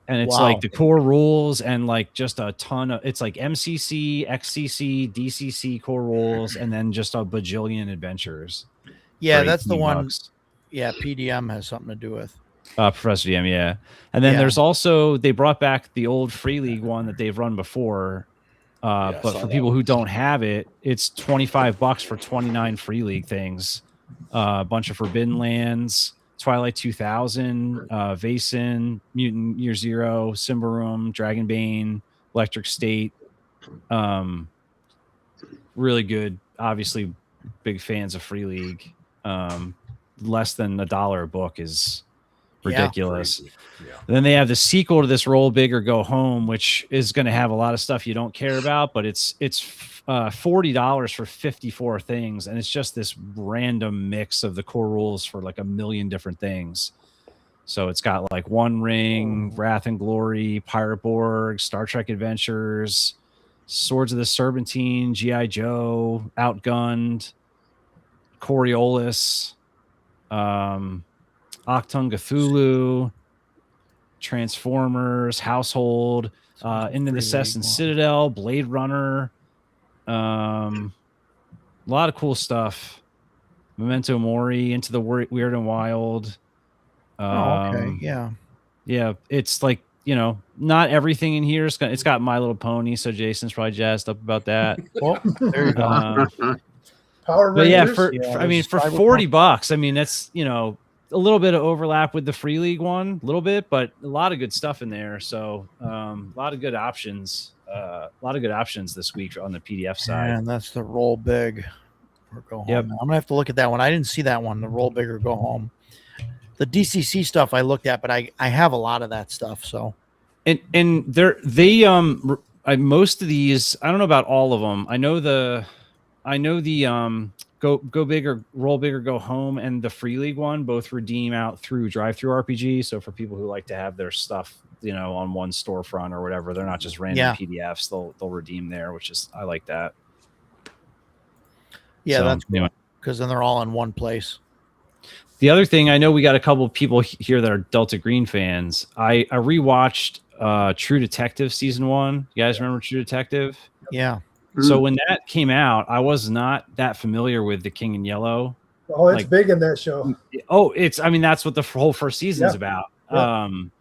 Speaker 5: And it's like the core rules and like just a ton of, it's like MCC, XCC, DCC core rules, and then just a bajillion adventures.
Speaker 1: Yeah, that's the one.
Speaker 5: $18.
Speaker 1: Yeah, PDM has something to do with.
Speaker 5: Professor DM, yeah. And then there's also, they brought back the old Free League one that they've run before. But for people who don't have it, it's $25 for 29 Free League things. A bunch of Forbidden Lands, Twilight 2000, Vaesen, Mutant Year Zero, Symbaroum, Dragonbane, Electric State. Really good. Obviously, big fans of Free League. Less than $1 a book is ridiculous.
Speaker 6: Yeah.
Speaker 5: Then they have the sequel to this Roll Big or Go Home, which is going to have a lot of stuff you don't care about, but it's $40 for 54 things, and it's just this random mix of the core rules for like a million different things. So it's got like One Ring, Wrath and Glory, Pirate Borg, Star Trek Adventures, Swords of the Serpentine, G.I. Joe, Outgunned, Coriolis, Octung Cthulhu, Transformers, Household, Into the Assassin Citadel, Blade Runner, a lot of cool stuff. Memento Mori, Into the Weird and Wild.
Speaker 1: Okay,
Speaker 5: yeah. It's like, not everything in here. It's got My Little Pony, so Jason's probably jazzed up about that.
Speaker 1: Well, there you go.
Speaker 3: Power
Speaker 5: But
Speaker 3: Rangers.
Speaker 5: for $40, I mean, that's, a little bit of overlap with the Free League one, a little bit, but a lot of good stuff in there. So a lot of good options. This week on the PDF side.
Speaker 1: And that's the Roll Big or Go Home.
Speaker 5: Yep.
Speaker 1: I'm gonna have to look at that one. I didn't see that one. The Roll Big or Go Home. The DCC stuff I looked at, but I have a lot of that stuff. So,
Speaker 5: and most of these, I don't know about all of them. I know the Go Big or Roll Big or Go Home and the Free League one both redeem out through Drive-Thru RPG. So for people who like to have their stuff, on one storefront or whatever, they're not just random PDFs. They'll redeem there, which is, I like that.
Speaker 1: yeah,
Speaker 5: So,
Speaker 1: that's
Speaker 5: anyway.
Speaker 1: because then they're all in one place.
Speaker 5: The other thing, I know we got a couple of people here that are Delta Green fans. I rewatched True Detective season 1. You guys remember True Detective?
Speaker 1: Yeah.
Speaker 5: So when that came out, I was not that familiar with The King in Yellow.
Speaker 3: Oh, it's big in that show.
Speaker 5: Oh, that's what the whole first season's about.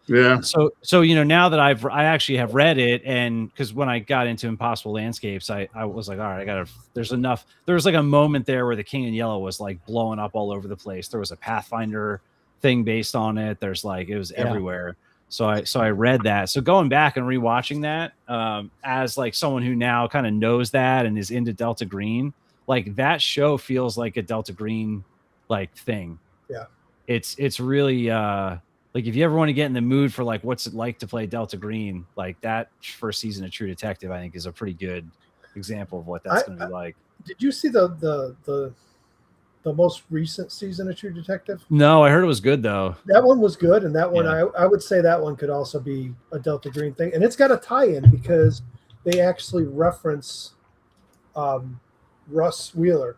Speaker 4: Yeah.
Speaker 5: So now that I actually have read it, and because when I got into Impossible Landscapes, I was like, all right, there's enough. There was like a moment there where The King in Yellow was like blowing up all over the place. There was a Pathfinder thing based on it. There's like, it was everywhere. So I read that. So going back and rewatching that, as like someone who now kind of knows that and is into Delta Green, like that show feels like a Delta Green like thing.
Speaker 3: Yeah.
Speaker 5: It's really like if you ever want to get in the mood for like what's it like to play Delta Green, like that first season of True Detective, I think is a pretty good example of what that's going to be like.
Speaker 3: Did you see the most recent season of True Detective?
Speaker 5: No, I heard it was good though.
Speaker 3: That one was good, and that one
Speaker 5: Yeah.
Speaker 3: I would say that one could also be a Delta Green thing, and it's got a tie-in because they actually reference Russ Wheeler.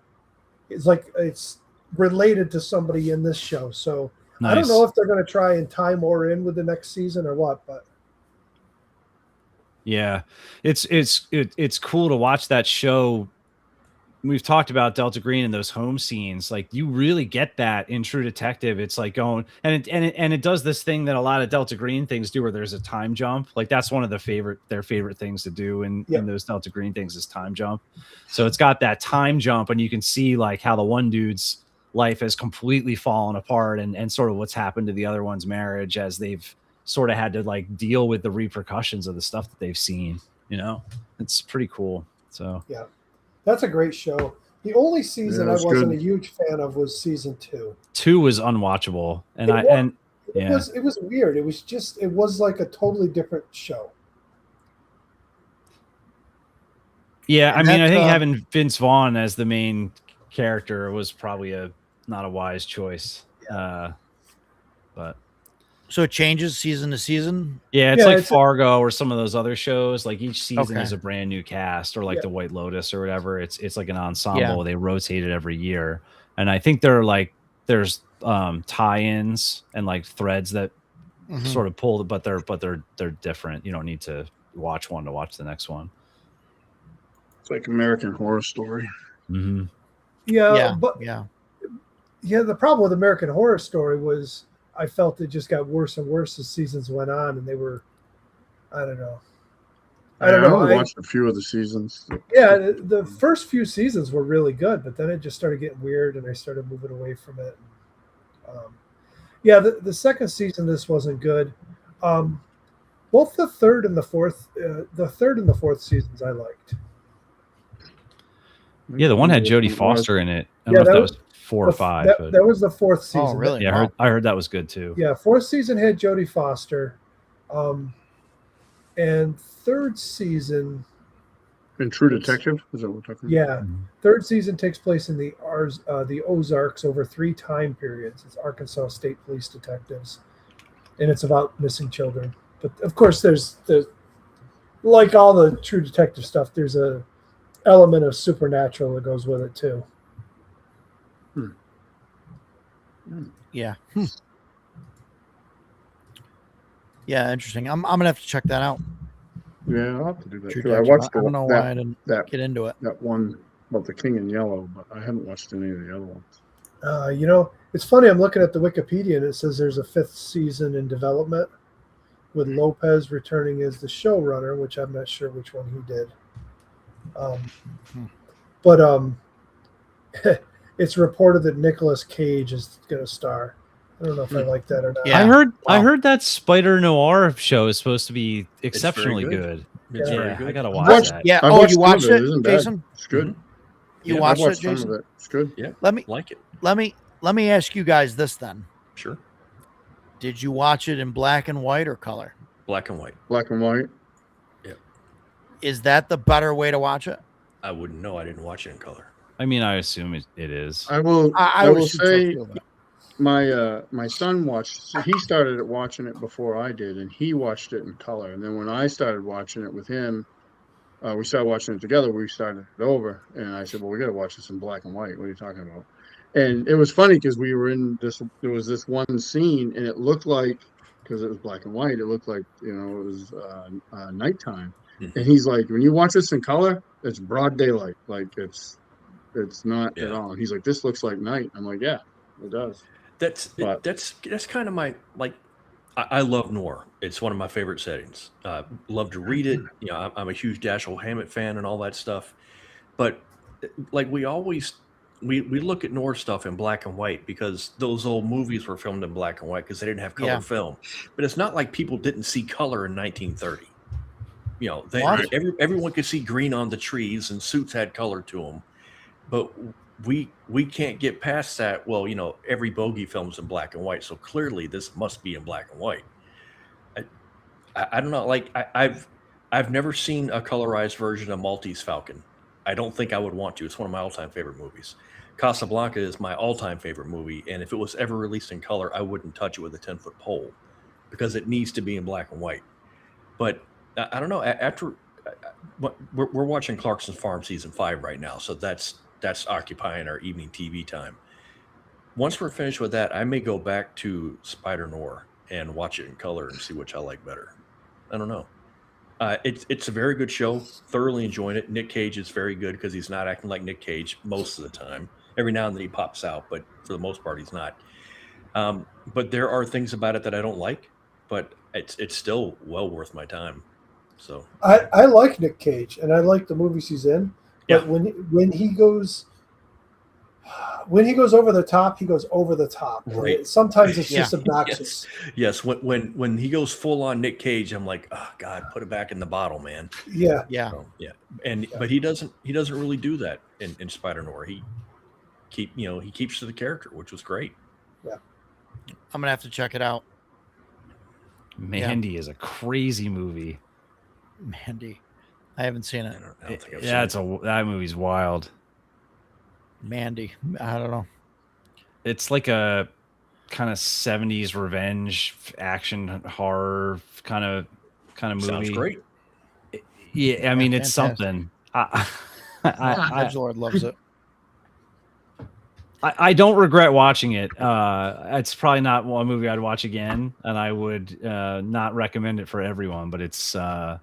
Speaker 3: It's related to somebody in this show, so
Speaker 5: Nice.
Speaker 3: I don't know if they're going to try and tie more in with the next season or what, but
Speaker 5: Yeah, it's cool to watch that show. We've talked about Delta Green and those home scenes. Like you really get that in True Detective. It's like going and it does this thing that a lot of Delta Green things do, where there's a time jump. Like that's one of their favorite things to do in those Delta Green things is time jump. So it's got that time jump, and you can see like how the one dude's life has completely fallen apart, and sort of what's happened to the other one's marriage as they've sort of had to like deal with the repercussions of the stuff that they've seen. You know, it's pretty cool. So
Speaker 3: yeah. That's a great show. The only season
Speaker 4: Yeah,
Speaker 3: I
Speaker 4: it's
Speaker 3: wasn't
Speaker 4: good.
Speaker 3: a huge fan of was season 2.
Speaker 5: 2 was unwatchable, and
Speaker 3: It was weird. It was like a totally different show.
Speaker 5: Yeah, I
Speaker 1: And
Speaker 5: mean, I
Speaker 1: that's,
Speaker 5: think having Vince Vaughn as the main character was probably not a wise choice. But
Speaker 1: So it changes season to season.
Speaker 5: yeah, it's
Speaker 3: Yeah,
Speaker 5: like
Speaker 3: it's
Speaker 5: Fargo or some of those other shows. Like each season
Speaker 1: Okay.
Speaker 5: is a brand new cast, or like
Speaker 3: Yeah.
Speaker 5: the White Lotus or whatever. It's like an ensemble.
Speaker 1: Yeah.
Speaker 5: They rotate it every year, and I think there's tie-ins and like threads that
Speaker 1: Mhm.
Speaker 5: sort of pull, but they're different. You don't need to watch one to watch the next one.
Speaker 4: It's like American Horror Story.
Speaker 5: Mm-hmm.
Speaker 3: Yeah, but
Speaker 1: yeah.
Speaker 3: the problem with American Horror Story was I felt it just got worse and worse as seasons went on, and they were, I don't know. I don't know.
Speaker 4: only watched a few of the seasons.
Speaker 3: Yeah, the first few seasons were really good, but then it just started getting weird, and I started moving away from it. The second season, this wasn't good. Both the third and the fourth seasons I liked.
Speaker 5: Yeah, the one had Jodie Foster in it. I don't
Speaker 3: Yeah,
Speaker 5: know if
Speaker 3: that
Speaker 5: that
Speaker 3: was-
Speaker 5: was 4 or 5. but
Speaker 3: That was the fourth season.
Speaker 1: Oh, really?
Speaker 5: yeah,
Speaker 1: Wow.
Speaker 5: I heard that was good too.
Speaker 3: Yeah, fourth season had Jodie Foster, and third season,
Speaker 4: In True Detective? Is that what we're talking about?
Speaker 3: yeah, third season takes place in the Ozarks over 3 time periods. It's Arkansas State Police detectives, and it's about missing children. But of course, there's like all the True Detective stuff. There's a element of supernatural that goes with it too.
Speaker 1: Yeah. Yeah, interesting. I'm gonna have to check that out.
Speaker 4: Yeah, I'll have to do that
Speaker 1: True
Speaker 4: too. I
Speaker 1: Detective.
Speaker 4: watched
Speaker 1: I don't know why I didn't
Speaker 4: that
Speaker 1: get into it.
Speaker 4: one about the King in Yellow, but I haven't watched any of the other ones.
Speaker 3: It's funny. I'm looking at the Wikipedia, and it says there's a 5th season in development, with Lopez returning as the showrunner, which I'm not sure which one he did. But it's reported that Nicolas Cage is going to star. I don't know if I like that or not.
Speaker 1: Yeah.
Speaker 5: I
Speaker 1: Wow.
Speaker 5: heard that Spider Noir show is supposed to be exceptionally
Speaker 6: very
Speaker 5: good.
Speaker 6: It's
Speaker 3: Yeah.
Speaker 6: very good.
Speaker 5: I gotta
Speaker 4: I
Speaker 5: watch
Speaker 4: watched-
Speaker 5: that.
Speaker 1: Yeah.
Speaker 4: I
Speaker 1: Oh,
Speaker 4: watched
Speaker 1: you
Speaker 4: some
Speaker 1: watched
Speaker 4: of it.
Speaker 1: it,
Speaker 4: Isn't bad.
Speaker 1: Jason?
Speaker 4: It's good.
Speaker 1: You
Speaker 6: Yeah, I
Speaker 1: watched
Speaker 4: I
Speaker 1: it,
Speaker 4: watched some
Speaker 1: Jason?
Speaker 4: of it. It's good.
Speaker 6: Yeah,
Speaker 1: Let me
Speaker 6: like it.
Speaker 1: let me ask you guys this then.
Speaker 6: Sure.
Speaker 1: Did you watch it in black and white or color?
Speaker 6: Black and white.
Speaker 4: Black and white.
Speaker 1: Is that the better way to watch it?
Speaker 6: I wouldn't know. I didn't watch it in color.
Speaker 5: I mean, I assume it is.
Speaker 4: I will.
Speaker 1: I
Speaker 4: I
Speaker 1: would
Speaker 4: will
Speaker 1: assume so
Speaker 4: say
Speaker 1: too, but-
Speaker 4: my son watched. So he started watching it before I did, and he watched it in color. And then when I started watching it with him, we started watching it together. We started it over, and I said, "Well, we got to watch this in black and white. What are you talking about?" And it was funny because we were in this. There was this one scene, and it looked like, because it was black and white, it looked like it was nighttime.
Speaker 6: Mhm.
Speaker 4: And he's like, "When you watch this in color, it's broad daylight. Like it's not at
Speaker 6: Yeah.
Speaker 4: all." And he's like, "This looks like night." I'm like, "Yeah, it does." But-
Speaker 6: That's kind of my like. I love noir. It's one of my favorite settings. Love to read it. You know, I'm a huge Dashiell Hammett fan and all that stuff. But like we always we look at Noir stuff in black and white because those old movies were filmed in black and white because they didn't have color
Speaker 1: Yeah.
Speaker 6: film. But it's not like people didn't see color in 1930. You know,
Speaker 1: What?
Speaker 6: everyone could see green on the trees, and suits had color to them. But we can't get past that. Well, you know, every bogey film's in black and white, so clearly this must be in black and white. I don't know. Like I've never seen a colorized version of Maltese Falcon. I don't think I would want to. It's one of my all-time favorite movies. Casablanca is my all-time favorite movie, and if it was ever released in color, I wouldn't touch it with a 10-foot pole because it needs to be in black and white. But I don't know. After we're watching Clarkson's Farm season 5 right now, so that's occupying our evening TV time. Once we're finished with that, I may go back to Spider Noir and watch it in color and see which I like better. I don't know. It's a very good show. Thoroughly enjoying it. Nick Cage is very good because he's not acting like Nick Cage most of the time. Every now and then he pops out, but for the most part he's not. But there are things about it that I don't like, but it's still well worth my time. So
Speaker 3: I like Nick Cage and I like the movies he's in. But
Speaker 6: Yeah.
Speaker 3: when he goes over the top, he goes over the top.
Speaker 6: Right.
Speaker 3: Sometimes it's
Speaker 1: Yeah.
Speaker 3: just obnoxious.
Speaker 6: yes, when he goes full on Nick Cage, I'm like, oh God, put it back in the bottle, man.
Speaker 3: Yeah.
Speaker 1: Yeah.
Speaker 6: So, yeah, but he doesn't really do that in Spider Noir. He keeps to the character, which was great.
Speaker 1: I'm gonna have to check it out.
Speaker 5: Mandy is a crazy movie.
Speaker 1: Mandy. I haven't seen
Speaker 6: I
Speaker 1: it.
Speaker 6: don't think I've
Speaker 5: Yeah,
Speaker 6: seen
Speaker 5: that movie's wild.
Speaker 1: Mandy. I don't know.
Speaker 5: It's like a kind of 70s revenge action horror kind of movie.
Speaker 6: Sounds great.
Speaker 5: Yeah, I mean it's
Speaker 1: Fantastic.
Speaker 5: something. I
Speaker 1: Edgelord loves it.
Speaker 5: don't regret watching it. It's probably not one movie I'd watch again, and I would not recommend it for everyone. But it's kind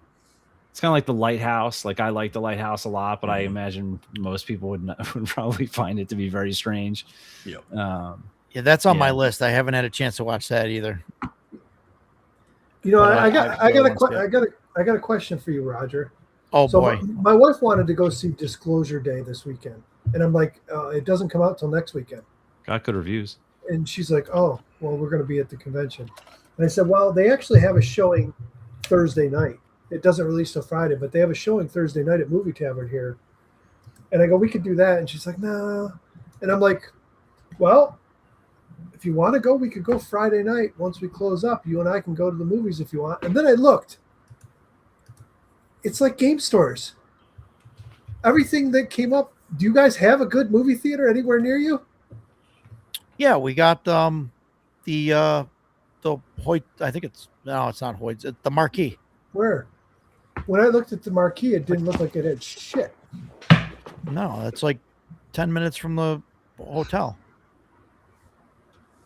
Speaker 5: of like The Lighthouse. Like I like The Lighthouse a lot, but I imagine most people would probably find it to be very strange.
Speaker 6: Yep.
Speaker 1: Yeah, that's on my
Speaker 5: Yeah.
Speaker 1: list. I haven't had a chance to watch that either.
Speaker 3: You know,
Speaker 1: But
Speaker 3: I got a question for you, Roger.
Speaker 1: Oh
Speaker 3: So
Speaker 1: boy.
Speaker 3: my wife wanted to go see Disclosure Day this weekend, and I'm like, it doesn't come out till next weekend.
Speaker 5: Got good reviews.
Speaker 3: And she's like, oh, well, we're going to be at the convention. And I said, well, they actually have a showing Thursday night. It doesn't release till Friday, but they have a showing Thursday night at Movie Tavern here. And I go, we could do that. And she's like, no. And I'm like, well, if you want to go, we could go Friday night. Once we close up, you and I can go to the movies if you want. And then I looked. It's like game stores. Everything that came up. Do you guys have a good movie theater anywhere near you?
Speaker 1: Yeah, we got the Hoyt. I think it's not Hoyt's. It's the Marquee.
Speaker 3: Where? When I looked at the marquee, it didn't look like it had shit.
Speaker 1: No, it's like 10 minutes from the hotel.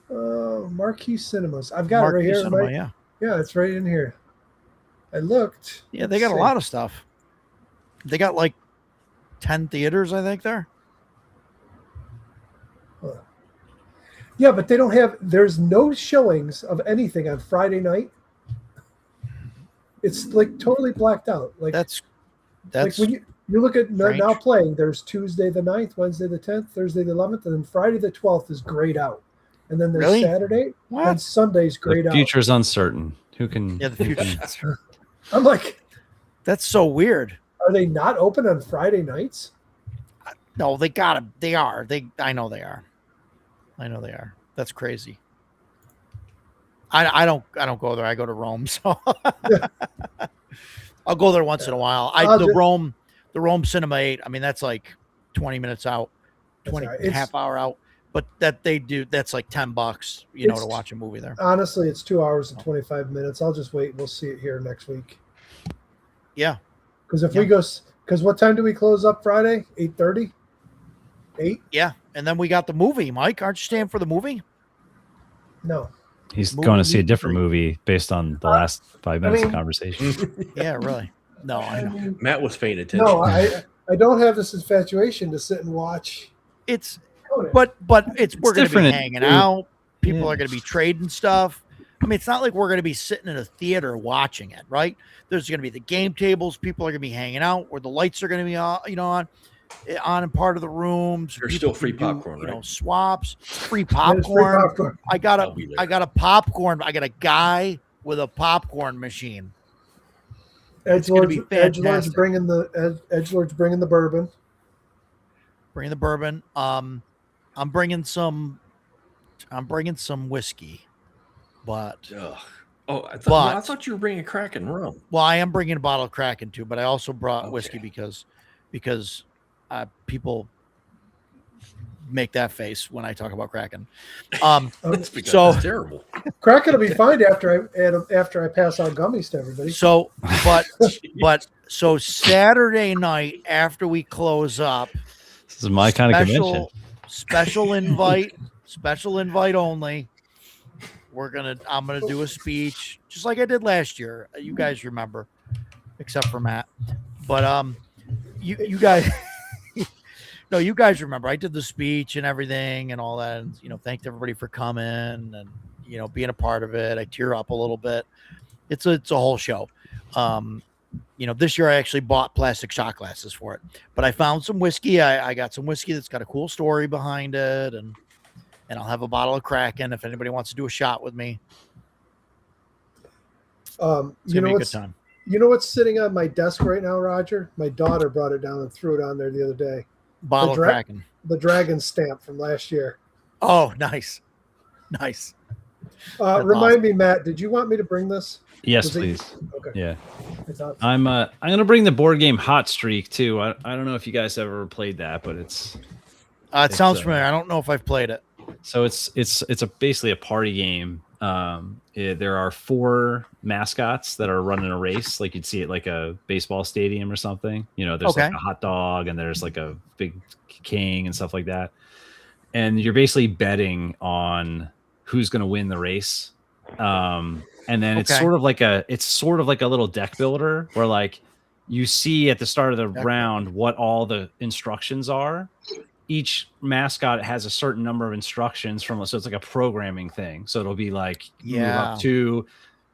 Speaker 3: Marquee Cinemas. I've got
Speaker 1: Marquee
Speaker 3: it right here.
Speaker 1: Cinema,
Speaker 3: right?
Speaker 1: yeah.
Speaker 3: Yeah, it's right in here. I looked.
Speaker 1: Yeah, they got a lot of stuff. They got like 10 theaters, I think, there.
Speaker 3: Yeah, but they don't have. There's no showings of anything on Friday night. It's like totally blacked out. Like
Speaker 1: That's
Speaker 3: like when you look at
Speaker 1: strange.
Speaker 3: now playing. There's Tuesday the 9th, Wednesday the 10th, Thursday the 11th, and then Friday the 12th is grayed out. And then there's
Speaker 1: Really?
Speaker 3: Saturday and
Speaker 1: what?
Speaker 3: Sunday's grayed
Speaker 5: The
Speaker 3: out.
Speaker 5: future's uncertain. Who can?
Speaker 1: Yeah, the future.
Speaker 3: I'm like,
Speaker 1: That's so weird.
Speaker 3: are they not open on Friday nights?
Speaker 1: No, they got to. They are. I know they are. I know they are. That's crazy. I don't go there. I go to Rome, so I'll go there once in a while. The Rome Cinema 8. I mean, that's like 20 minutes out,
Speaker 3: That's
Speaker 1: 20
Speaker 3: all right.
Speaker 1: half hour out. But that's like $10, you know, to
Speaker 3: It's-
Speaker 1: watch a movie there.
Speaker 3: Honestly, it's 2 hours and 25 minutes. I'll just wait. We'll see it here next week.
Speaker 1: Yeah.
Speaker 3: Because if we go, because what time do we close up Friday? 8:30. 8?
Speaker 1: Yeah. And then we got the movie. Mike, aren't you staying for the movie?
Speaker 3: No.
Speaker 5: He's
Speaker 1: Movie
Speaker 5: going to see a
Speaker 1: meet
Speaker 5: different
Speaker 1: and
Speaker 5: movie based on the last 5 minutes
Speaker 3: mean-
Speaker 5: of conversation.
Speaker 1: Yeah, really. No, I know.
Speaker 6: Matt was paying attention.
Speaker 3: No, I don't have this infatuation to sit and watch.
Speaker 1: It's
Speaker 3: Conan.
Speaker 1: but we're going to be
Speaker 5: different in-
Speaker 1: hanging out. People
Speaker 5: Yeah.
Speaker 1: are going to be trading stuff. I mean, it's not like we're going to be sitting in a theater watching it, right? There's going to be the game tables. People are going to be hanging out where the lights are going to be on, on in part of the rooms.
Speaker 6: There's
Speaker 1: People
Speaker 6: still free
Speaker 1: can do,
Speaker 6: popcorn,
Speaker 1: you know,
Speaker 6: right?
Speaker 1: swaps, free
Speaker 3: There's free
Speaker 1: popcorn.
Speaker 3: popcorn.
Speaker 1: I got
Speaker 6: I'll be there.
Speaker 1: I got a popcorn. I got a guy with a popcorn machine. It's gonna be
Speaker 3: Edgelord's
Speaker 1: fantastic.
Speaker 3: bringing the bourbon.
Speaker 1: Bring the bourbon. I'm bringing some whiskey, but
Speaker 6: Ugh. Oh, I
Speaker 1: But-
Speaker 6: thought, no, I thought you were bringing Kraken rum.
Speaker 1: well, I am bringing a bottle of Kraken too. But I also brought whiskey
Speaker 6: Okay.
Speaker 1: because people make that face when I talk about Kraken.
Speaker 6: That's because
Speaker 1: So-
Speaker 6: it's terrible.
Speaker 3: Kraken will be fine after I pass out gummies to everybody.
Speaker 1: So, so Saturday night after we close up,
Speaker 5: This is my kind of convention.
Speaker 1: special invite only. I'm gonna do a speech just like I did last year. You guys remember, except for Matt. But you guys, no, you guys remember. I did the speech and everything and all that, and thanked everybody for coming and being a part of it. I tear up a little bit. It's a whole show. This year I actually bought plastic shot glasses for it, but I found some whiskey. I got some whiskey that's got a cool story behind it, and I'll have a bottle of Kraken if anybody wants to do a shot with me. It's
Speaker 3: You
Speaker 1: gonna
Speaker 3: know
Speaker 1: be a good
Speaker 3: what's
Speaker 1: time.
Speaker 3: you know what's sitting on my desk right now, Roger? My daughter brought it down and threw it on there the other day.
Speaker 1: Bottle of
Speaker 3: dra-
Speaker 1: Kraken.
Speaker 3: The dragon stamp from last year.
Speaker 1: Oh, nice. That's
Speaker 3: Remind me, Matt, did you want me to bring this?
Speaker 5: Yes,
Speaker 3: Was it-
Speaker 5: please.
Speaker 3: Okay.
Speaker 5: Yeah.
Speaker 3: I thought
Speaker 5: I'm gonna bring the board game Hot Streak too. I don't know if you guys ever played that, but
Speaker 1: it sounds
Speaker 5: It's,
Speaker 1: familiar. I don't know if I've played it.
Speaker 5: it's basically a party game. There are 4 mascots that are running a race, like you'd see at like a baseball stadium or something. There's
Speaker 1: Okay.
Speaker 5: like a hot dog and there's like a big king and stuff like that. And you're basically betting on who's going to win the race. And then it's
Speaker 1: Okay.
Speaker 5: sort of like a little deck builder where like you see at the start of the
Speaker 1: Deck
Speaker 5: round what all the instructions are. Each mascot has a certain number of instructions so it's like a programming thing. So it'll be like
Speaker 1: Yeah.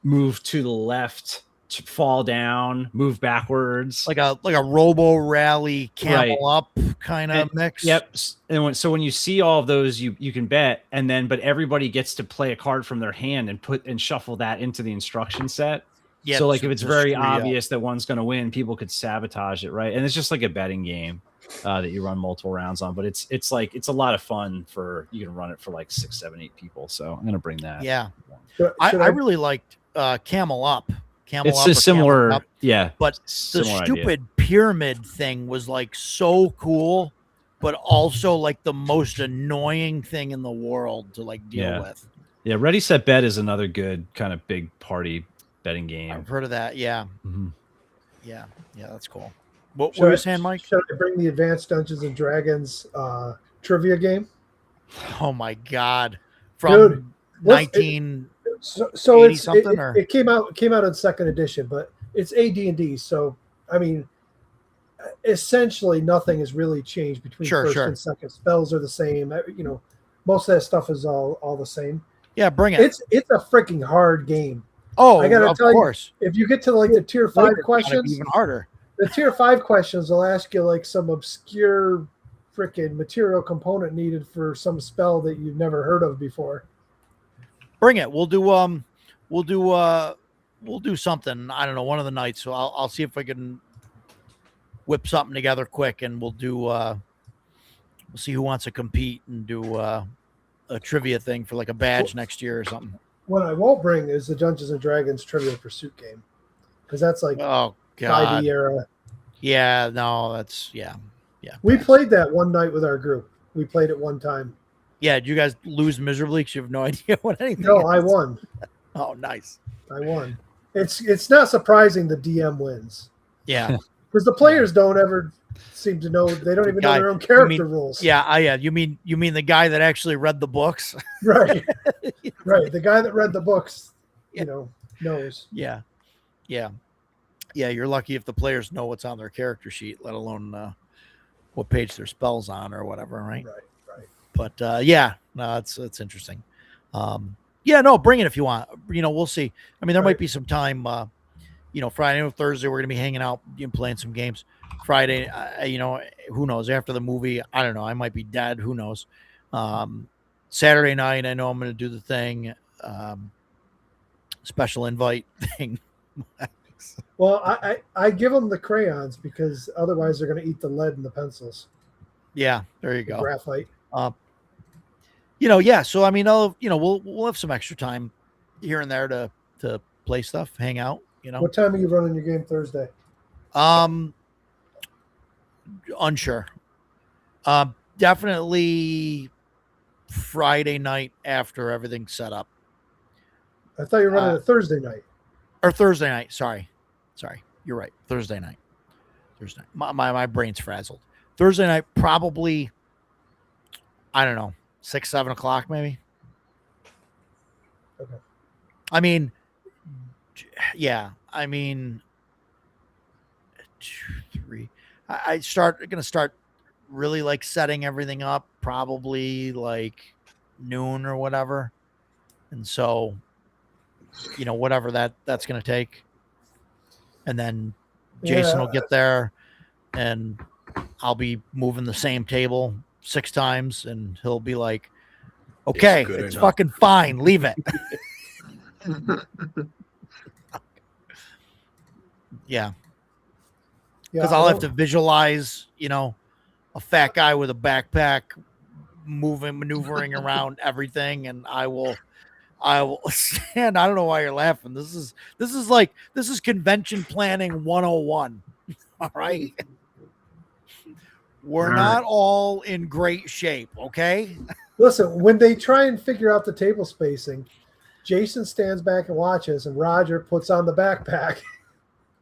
Speaker 5: move to the left, to fall down, move backwards.
Speaker 1: Like a Robo Rally Camel
Speaker 5: Right.
Speaker 1: Up kind of mix.
Speaker 5: Yep. And when you see all of those, you can bet, but everybody gets to play a card from their hand and shuffle that into the instruction set.
Speaker 1: Yeah,
Speaker 5: So like if it's
Speaker 1: to
Speaker 5: very
Speaker 1: screw you up.
Speaker 5: obvious that one's going to win, people could sabotage it, right? And it's just like a betting game that you run multiple rounds on, but it's a lot of fun you can run it for like 6, 7, 8 people. So I'm going to bring that.
Speaker 1: Yeah,
Speaker 3: Should
Speaker 1: I really liked Camel Up. Camel
Speaker 5: It's
Speaker 1: Up
Speaker 5: a
Speaker 1: or
Speaker 5: similar,
Speaker 1: Camel Up.
Speaker 5: yeah.
Speaker 1: But the
Speaker 5: similar idea.
Speaker 1: stupid pyramid thing was like so cool, but also like the most annoying thing in the world to like deal
Speaker 5: Yeah.
Speaker 1: with.
Speaker 5: Yeah, Ready Set Bet is another good kind of big party betting game.
Speaker 1: I've heard of that. Yeah,
Speaker 5: Mhm.
Speaker 1: yeah, that's cool. What
Speaker 3: Should
Speaker 1: were
Speaker 3: I-
Speaker 1: you saying, Mike?
Speaker 3: Should I bring the Advanced Dungeons and Dragons trivia game?
Speaker 1: Oh my god, from
Speaker 3: Dude, what's-
Speaker 1: 19.
Speaker 3: So
Speaker 1: 80
Speaker 3: it's
Speaker 1: something, or-
Speaker 3: it came out in second edition, but it's AD&D. So I mean, essentially nothing has really changed between
Speaker 1: Sure,
Speaker 3: first
Speaker 1: sure.
Speaker 3: and second. Spells are the same. Most of that stuff is all the same.
Speaker 1: Yeah, bring it.
Speaker 3: It's a freaking hard game.
Speaker 1: Oh,
Speaker 3: I gotta
Speaker 1: of
Speaker 3: tell you,
Speaker 1: course.
Speaker 3: If you get to like the tier 5
Speaker 1: Later, gotta be
Speaker 3: questions,
Speaker 1: even harder.
Speaker 3: the tier 5 questions will ask you like some obscure freaking material component needed for some spell that you've never heard of before.
Speaker 1: Bring it. We'll do something. I don't know, one of the nights. So I'll see if I can whip something together quick, and we'll see who wants to compete and do a trivia thing for like a badge next year or something.
Speaker 3: What I won't bring is the Dungeons and Dragons Trivial Pursuit game, because that's like
Speaker 1: Oh god.
Speaker 3: 5e era.
Speaker 1: Yeah, no, that's yeah.
Speaker 3: We played that one night with our group. We played it one time.
Speaker 1: Yeah, did you guys lose miserably because you have no idea what anything
Speaker 3: No,
Speaker 1: is?
Speaker 3: I won.
Speaker 1: Oh, nice.
Speaker 3: I won. It's not surprising the DM wins
Speaker 1: Yeah.
Speaker 3: because the players don't ever seem to know. They don't even know
Speaker 1: Guy,
Speaker 3: their own
Speaker 1: you
Speaker 3: character
Speaker 1: mean-
Speaker 3: rules.
Speaker 1: Yeah, you mean the guy that actually read the books?
Speaker 3: Right. Right. The guy that read the books,
Speaker 1: Yeah.
Speaker 3: knows.
Speaker 1: Yeah. You're lucky if the players know what's on their character sheet, let alone what page their spells on or whatever, right?
Speaker 3: Right.
Speaker 1: But no, it's interesting. No, bring it if you want. We'll see. I mean, there might
Speaker 3: Right.
Speaker 1: be some time. Friday or Thursday we're gonna be hanging out, playing some games. Friday, who knows? After the movie, I don't know. I might be dead. Who knows? Saturday night, I know I'm going to do the thing. Special invite thing.
Speaker 3: Well, I give them the crayons because otherwise they're going to eat the lead in the pencils.
Speaker 1: Yeah, there you
Speaker 3: The
Speaker 1: go.
Speaker 3: graphite.
Speaker 1: Yeah. So I mean, we'll have some extra time here and there to play stuff, hang out.
Speaker 3: What time are you running your game Thursday?
Speaker 1: Unsure. Definitely Friday night after everything's set up,
Speaker 3: I thought you were running a Thursday night.
Speaker 1: or Thursday night. Sorry, you're right. Thursday night. My brain's frazzled. Thursday night, probably. I don't know, 6, 7 o'clock, maybe.
Speaker 3: Okay.
Speaker 1: I mean, yeah. I mean, 2, 3. Gonna start really like setting everything up probably like noon or whatever, and so whatever that's gonna take, and then Jason will get there, and I'll be moving the same table 6 times, and he'll be like, "Okay, it's fucking fine, leave it." Yeah. Because I'll have to visualize, a fat guy with a backpack maneuvering around everything, and I will stand. I don't know why you're laughing. This is convention planning 101. All right. We're not all in great shape, okay?
Speaker 3: Listen, when they try and figure out the table spacing, Jason stands back and watches, and Roger puts on the backpack.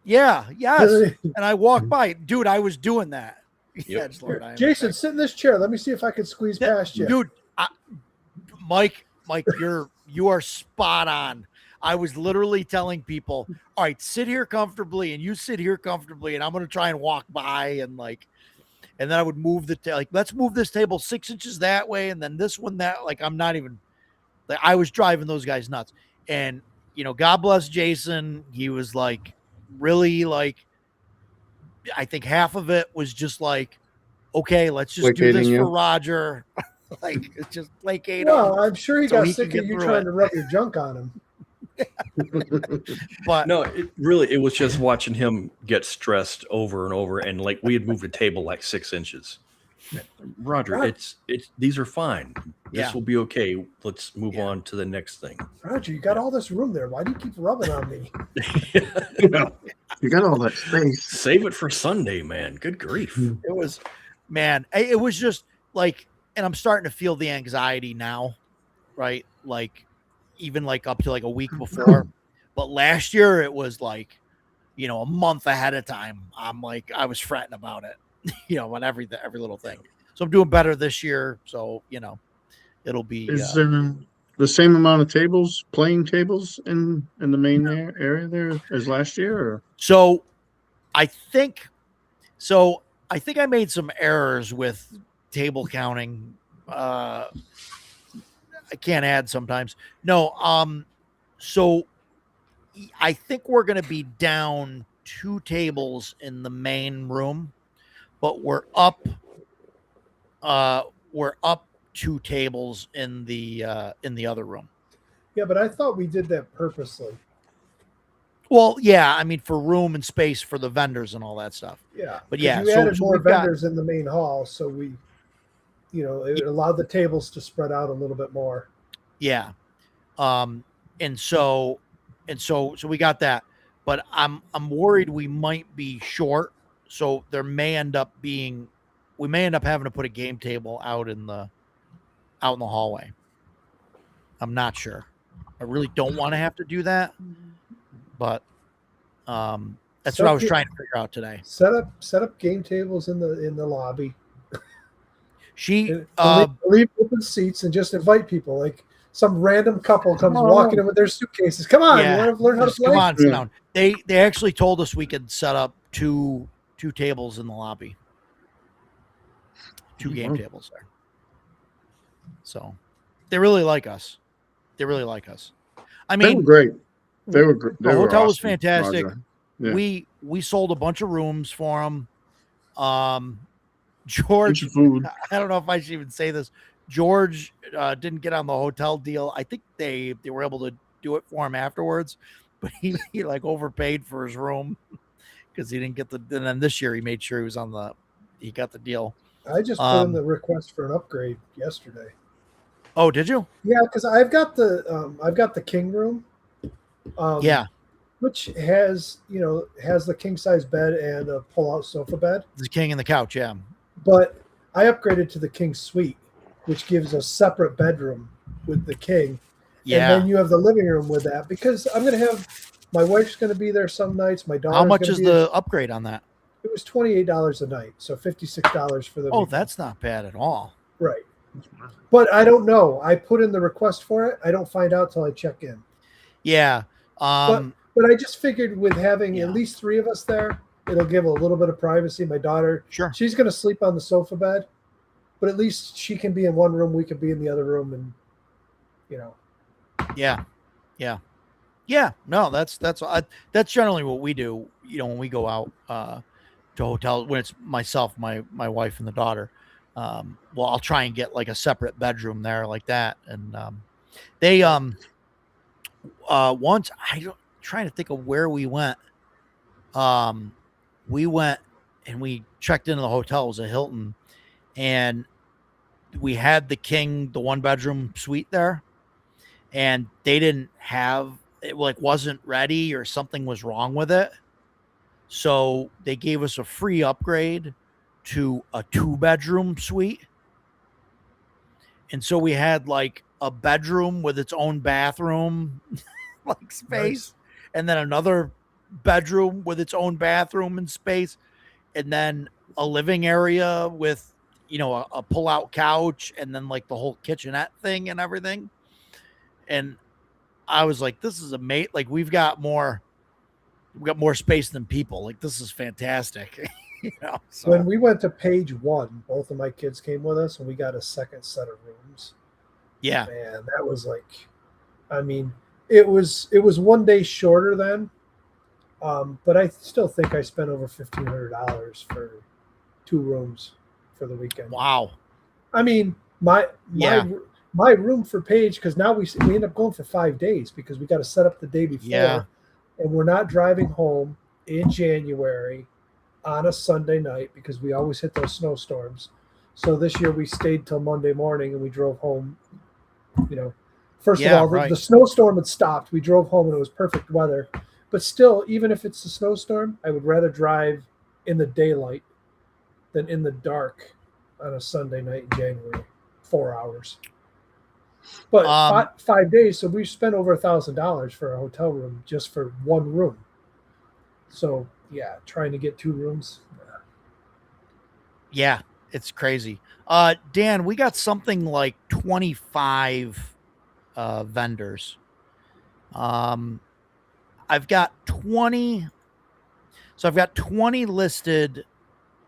Speaker 1: Yeah, yes. And I walk by. Dude, I was doing that.
Speaker 6: Yep.
Speaker 1: Lord,
Speaker 3: Jason, sit in this chair. Let me see if I can squeeze past you.
Speaker 1: Dude, Mike, you are spot on. I was literally telling people, all right, sit here comfortably, and you sit here comfortably, and I'm going to try and walk by, and then I would move let's move this table 6 inches that way, and then this one that, I'm not even, I was driving those guys nuts. And, God bless Jason. He was really I think half of it was just okay, let's just do this for Roger. It's just placate him.
Speaker 3: Well, I'm sure he
Speaker 1: so
Speaker 3: got
Speaker 1: he
Speaker 3: sick
Speaker 1: can
Speaker 3: of
Speaker 1: get
Speaker 3: you
Speaker 1: through
Speaker 3: trying
Speaker 1: it.
Speaker 3: to rub your junk on him.
Speaker 1: But
Speaker 6: No, it was just watching him get stressed over and over, and we had moved a table 6 inches. Roger,
Speaker 3: Right.
Speaker 6: it's these are fine. This
Speaker 1: Yeah.
Speaker 6: will be okay. Let's move on to the next thing.
Speaker 3: Roger, you got all this room there. Why do you keep rubbing on me?
Speaker 4: You got all that space.
Speaker 6: Save it for Sunday, man. Good grief.
Speaker 1: it was, man, it was just and I'm starting to feel the anxiety now, right? Even up to a week before. But last year it was a month ahead of time. I was fretting about it, on every little thing. So I'm doing better this year. So, it'll be.
Speaker 4: Is there the same amount of tables, playing tables in the main area there as last year? Or?
Speaker 1: So I think I made some errors with table counting. I can't add sometimes. No. So I think we're going to be down 2 tables in the main room, but we're up 2 tables in the other room.
Speaker 3: Yeah, but I thought we did that purposely.
Speaker 1: Well, yeah, I mean, for room and space for the vendors and all that stuff.
Speaker 3: Yeah,
Speaker 1: But yeah,
Speaker 3: you
Speaker 1: so
Speaker 3: added more
Speaker 1: we've got-
Speaker 3: vendors in the main hall, so we, it allowed the tables to spread out a little bit more.
Speaker 1: Yeah. And so we got that, but I'm worried we might be short. So we may end up having to put a game table out in the hallway. I'm not sure. I really don't want to have to do that, but that's what I was trying to figure out today.
Speaker 3: Set up game tables in the lobby.
Speaker 1: She
Speaker 3: Leave open seats and just invite people. Some random couple comes walking in with their suitcases. Come on,
Speaker 1: Yeah.
Speaker 3: you want to learn how to
Speaker 1: just
Speaker 3: play?
Speaker 1: come on, sit down. They actually told us we could set up two tables in the lobby. 2 game tables there. So they really like us. I
Speaker 4: They were
Speaker 1: mean,
Speaker 4: great. They were great.
Speaker 1: the hotel was fantastic.
Speaker 4: Roger. Yeah.
Speaker 1: We sold a bunch of rooms for them. George,
Speaker 4: Get your food.
Speaker 1: I don't know if I should even say this. George didn't get on the hotel deal. I think they were able to do it for him afterwards, but he like overpaid for his room because he didn't get the. And then this year he made sure he got the deal.
Speaker 3: I just put in the request for an upgrade yesterday.
Speaker 1: Oh, did you?
Speaker 3: Yeah, because I've got the king room.
Speaker 1: Yeah,
Speaker 3: which has the king size bed and a pull out sofa bed.
Speaker 1: the king and the couch. Yeah,
Speaker 3: But I upgraded to the king suite, which gives a separate bedroom with the king.
Speaker 1: yeah.
Speaker 3: And then you have the living room with that, because I'm going to have my wife's going to be there some nights. My daughter.
Speaker 1: How much is the upgrade on that?
Speaker 3: It was $28 a night, so $56 for the.
Speaker 1: Oh,
Speaker 3: weekend.
Speaker 1: that's not bad at all.
Speaker 3: Right. But I don't know. I put in the request for it. I don't find out till I check in.
Speaker 1: Yeah.
Speaker 3: But I just figured with having
Speaker 1: Yeah.
Speaker 3: at least 3 of us there, it'll give a little bit of privacy. My daughter,
Speaker 1: Sure.
Speaker 3: she's going to sleep on the sofa bed, but at least she can be in one room, we can be in the other room, and
Speaker 1: Yeah. No, that's generally what we do. When we go out to hotels, when it's myself, my wife, and the daughter. Well, I'll try and get like a separate bedroom there, like that. And they once trying to think of where we went. We went and we checked into the hotel. It was a Hilton, and we had the king, the 1-bedroom suite there, and they didn't have it, like wasn't ready or something was wrong with it. So they gave us a free upgrade to a 2-bedroom suite. And so we had like a bedroom with its own bathroom, like space,
Speaker 3: Nice.
Speaker 1: and then another bedroom with its own bathroom and space, and then a living area with, a pull-out couch, and then like the whole kitchenette thing and everything. And I was like, this is amazing. Like we've got more space than people. Like this is fantastic. So.
Speaker 3: when we went to page 1, both of my kids came with us, and we got a second set of rooms.
Speaker 1: Yeah.
Speaker 3: Man, that was it was 1 day shorter then, but I still think I spent over $1,500 for 2 rooms for the weekend.
Speaker 1: Wow.
Speaker 3: I mean, my
Speaker 1: Yeah.
Speaker 3: room for Paige, because now we end up going for 5 days because we got to set up the day before,
Speaker 1: Yeah.
Speaker 3: and we're not driving home in January on a Sunday night because we always hit those snowstorms. So this year we stayed till Monday morning and we drove home. First
Speaker 1: Yeah,
Speaker 3: of all,
Speaker 1: right.
Speaker 3: the snowstorm had stopped. We drove home and it was perfect weather. But still, even if it's a snowstorm, I would rather drive in the daylight than in the dark on a Sunday night in January, 4 hours. But 5 days, so we spent over $1,000 for a hotel room just for 1 room. So yeah, trying to get 2 rooms.
Speaker 1: Yeah, it's crazy. Dan, we got something like 25 vendors. I've got 20. So I've got 20 listed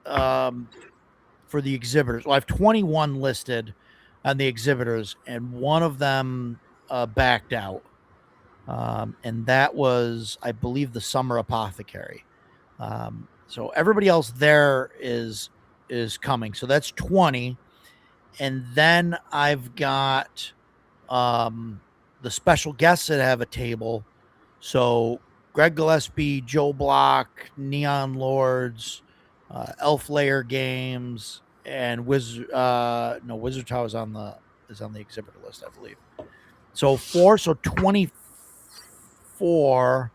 Speaker 1: for the exhibitors. Well, I have 21 listed on the exhibitors, and one of them backed out. And that was, I believe, the Summer Apothecary. So everybody else there is coming. So that's 20. And then I've got the special guests that have a table. So Greg Gillespie, Joe Block, Neon Lords, Elf Layer Games, and Wizard Tower is on the exhibitor list, I believe. So 4, so 24,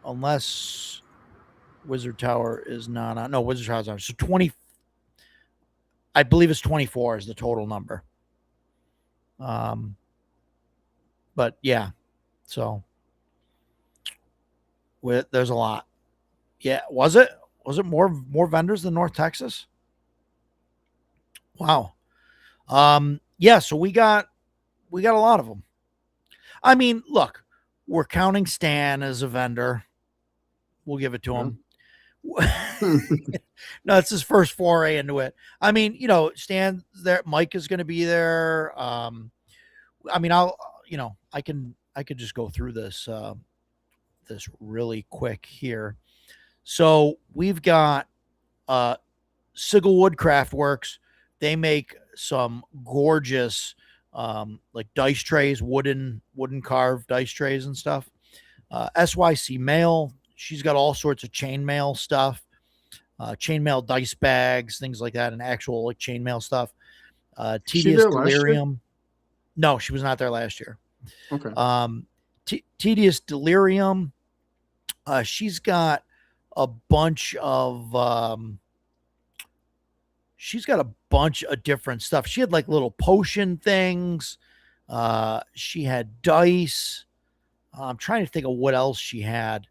Speaker 1: unless Wizard Tower is not on. No, Wizard Tower's on. So 20, I believe it's 24 is the total number. But yeah, so there's a lot. Yeah, was it more vendors than North Texas? Wow. Yeah, so we got a lot of them. I mean, look, we're counting Stan as a vendor. We'll give it to him. No, it's his first foray into it. I mean, Stan there, Mike is going to be there. I mean, I could just go through this really quick here. So we've got Sigel Woodcraft Works. They make some gorgeous like dice trays, wooden carved dice trays and stuff. SYC Mail, she's got all sorts of chainmail stuff, chainmail dice bags, things like that, and actual like chainmail stuff.
Speaker 4: She
Speaker 1: Tedious
Speaker 4: there last year?
Speaker 1: Delirium. No, she was not there last year.
Speaker 4: Okay.
Speaker 1: Tedious Delirium. She's got a bunch of different stuff. She had like little potion things. She had dice. I'm trying to think of what else she had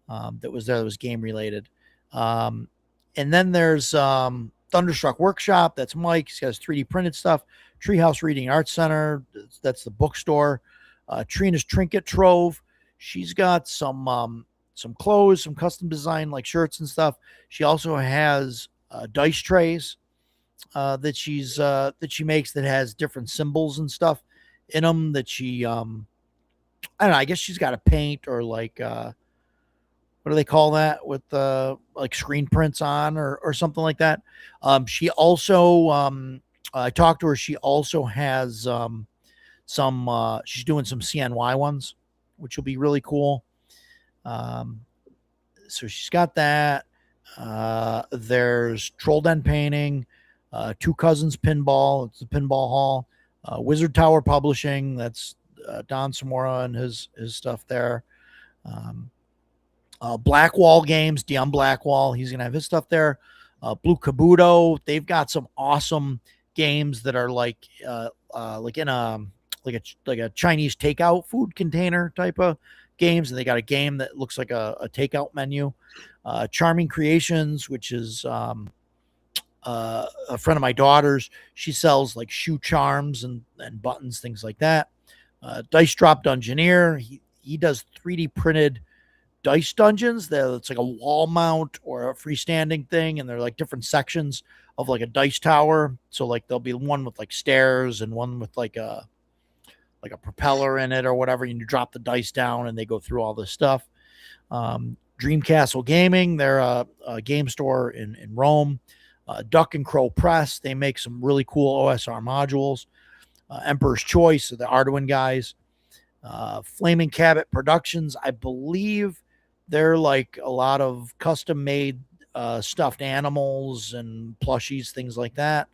Speaker 1: that was there that was game related. And then there's Thunderstruck Workshop. That's Mike. He has 3D printed stuff. Treehouse Reading Arts Center. That's the bookstore. Trina's Trinket Trove. She's got some clothes, some custom design like shirts and stuff. She also has dice trays that she makes that has different symbols and stuff in them that she I don't know, I guess she's got a paint or like what do they call that with like screen prints on or something like that. She also I talked to her, she also has she's doing some CNY ones, which will be really cool. So she's got that. There's Troll Den Painting, Two Cousins Pinball. It's the Pinball Hall. Wizard Tower Publishing. That's Don Samora and his stuff there. Blackwall Games, Dion Blackwall. He's gonna have his stuff there. Blue Kabuto. They've got some awesome games that are like in a Chinese takeout food container type of games, and they got a game that looks like a takeout menu. Charming Creations, which is a friend of my daughter's. She sells like shoe charms and buttons, things like that. Dice Drop Dungeoneer. He does 3D printed dice dungeons. It's like a wall mount or a freestanding thing, and they're like different sections of like a dice tower. So like there'll be one with like stairs and one with like a propeller in it or whatever, and you drop the dice down and they go through all this stuff. Dream Castle Gaming, they're a game store in Rome. Duck and Crow Press, they make some really cool OSR modules. Emperor's Choice, the Arduin guys. Flaming Cabot Productions, I believe they're like a lot of custom made stuffed animals and plushies, things like that.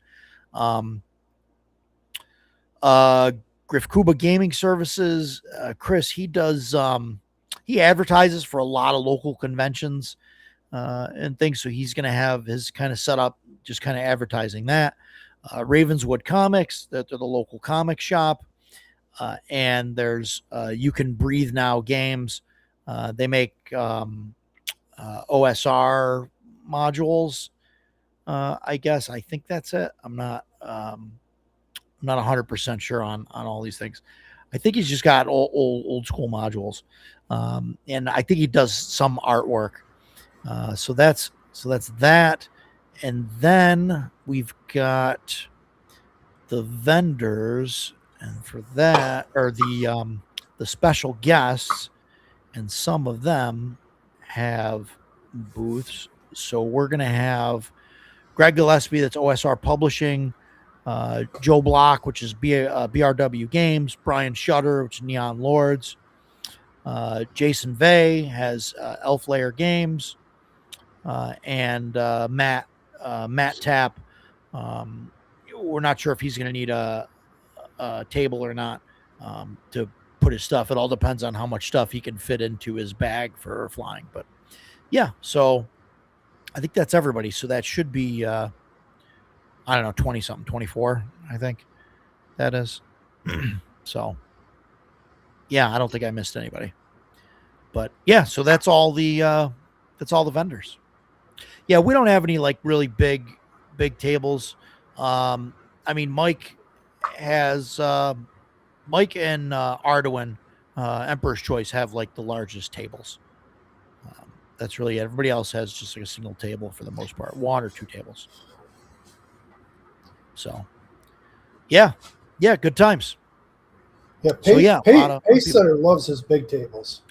Speaker 1: Griff Kuba Gaming Services, Chris, he does he advertises for a lot of local conventions and things, so he's going to have his kind of set up just kind of advertising that. Ravenswood Comics, they're the local comic shop. And there's You Can Breathe Now Games. They make OSR modules. I guess I think that's it. I'm not 100% sure on all these things. I think he's just got old school modules, and I think he does some artwork. So that's that, and then we've got the vendors, and for that are the special guests, and some of them have booths. So we're gonna have Greg Gillespie, that's OSR Publishing. Joe Block, which is BRW Games. Brian Shutter, which is Neon Lords. Jason Vey has Elf Layer Games. And Matt Tapp. We're not sure if he's going to need a table or not to put his stuff. It all depends on how much stuff he can fit into his bag for flying. But yeah, so I think that's everybody. So that should be I don't know, 20 something, 24, I think that is. So yeah, I don't think I missed anybody, but yeah, so that's all the vendors. Yeah. We don't have any like really big tables. I mean, Mike has, Mike and Arduin, Emperor's Choice have like the largest tables. That's really it. Everybody else has just like a single table for the most part, one or two tables. So, yeah, good times.
Speaker 3: Yeah, Pace Center loves his big tables.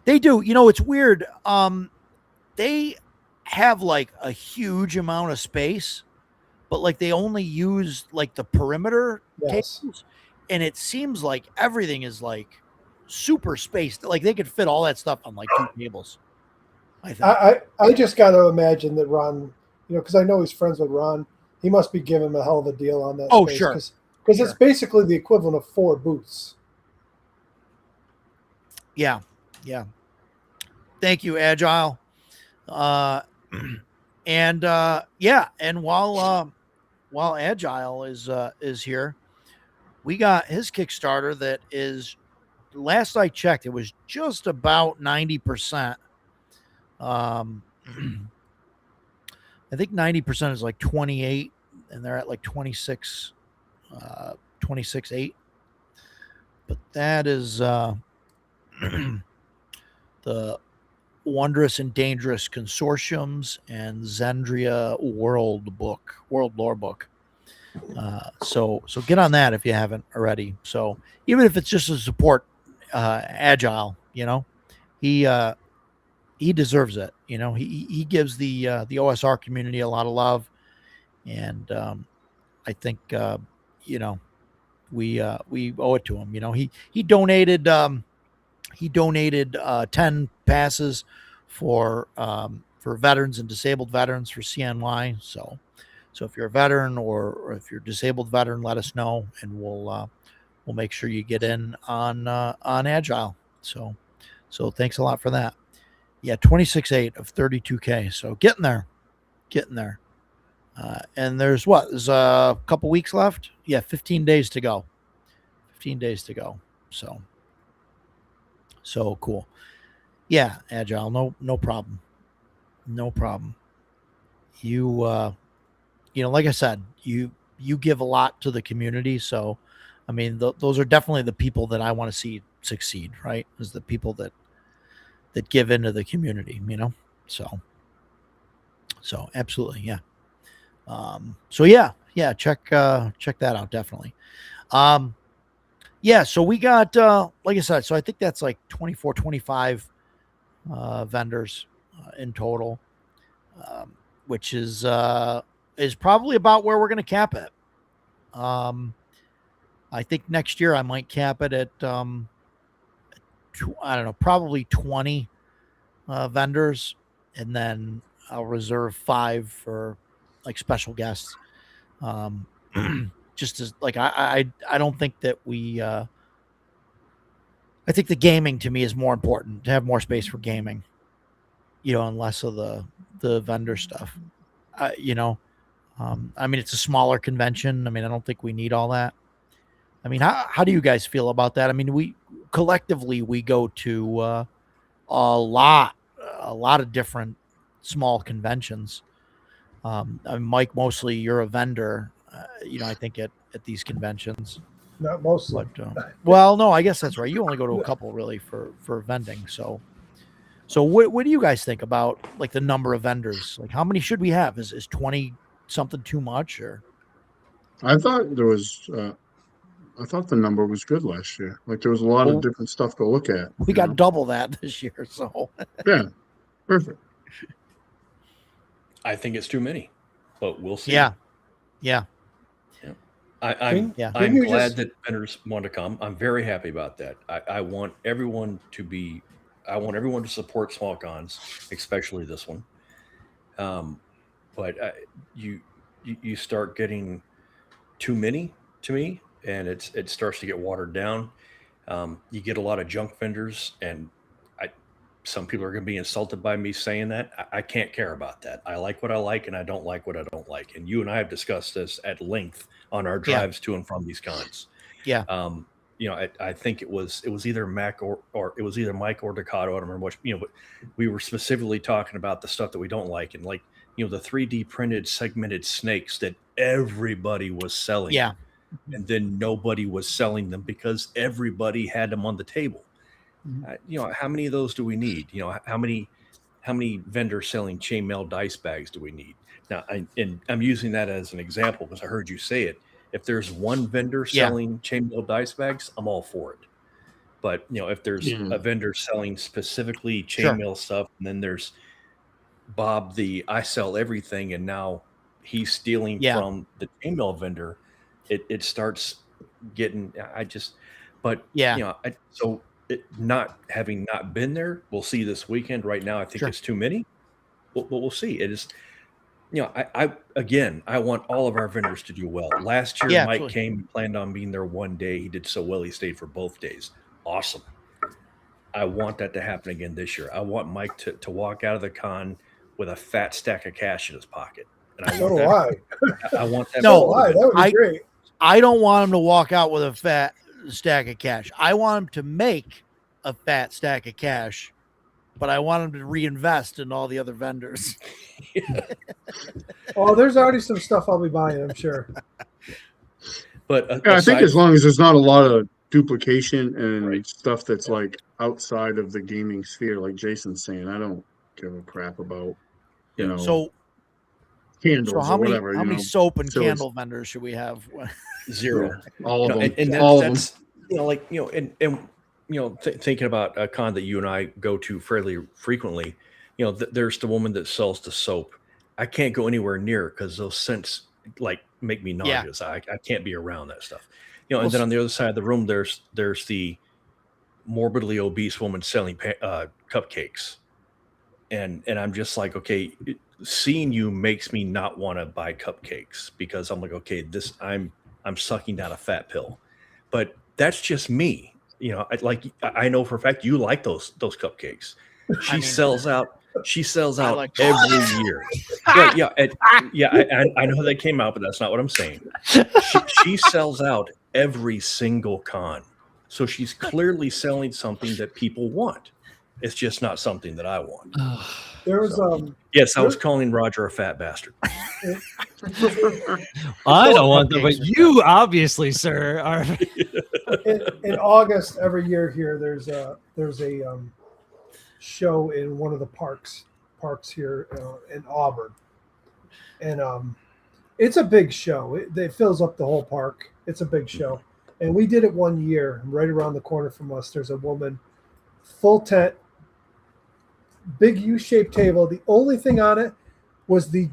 Speaker 1: They do. You know, it's weird. They have like a huge amount of space, but like they only use like the perimeter
Speaker 3: Yes.
Speaker 1: tables, and it seems like everything is like super spaced. Like they could fit all that stuff on like 2 tables. I think.
Speaker 3: I just got to imagine that Ron, because I know he's friends with Ron, he must be giving him a hell of a deal on that.
Speaker 1: Oh,
Speaker 3: space,
Speaker 1: sure.
Speaker 3: Because it's basically the equivalent of 4 booths.
Speaker 1: Yeah. Thank you, Agile. And while Agile is here, we got his Kickstarter that is, last I checked, it was just about 90%. I think 90% is like 28, and they're at like 26, 26.8. But that is the Wondrous and Dangerous Consortiums and Zendria World Lore Book. So get on that if you haven't already. So even if it's just to support Agile, he deserves it. He gives the OSR community a lot of love, and I think we owe it to him. He donated 10 passes for veterans and disabled veterans for CNY. So if you're a veteran or if you're a disabled veteran, let us know, and we'll make sure you get in on Agile. So thanks a lot for that. Yeah, 26.8 of 32K. So getting there. And there's a couple weeks left. Yeah, 15 days to go. So cool. Yeah, Agile, no problem. You like I said, you give a lot to the community, so I mean those are definitely the people that I want to see succeed, right? Is the people that give into the community, So absolutely, yeah. So check that out, definitely. Yeah, so we got, like I said, so I think that's like 24, 25 vendors in total, which is probably about where we're going to cap it. I think next year I might cap it at, I don't know, probably 20 vendors, and then I'll reserve 5 for like special guests. Just as like I don't think that we I think the gaming to me is more important, to have more space for gaming, and less of the vendor stuff. I mean, it's a smaller convention. I mean, I don't think we need all that. I mean, how do you guys feel about that? I mean, we collectively go to a lot of different small conventions. I mean, Mike, mostly you're a vendor. I think at these conventions.
Speaker 3: Not mostly.
Speaker 1: But, well, no, I guess that's right. You only go to a couple really for vending. So what do you guys think about like the number of vendors? Like how many should we have? Is 20 something too much, or?
Speaker 4: I thought there was. I thought the number was good last year. Like there was a lot of different stuff to look at.
Speaker 1: We got double that this year. So
Speaker 4: yeah, perfect.
Speaker 6: I think it's too many, but we'll see.
Speaker 1: Yeah.
Speaker 6: I'm glad that vendors want to come. I'm very happy about that. I want everyone to support small cons, especially this one. But you start getting too many to me, and it starts to get watered down. You get a lot of junk vendors, and some people are going to be insulted by me saying that. I can't care about that. I like what I like, and I don't like what I don't like. And you and I have discussed this at length on our drives to and from these cons.
Speaker 1: Yeah.
Speaker 6: I think it was either Mac or it was either Mike or Ducato. I don't remember which. But we were specifically talking about the stuff that we don't like, and like the 3D printed segmented snakes that everybody was selling.
Speaker 1: Yeah.
Speaker 6: And then nobody was selling them because everybody had them on the table. How many of those do we need? How many vendors selling chainmail dice bags do we need? Now, I'm using that as an example because I heard you say it. If there's one vendor selling chainmail dice bags, I'm all for it. But if there's a vendor selling specifically chainmail stuff, and then there's Bob the I sell everything, and now he's stealing
Speaker 1: Yeah.
Speaker 6: from the chainmail vendor. It starts getting. I just, but
Speaker 1: Yeah.
Speaker 6: you know, so it not having not been there, we'll see this weekend. Right now, I think
Speaker 1: Sure.
Speaker 6: it's too many. We'll see. It is. You know, I want all of our vendors to do well. Last year,
Speaker 1: Yeah,
Speaker 6: Mike
Speaker 1: absolutely.
Speaker 6: came and planned on being there one day. He did so well, he stayed for both days. Awesome. I want that to happen again this year. I want Mike to walk out of the con with a fat stack of cash in his pocket. And I
Speaker 3: So do
Speaker 6: want
Speaker 3: I.
Speaker 6: that. I want that.
Speaker 1: No,
Speaker 3: So do I. That would be
Speaker 1: I-
Speaker 3: great.
Speaker 1: I don't want him to walk out with a fat stack of cash. I want him to make a fat stack of cash, but I want him to reinvest in all the other vendors.
Speaker 3: Oh, there's already some stuff I'll be buying, I'm sure.
Speaker 6: But
Speaker 4: Yeah, I think
Speaker 6: aside-
Speaker 4: as long as there's not a lot of duplication and
Speaker 6: Right.
Speaker 4: stuff that's like outside of the gaming sphere, like Jason's saying, I don't give a crap about, you know,
Speaker 1: So,
Speaker 4: candles
Speaker 1: how
Speaker 4: or
Speaker 1: many
Speaker 4: whatever.
Speaker 1: how
Speaker 4: you
Speaker 1: many
Speaker 4: know,
Speaker 1: soap and
Speaker 4: silly-
Speaker 1: candle vendors should we have?
Speaker 6: zero.
Speaker 4: all of them,
Speaker 6: And
Speaker 4: all of them.
Speaker 6: that's you know, like and thinking about a con that you and I go to fairly frequently. You know, there's the woman that sells the soap. I can't go anywhere near because those scents like make me
Speaker 1: Yeah.
Speaker 6: nauseous. I can't be around that stuff. You know,
Speaker 1: Well,
Speaker 6: and then on the other side of the room, there's the morbidly obese woman selling cupcakes, and I'm just like, okay, seeing you makes me not want to buy cupcakes because I'm like, okay, I'm sucking down a fat pill, but that's just me. You know, I know for a fact you like those cupcakes. She
Speaker 1: mean,
Speaker 6: sells out. She sells
Speaker 1: I
Speaker 6: out
Speaker 1: like-
Speaker 6: every year. I know that came out, but that's not what I'm saying. She sells out every single con, so she's clearly selling something that people want. It's just not something that I want.
Speaker 3: There was
Speaker 6: Yes, I was calling Roger a fat bastard.
Speaker 5: I don't want them, but
Speaker 1: Cupcakes are
Speaker 5: you obviously, sir, are.
Speaker 3: in August every year here. There's a show in one of the parks here in Auburn, and it's a big show. It fills up the whole park. It's a big show, and we did it one year. Right around the corner from us, there's a woman, full tent, big U-shaped table. The only thing on it was the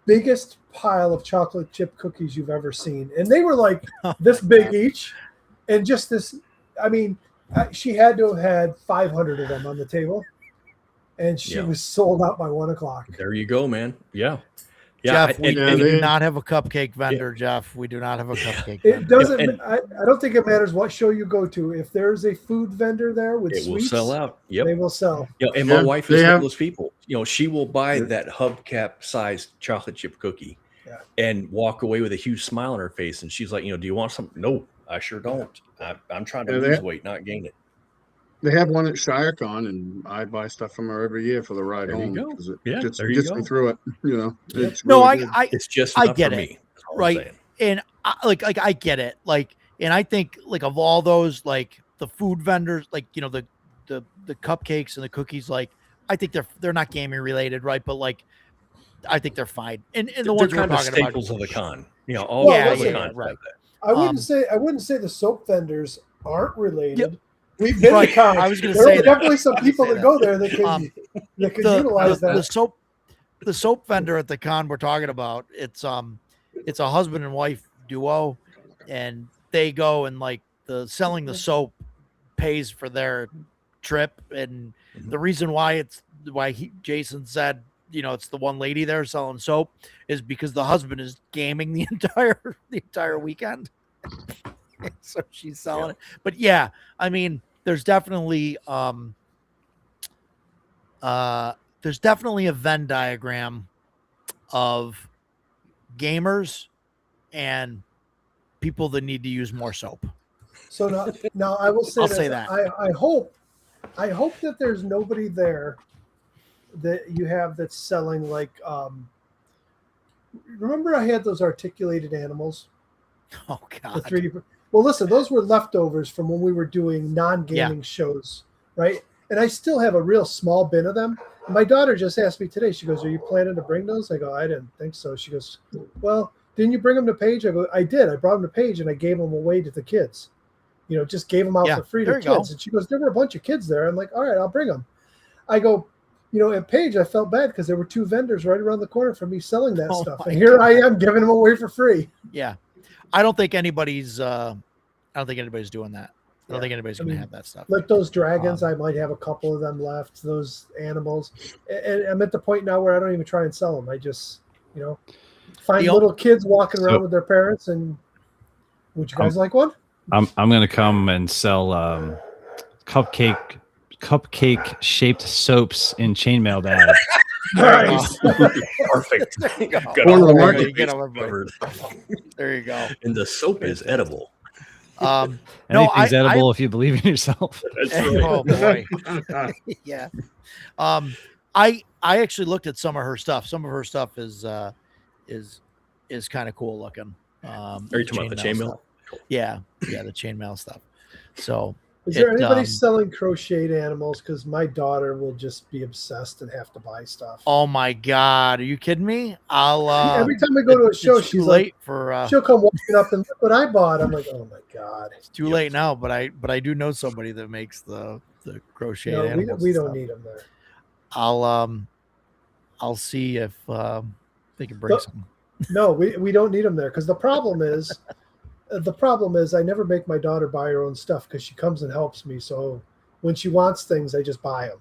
Speaker 3: biggest pile of chocolate chip cookies you've ever seen, and they were like this big each, and just this. I mean, she had to have had 500 of them on the table, and she
Speaker 6: Yeah.
Speaker 3: was sold out by 1 o'clock.
Speaker 6: There you go, man. Yeah. Yeah.
Speaker 1: Jeff,
Speaker 6: I-
Speaker 1: we,
Speaker 6: and-
Speaker 4: yeah,
Speaker 1: we
Speaker 6: and-
Speaker 1: do
Speaker 4: they-
Speaker 1: not have a cupcake vendor, Jeff. We do not have a cupcake
Speaker 3: It
Speaker 1: vendor.
Speaker 3: doesn't.
Speaker 6: and-
Speaker 3: I don't think it matters what show you go to. If there's a food vendor there with
Speaker 6: it will
Speaker 3: sweets,
Speaker 6: sell out. Yep.
Speaker 3: they will sell.
Speaker 6: You know, and
Speaker 4: Yeah,
Speaker 6: my wife
Speaker 4: they
Speaker 6: is one
Speaker 4: have-
Speaker 6: of those people. You know, she will buy
Speaker 4: Yeah.
Speaker 6: that hubcap sized chocolate chip cookie
Speaker 3: Yeah.
Speaker 6: and walk away with a huge smile on her face. And she's like, you know, do you want some? No, I sure don't. I'm trying to
Speaker 4: Yeah,
Speaker 6: lose
Speaker 4: they-
Speaker 6: weight, not gain it.
Speaker 4: They have one at ShireCon, and I buy stuff from her every year for the ride
Speaker 6: There you
Speaker 4: home
Speaker 6: go.
Speaker 4: because it
Speaker 6: Yeah,
Speaker 4: gets,
Speaker 6: there you
Speaker 4: gets
Speaker 6: go.
Speaker 4: me through it. You know, it's
Speaker 1: No,
Speaker 4: really good.
Speaker 6: It's just
Speaker 1: I
Speaker 6: not
Speaker 1: get
Speaker 6: for
Speaker 1: it.
Speaker 6: me. That's all I'm
Speaker 1: Right.
Speaker 6: saying.
Speaker 1: And I get it. Like, and I think like of all those, like the food vendors, like, you know, the cupcakes and the cookies, like I think they're not gaming related, right? But like, I think they're fine. And the
Speaker 6: They're
Speaker 1: ones we're
Speaker 6: kind of
Speaker 1: talking
Speaker 6: staples
Speaker 1: about,
Speaker 6: of the con. You know, all
Speaker 3: Yeah,
Speaker 6: all the
Speaker 3: yeah,
Speaker 6: cons
Speaker 1: right.
Speaker 6: have that.
Speaker 3: I wouldn't
Speaker 1: Um,
Speaker 3: say the soap vendors aren't related.
Speaker 1: Yep.
Speaker 3: We've been
Speaker 1: Right.
Speaker 3: to cons.
Speaker 1: I was gonna
Speaker 3: There
Speaker 1: say
Speaker 3: are
Speaker 1: that.
Speaker 3: definitely some people
Speaker 1: say
Speaker 3: that go there that could
Speaker 1: Um,
Speaker 3: utilize that.
Speaker 1: the soap vendor at the con we're talking about, it's a husband and wife duo, and they go and like selling the soap pays for their trip. And the reason why Jason said, you know, it's the one lady there selling soap is because the husband is gaming the entire weekend. So she's selling it. But yeah, I mean, there's definitely a Venn diagram of gamers and people that need to use more soap.
Speaker 3: So now I will say
Speaker 1: I'll
Speaker 3: this.
Speaker 1: say that.
Speaker 3: I hope that there's nobody there that you have that's selling like remember I had those articulated animals,
Speaker 1: Oh
Speaker 3: the
Speaker 1: God.
Speaker 3: 3D. Well, listen, those were leftovers from when we were doing non-gaming shows, right? And I still have a real small bin of them. And my daughter just asked me today. She goes, "Are you planning to bring those?" I go, "I didn't think so." She goes, "Well, didn't you bring them to Paige?" I go, "I did. I brought them to Paige and I gave them away to the kids. You know, just gave them out
Speaker 1: Yeah,
Speaker 3: for free
Speaker 1: there
Speaker 3: to
Speaker 1: you go.
Speaker 3: kids." And she goes, "There were a bunch of kids there." I'm like, "All right, I'll bring them." I go, at Page, I felt bad because there were 2 vendors right around the corner from me selling that
Speaker 1: Oh
Speaker 3: stuff,
Speaker 1: my
Speaker 3: and here I am giving them away for free.
Speaker 1: Yeah. I don't think anybody's doing that. I don't
Speaker 3: Yeah.
Speaker 1: think anybody's
Speaker 3: I
Speaker 1: going to
Speaker 3: mean,
Speaker 1: have that stuff.
Speaker 3: Like those dragons, I might have a couple of them left. Those animals, and I'm at the point now where I don't even try and sell them. I just, find
Speaker 1: The
Speaker 3: little kids walking around
Speaker 5: So-
Speaker 3: with their parents. And would you guys like one?
Speaker 5: I'm gonna come and sell cupcake shaped soaps in chainmail bags.
Speaker 3: Nice.
Speaker 6: Perfect. Got
Speaker 4: Corner of the
Speaker 6: all
Speaker 4: market.
Speaker 6: the
Speaker 1: Get 'em,
Speaker 6: bases
Speaker 1: everybody.
Speaker 6: covered.
Speaker 1: There you go.
Speaker 6: And the soap is edible.
Speaker 1: No,
Speaker 5: Anything's edible if you believe in yourself.
Speaker 1: Oh boy. Yeah. I actually looked at some of her stuff. Some of her stuff is kind of cool looking.
Speaker 6: Are you talking about the chainmail?
Speaker 1: stuff. Yeah, the chainmail stuff. So
Speaker 3: Is there
Speaker 1: It,
Speaker 3: anybody
Speaker 1: um,
Speaker 3: selling crocheted animals? Because my daughter will just be obsessed and have to buy stuff.
Speaker 1: oh my god, are you kidding me? I'll
Speaker 3: Every time I go to a show,
Speaker 1: it's too
Speaker 3: she's
Speaker 1: late
Speaker 3: like,
Speaker 1: for
Speaker 3: she'll come walking up and look what I bought. I'm like, oh my god.
Speaker 1: it's too late now, but I do know somebody that makes the crochet
Speaker 3: No,
Speaker 1: animals.
Speaker 3: we
Speaker 1: and
Speaker 3: don't
Speaker 1: stuff.
Speaker 3: need them there.
Speaker 1: I'll see if they can bring
Speaker 3: But-
Speaker 1: some.
Speaker 3: No, we don't need them there because the problem is I never make my daughter buy her own stuff because she comes and helps me. So when she wants things, I just buy them.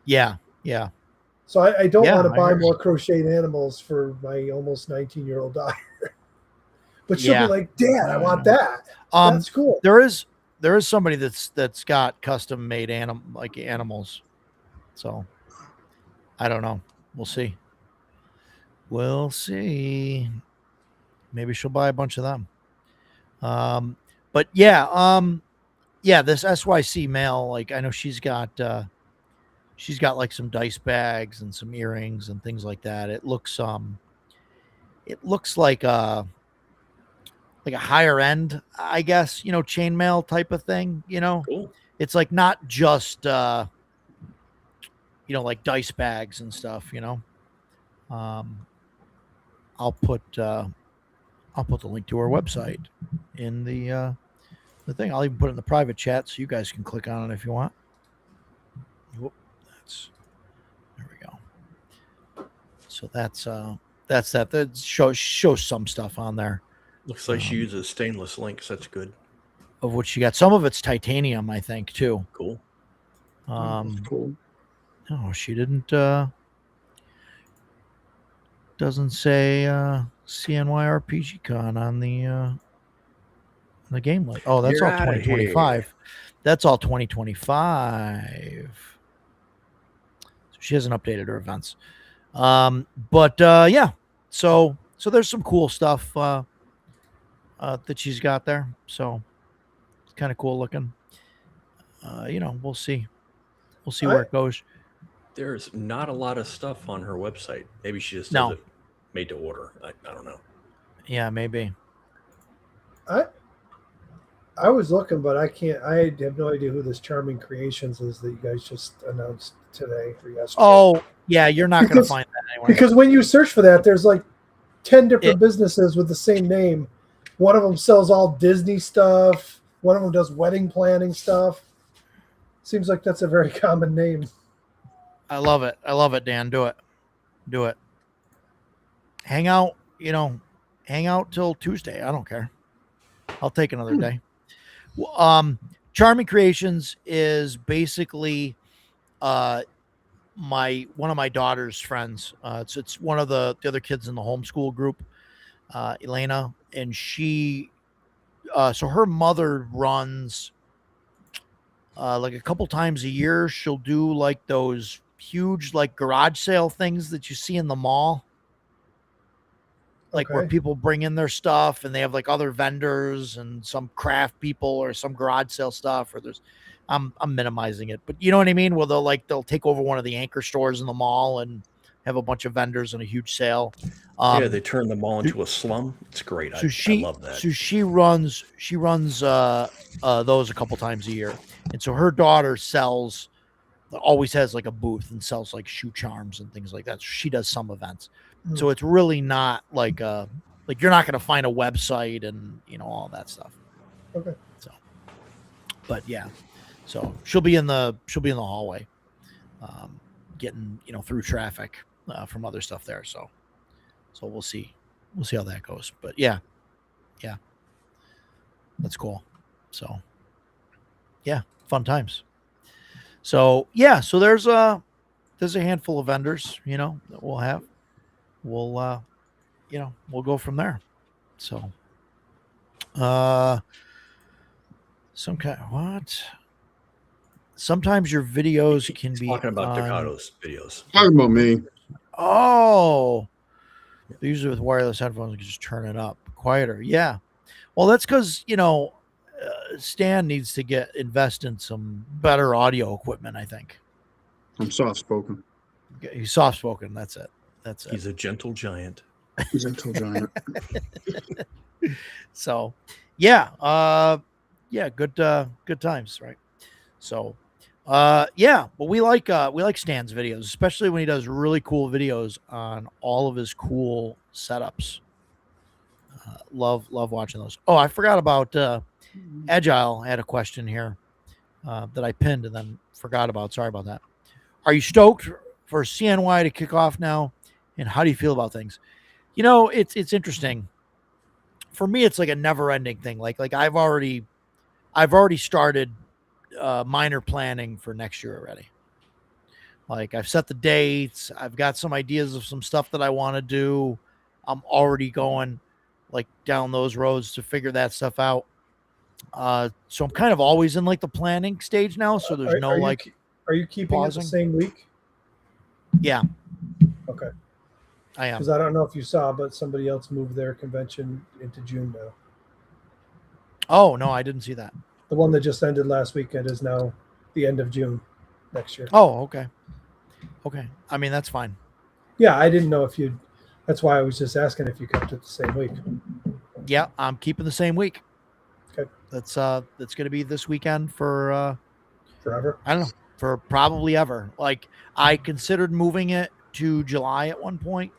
Speaker 1: Yeah.
Speaker 3: So I don't
Speaker 1: Yeah,
Speaker 3: want to
Speaker 1: I
Speaker 3: buy
Speaker 1: hear you.
Speaker 3: more crocheted animals for my almost 19-year-old daughter. But she'll
Speaker 1: Yeah.
Speaker 3: be like, Dad, I want that. That's cool.
Speaker 1: There is somebody that's got custom made animals. So I don't know. We'll see. Maybe she'll buy a bunch of them. But yeah, this SYC mail, like I know she's got like some dice bags and some earrings and things like that. It looks like a higher end, I guess, chainmail type of thing,
Speaker 6: Cool.
Speaker 1: It's like not just like dice bags and stuff, I'll put the link to her website in the thing. I'll even put it in the private chat so you guys can click on it if you want. Whoop, there we go. So that's that. That shows some stuff on there
Speaker 6: Looks like she uses stainless links. That's good.
Speaker 1: of what she got. Some of it's titanium, I think, too.
Speaker 6: Cool.
Speaker 4: Cool.
Speaker 1: No, she didn't. Doesn't say CNY RPG Con on the game list. Oh, that's
Speaker 6: You're
Speaker 1: all
Speaker 6: outta
Speaker 1: 2025. That's all 2025. So she hasn't updated her events. But yeah. So there's some cool stuff that she's got there. So it's kind of cool looking. We'll see. We'll see where it goes.
Speaker 6: There's not a lot of stuff on her website. Maybe she just
Speaker 1: No.
Speaker 6: does it made to order. I don't know.
Speaker 1: Yeah, maybe.
Speaker 3: I was looking, but I have no idea who this Charming Creations is that you guys just announced today or yesterday.
Speaker 1: Oh, yeah, you're not going to
Speaker 3: Because-
Speaker 1: find that anywhere.
Speaker 3: Because when you search for that, there's like 10 different businesses with the same name. One of them sells all Disney stuff. One of them does wedding planning stuff. Seems like that's a very common name.
Speaker 1: I love it. I love it, Dan. Do it. Hang out, hang out till Tuesday. I don't care. I'll take another day. Charming Creations is basically one of my daughter's friends. It's one of the other kids in the homeschool group, Elena, and she so her mother runs like a couple times a year. She'll do like those huge like garage sale things that you see in the mall, like where
Speaker 3: Okay.
Speaker 1: people bring in their stuff and they have like other vendors and some craft people or some garage sale stuff, or there's I'm minimizing it, but you know what I mean, where they'll take over one of the anchor stores in the mall and have a bunch of vendors and a huge sale.
Speaker 6: Yeah, they turn the mall into a slum. It's great.
Speaker 1: So
Speaker 6: I love that.
Speaker 1: So she runs those a couple times a year, and so her daughter always has like a booth and sells like shoe charms and things like that. So she does some events. So it's really not like you're not going to find a website and all that stuff.
Speaker 3: Okay.
Speaker 1: So, but yeah, so she'll be in the hallway. getting through traffic from other stuff there. So we'll see how that goes. But yeah, that's cool. So yeah, fun times. So yeah, so there's a handful of vendors that we'll have. We'll we'll go from there. So some kind what? Sometimes your videos can be
Speaker 6: talking about
Speaker 1: on...
Speaker 6: Ducato's videos.
Speaker 4: Talking about me.
Speaker 1: Oh, usually with wireless headphones, you can just turn it up quieter. Yeah. Well, that's because, Stan needs to invest in some better audio equipment, I think.
Speaker 4: I'm soft spoken.
Speaker 1: He's soft spoken. That's it.
Speaker 6: He's a gentle giant.
Speaker 4: Gentle giant.
Speaker 1: So, yeah. Good times, right? So, yeah, but we like Stan's videos, especially when he does really cool videos on all of his cool setups. Love watching those. Oh, I forgot about Agile. Had a question here that I pinned and then forgot about. Sorry about that. Are you stoked for CNY to kick off now? And how do you feel about things? It's interesting. For me, it's like a never-ending thing. Like I've already started minor planning for next year already. Like I've set the dates. I've got some ideas of some stuff that I want to do. I'm already going like down those roads to figure that stuff out. So I'm kind of always in like the planning stage now. So there's
Speaker 3: are you keeping
Speaker 1: pausing?
Speaker 3: it the same week?
Speaker 1: Yeah,
Speaker 3: Okay.
Speaker 1: I am.
Speaker 3: Because I don't know if you saw, but somebody else moved their convention into June now.
Speaker 1: Oh no, I didn't see that.
Speaker 3: The one that just ended last weekend is now the end of June next year.
Speaker 1: Oh, okay. Okay. I mean, that's fine.
Speaker 3: Yeah, I didn't know if you. That's why I was just asking if you kept it the same week.
Speaker 1: Yeah, I'm keeping the same week.
Speaker 3: Okay.
Speaker 1: That's going to be this weekend for
Speaker 3: Forever.
Speaker 1: I don't know, for probably ever. Like I considered moving it to July at one point,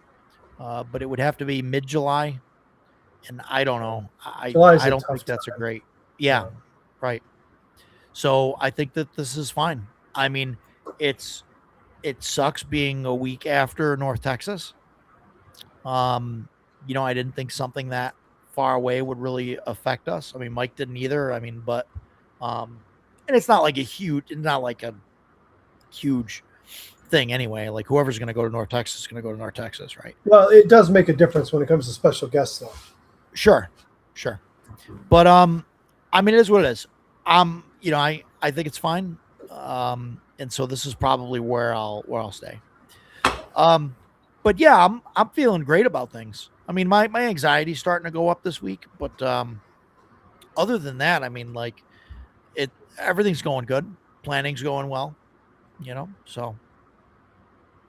Speaker 1: but it would have to be mid-July, and I don't know. I don't think that's a great. Yeah, right. So I think that this is fine. I mean, it sucks being a week after North Texas. I didn't think something that far away would really affect us. I mean, Mike didn't either. I mean, but and it's not like a huge thing anyway. Like whoever's going to go to North Texas is going to go to North Texas, right?
Speaker 3: Well, it does make a difference when it comes to special guests, though.
Speaker 1: Sure. But I mean, it is what it is. I think it's fine. And so this is probably where I'll stay. But yeah, I'm feeling great about things. I mean, my anxiety's starting to go up this week, but other than that, I mean, like everything's going good. Planning's going well, so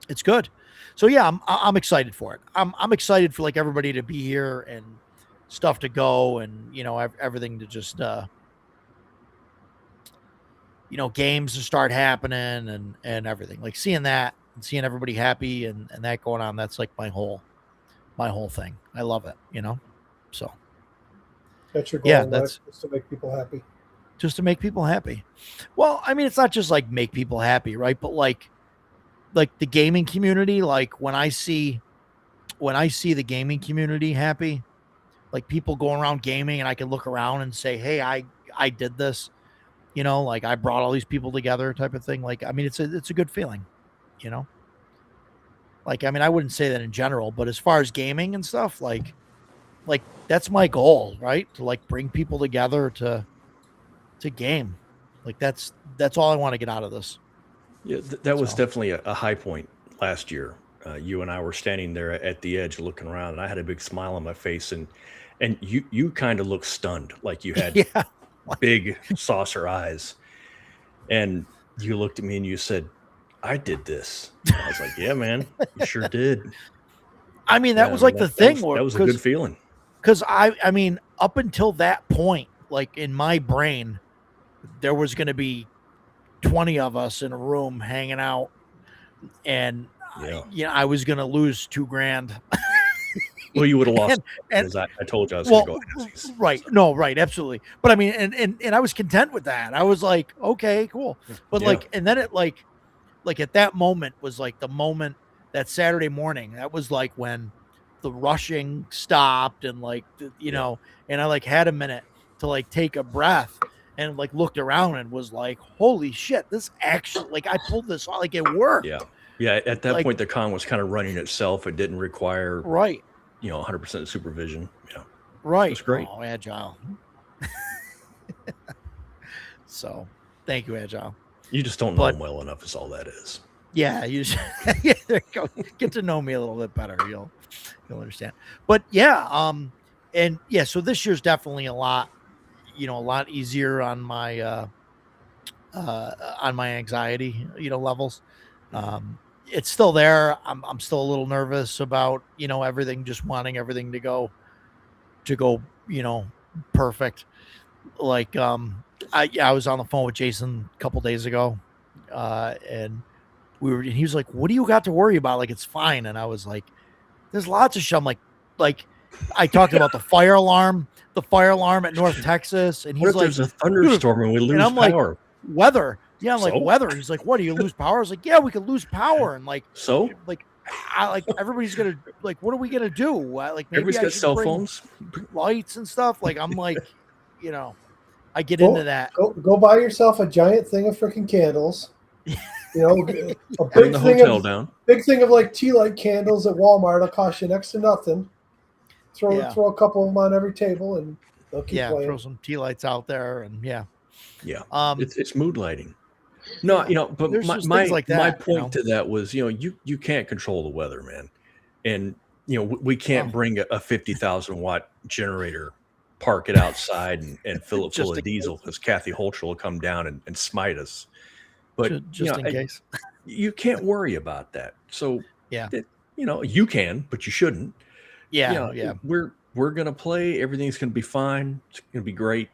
Speaker 1: it's good. So yeah, I'm excited for it. I'm excited for like everybody to be here and stuff to go and everything to just games to start happening and everything. Like seeing that and seeing everybody happy and that going on, that's like my whole thing. I love it, so
Speaker 3: That's your goal.
Speaker 1: Yeah,
Speaker 3: in
Speaker 1: that's
Speaker 3: life, is to make people happy.
Speaker 1: just to make people happy. Well, I mean, it's not just like make people happy, right? But like the gaming community, like when I see the gaming community happy, like people going around gaming and I can look around and say, hey, I did this, like I brought all these people together type of thing. Like, I mean, it's a good feeling, like, I mean, I wouldn't say that in general, but as far as gaming and stuff, like that's my goal, right? To like bring people together to game. Like that's all I want to get out of this.
Speaker 6: Yeah, that was definitely a high point last year. You and I were standing there at the edge looking around, and I had a big smile on my face, and you kind of looked stunned, like you had
Speaker 1: Yeah.
Speaker 6: big saucer eyes, and you looked at me and you said, I did this. And I was like, yeah, man, you sure did.
Speaker 1: I mean, that was like the thing.
Speaker 6: That was a good feeling.
Speaker 1: Because I mean, up until that point, like in my brain, there was going to be 20 of us in a room hanging out, and I was going to lose $2,000.
Speaker 6: Well, you would have lost because I told you I was going to go overseas.
Speaker 1: Right. No, right. Absolutely. But I mean, and I was content with that. I was like, okay, cool. But like, and then it like like at that moment was like the moment that Saturday morning. That was like when the rushing stopped and like you know, and I like had a minute to like take a breath and like looked around and was like, holy shit, this actually like I pulled this off, like it worked.
Speaker 6: Yeah. At that
Speaker 1: Like-
Speaker 6: point, the con was kind of running itself. It didn't require
Speaker 1: Right.
Speaker 6: 100% supervision. Yeah.
Speaker 1: Right.
Speaker 6: It's great.
Speaker 1: Oh, Agile. So thank you, Agile.
Speaker 6: You just don't know
Speaker 1: But-
Speaker 6: them well enough. Is all that is.
Speaker 1: Yeah, you just, yeah, there you go. Get to know me a little bit better. You'll understand. But yeah, and yeah, so this year's definitely a lot easier on my anxiety, levels. It's still there. I'm still a little nervous about, everything, just wanting everything to go, perfect. Like, I was on the phone with Jason a couple days ago, and he was like, what do you got to worry about? Like, it's fine. And I was like, there's lots of shit. I'm like I talked about the fire alarm at North Texas. And
Speaker 6: What
Speaker 1: he's
Speaker 6: if
Speaker 1: like,
Speaker 6: there's a thunderstorm and we lose
Speaker 1: I'm like,
Speaker 6: power?
Speaker 1: weather. Yeah. I'm like,
Speaker 6: So?
Speaker 1: weather. He's like, what, do you lose power? I was like, yeah, we could lose power. And like,
Speaker 6: So
Speaker 1: everybody's going to like, what are we going to do? Like, maybe
Speaker 6: everybody's
Speaker 1: I
Speaker 6: got
Speaker 1: should
Speaker 6: cell
Speaker 1: bring
Speaker 6: phones.
Speaker 1: lights and stuff. Like, I'm like, I get
Speaker 3: Go-
Speaker 1: into that.
Speaker 3: Go buy yourself a giant thing of freaking candles. A
Speaker 6: Bring
Speaker 3: big
Speaker 6: the
Speaker 3: thing
Speaker 6: hotel
Speaker 3: of
Speaker 6: down.
Speaker 3: like tea light candles at Walmart. It'll cost you next to nothing. Throw a couple of them on every table, and they'll keep
Speaker 1: Yeah.
Speaker 3: playing.
Speaker 1: Throw some tea lights out there. And yeah.
Speaker 6: Yeah.
Speaker 1: Um,
Speaker 6: It's mood lighting. No, but
Speaker 1: There's
Speaker 6: my
Speaker 1: just things like
Speaker 6: my
Speaker 1: that,
Speaker 6: point to that was, you can't control the weather, man, and we can't bring a 50,000 watt generator, park it outside, and fill it
Speaker 1: Just
Speaker 6: full of
Speaker 1: in
Speaker 6: diesel because Kathy Holtz will come down and smite us. But
Speaker 1: just in case.
Speaker 6: you can't worry about that. So
Speaker 1: Yeah.
Speaker 6: you can, but you shouldn't.
Speaker 1: Yeah.
Speaker 6: We're gonna play. Everything's gonna be fine. It's gonna be great.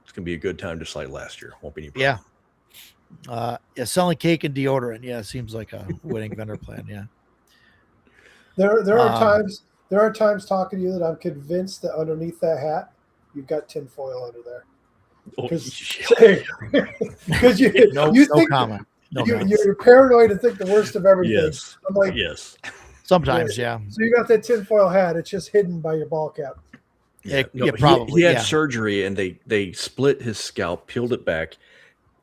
Speaker 6: It's gonna be a good time, just like last year. Won't be any problem.
Speaker 1: Yeah. Selling cake and deodorant. Yeah. Seems like a winning vendor plan. Yeah.
Speaker 3: There are
Speaker 1: Um,
Speaker 3: times talking to you that I'm convinced that underneath that hat you've got tinfoil under there.
Speaker 6: Oh,
Speaker 3: Because you
Speaker 1: No
Speaker 3: think
Speaker 1: comment. No comment.
Speaker 3: you're paranoid and think the worst of everything.
Speaker 6: yes.
Speaker 3: I'm like,
Speaker 6: Yes.
Speaker 1: Sometimes, yeah.
Speaker 3: so you got that tinfoil hat. It's just hidden by your ball cap.
Speaker 1: Yeah,
Speaker 6: No,
Speaker 1: yeah, probably,
Speaker 6: He had
Speaker 1: yeah.
Speaker 6: surgery, and they split his scalp, peeled it back,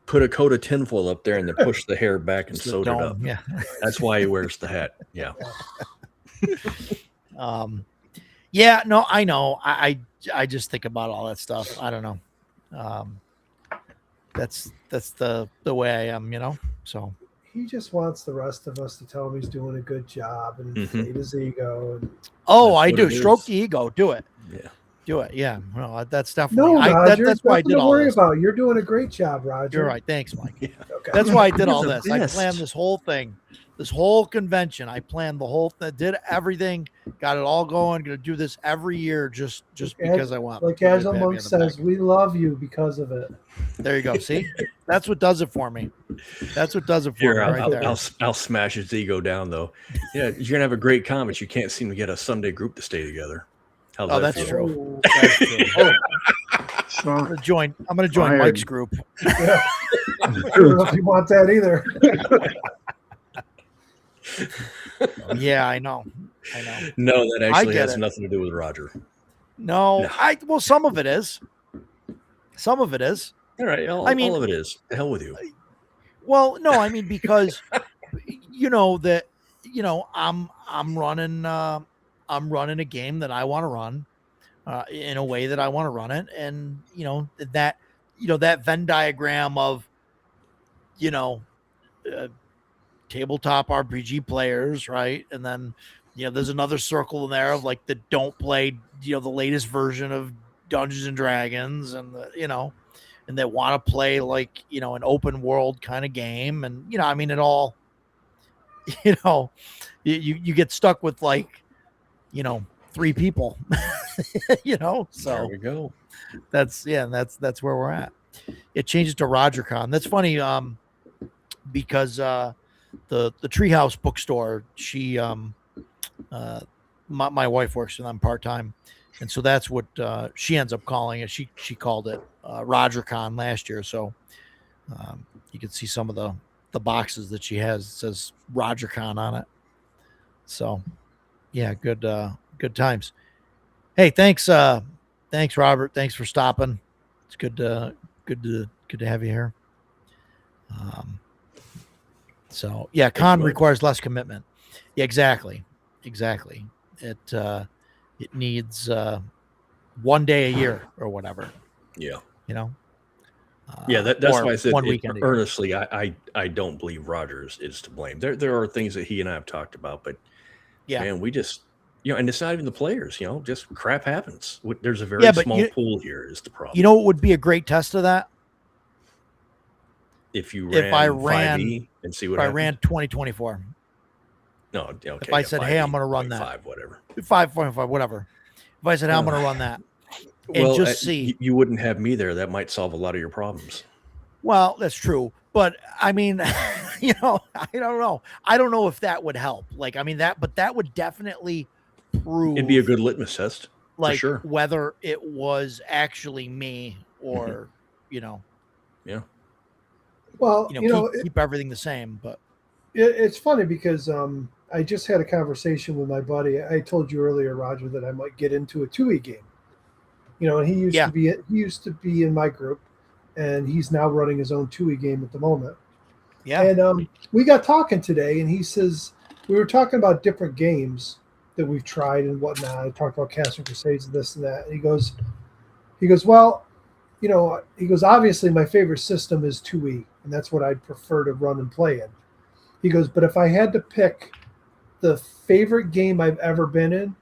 Speaker 6: put a coat of tinfoil up there, and then pushed the hair back and
Speaker 1: It's the
Speaker 6: sewed it
Speaker 1: dome,
Speaker 6: up.
Speaker 1: yeah.
Speaker 6: That's why he wears the hat. Yeah.
Speaker 1: Yeah, no, I know. I just think about all that stuff. I don't know. That's the way I am, so
Speaker 3: He just wants the rest of us to tell him he's doing a good job and inflate his ego. And
Speaker 1: oh,
Speaker 6: That's
Speaker 1: I
Speaker 6: what
Speaker 1: do.
Speaker 6: it
Speaker 1: Stroke
Speaker 6: is.
Speaker 1: the ego. Do it.
Speaker 6: Yeah.
Speaker 1: Do it. Yeah. No, that's definitely
Speaker 3: no, Roger,
Speaker 1: that's why I did
Speaker 3: nothing to
Speaker 1: all
Speaker 3: worry
Speaker 1: this.
Speaker 3: about. You're doing a great job, Roger.
Speaker 1: You're right. Thanks, Mike.
Speaker 3: Okay.
Speaker 1: That's why I did
Speaker 6: You're
Speaker 1: all
Speaker 6: the
Speaker 1: this. I
Speaker 6: best.
Speaker 1: planned this whole thing, this whole convention. I planned the whole thing, did everything, got it all going. Gonna do this every year just because I want.
Speaker 3: Like
Speaker 1: people to
Speaker 3: Agile
Speaker 1: pat me
Speaker 3: Monk
Speaker 1: on the
Speaker 3: says,
Speaker 1: back.
Speaker 3: we love you because of it.
Speaker 1: There you go. See, that's what does it for me. That's what does it for
Speaker 6: Here,
Speaker 1: me right
Speaker 6: I'll,
Speaker 1: there.
Speaker 6: I'll smash his ego down, though. Yeah, you're gonna have a great con, but you can't seem to get a Sunday group to stay together. How's
Speaker 1: Oh,
Speaker 6: that
Speaker 1: that's
Speaker 6: feel?
Speaker 1: true. That's true.
Speaker 4: So,
Speaker 1: I'm gonna join
Speaker 4: Fired.
Speaker 1: Mike's group.
Speaker 3: Yeah. I don't know if you want that either.
Speaker 1: Yeah, I know.
Speaker 6: No, that actually
Speaker 1: get
Speaker 6: has
Speaker 1: it.
Speaker 6: nothing to do with Roger.
Speaker 1: No,
Speaker 6: No.
Speaker 1: well, some of it is. Some of it is.
Speaker 6: All right, all of it is. The hell with you.
Speaker 1: Well, no, I mean because I'm running a game that I want to run in a way that I want to run it, and that Venn diagram of tabletop RPG players, right? And then there's another circle in there of like that don't play the latest version of Dungeons and Dragons, and and they want to play like an open world kind of game, and I mean it all. You get stuck with like 3 people. So
Speaker 6: There we go.
Speaker 1: that's where we're at. It changes to RogerCon. That's funny because the Treehouse bookstore, she my wife works for them part-time, and so that's what she ends up calling it. She called it RogerCon last year, so you could see some of the boxes that she has. It says RogerCon on it. So, yeah, good times. Hey, thanks, Robert. Thanks for stopping. It's good to have you here. So yeah, con requires less commitment. Yeah, exactly. It needs 1 day a year or whatever.
Speaker 6: Yeah.
Speaker 2: Yeah, that's why I said
Speaker 1: 1 weekend a year.
Speaker 2: earnestly. I don't believe Rogers is to blame. There are things that he and I have talked about, but
Speaker 1: Yeah,
Speaker 2: man, we just and it's not even the players. Just crap happens. There's a very
Speaker 1: Yeah, but
Speaker 2: small pool here is the problem.
Speaker 1: you know what would be a great test of that?
Speaker 2: If you
Speaker 1: if I
Speaker 2: ran
Speaker 1: ran-
Speaker 2: 5e and see what
Speaker 1: If I
Speaker 2: happens.
Speaker 1: ran 2024,
Speaker 2: No, okay.
Speaker 1: if I said, hey, I'm gonna run that.
Speaker 2: 5, whatever.
Speaker 1: 5.5, whatever. If I said, hey, I'm going to run that, and just see.
Speaker 2: You wouldn't have me there. That might solve a lot of your problems.
Speaker 1: Well, that's true, but I mean, I don't know. I don't know if that would help. Like, I mean but that would definitely prove
Speaker 2: It'd be a good litmus test,
Speaker 1: like
Speaker 2: for sure.
Speaker 1: whether it was actually me or
Speaker 2: Yeah.
Speaker 3: Well,
Speaker 1: keep everything the same. But
Speaker 3: it's funny because I just had a conversation with my buddy. I told you earlier, Roger, that I might get into a 2E game. And he used to be in my group, and he's now running his own 2E game at the moment.
Speaker 1: yeah,
Speaker 3: And we got talking today, and he says we were talking about different games that we've tried and whatnot. I talked about Castle Crusades and this and that. And he goes, well, he goes, obviously my favorite system is 2E, and that's what I'd prefer to run and play in. He goes, but if I had to pick the favorite game I've ever been in,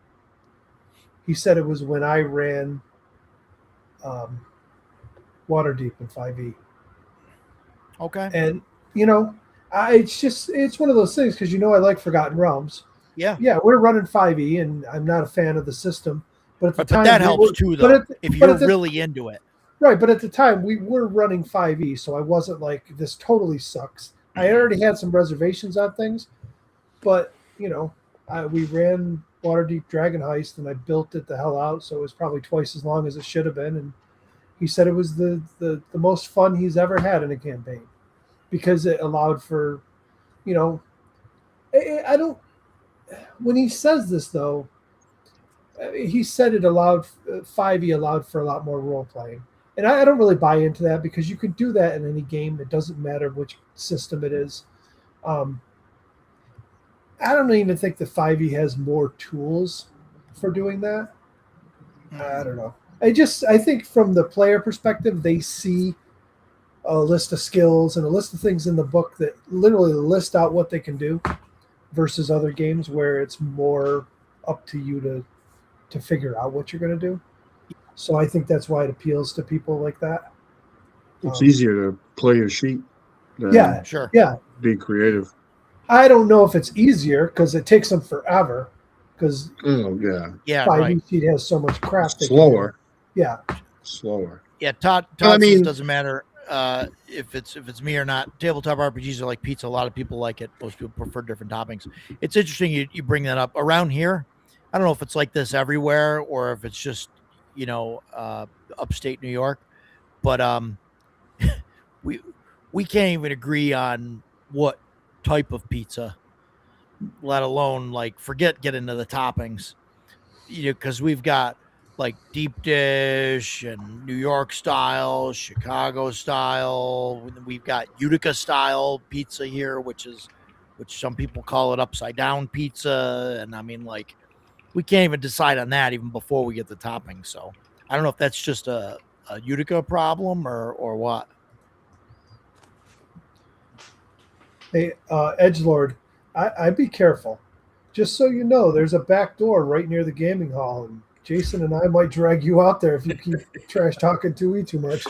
Speaker 3: he said it was when I ran Waterdeep in 5e.
Speaker 1: okay,
Speaker 3: And it's one of those things because I like Forgotten Realms.
Speaker 1: yeah.
Speaker 3: We're running 5e, and I'm not a fan of the system, but at the
Speaker 1: But
Speaker 3: time
Speaker 1: that helps too, though. If you're really into it,
Speaker 3: right. But at the time we were running 5e, so I wasn't like this totally sucks. I already had some reservations on things, but we ran Waterdeep Dragon Heist, and I built it the hell out, so it was probably twice as long as it should have been. And he said it was the most fun he's ever had in a campaign because it allowed for, I don't. When he says this though, he said it allowed 5e allowed for a lot more role playing, and I don't really buy into that because you can do that in any game. It doesn't matter which system it is. I don't even think the 5e has more tools for doing that. I don't know. I think from the player perspective, they see a list of skills and a list of things in the book that literally list out what they can do versus other games where it's more up to you to figure out what you're going to do. So I think that's why it appeals to people like that.
Speaker 4: It's easier to play your sheet than
Speaker 3: Yeah,
Speaker 1: sure.
Speaker 3: yeah.
Speaker 4: be creative.
Speaker 3: I don't know if it's easier because it takes them forever because
Speaker 4: Oh, yeah.
Speaker 1: Yeah,
Speaker 3: 5e
Speaker 1: right.
Speaker 3: sheet has so much crap. they can do.
Speaker 4: Slower.
Speaker 3: Yeah.
Speaker 4: Slower.
Speaker 1: Yeah, Todd
Speaker 4: I
Speaker 1: says
Speaker 4: mean-
Speaker 1: it doesn't matter if it's me or not. Tabletop RPGs are like pizza. A lot of people like it. Most people prefer different toppings. It's interesting you bring that up. Around here, I don't know if it's like this everywhere or if it's just upstate New York, but we can't even agree on what type of pizza, let alone like forget getting to the toppings, because we've got like deep dish and New York style, Chicago style. We've got Utica style pizza here, which some people call it upside down pizza. And I mean, like, we can't even decide on that even before we get the toppings. So I don't know if that's just a Utica problem or what.
Speaker 3: Hey, Edgelord, I'd be careful. Just so you know, there's a back door right near the gaming hall, and Jason and I might drag you out there if you keep trash talking 2E too much.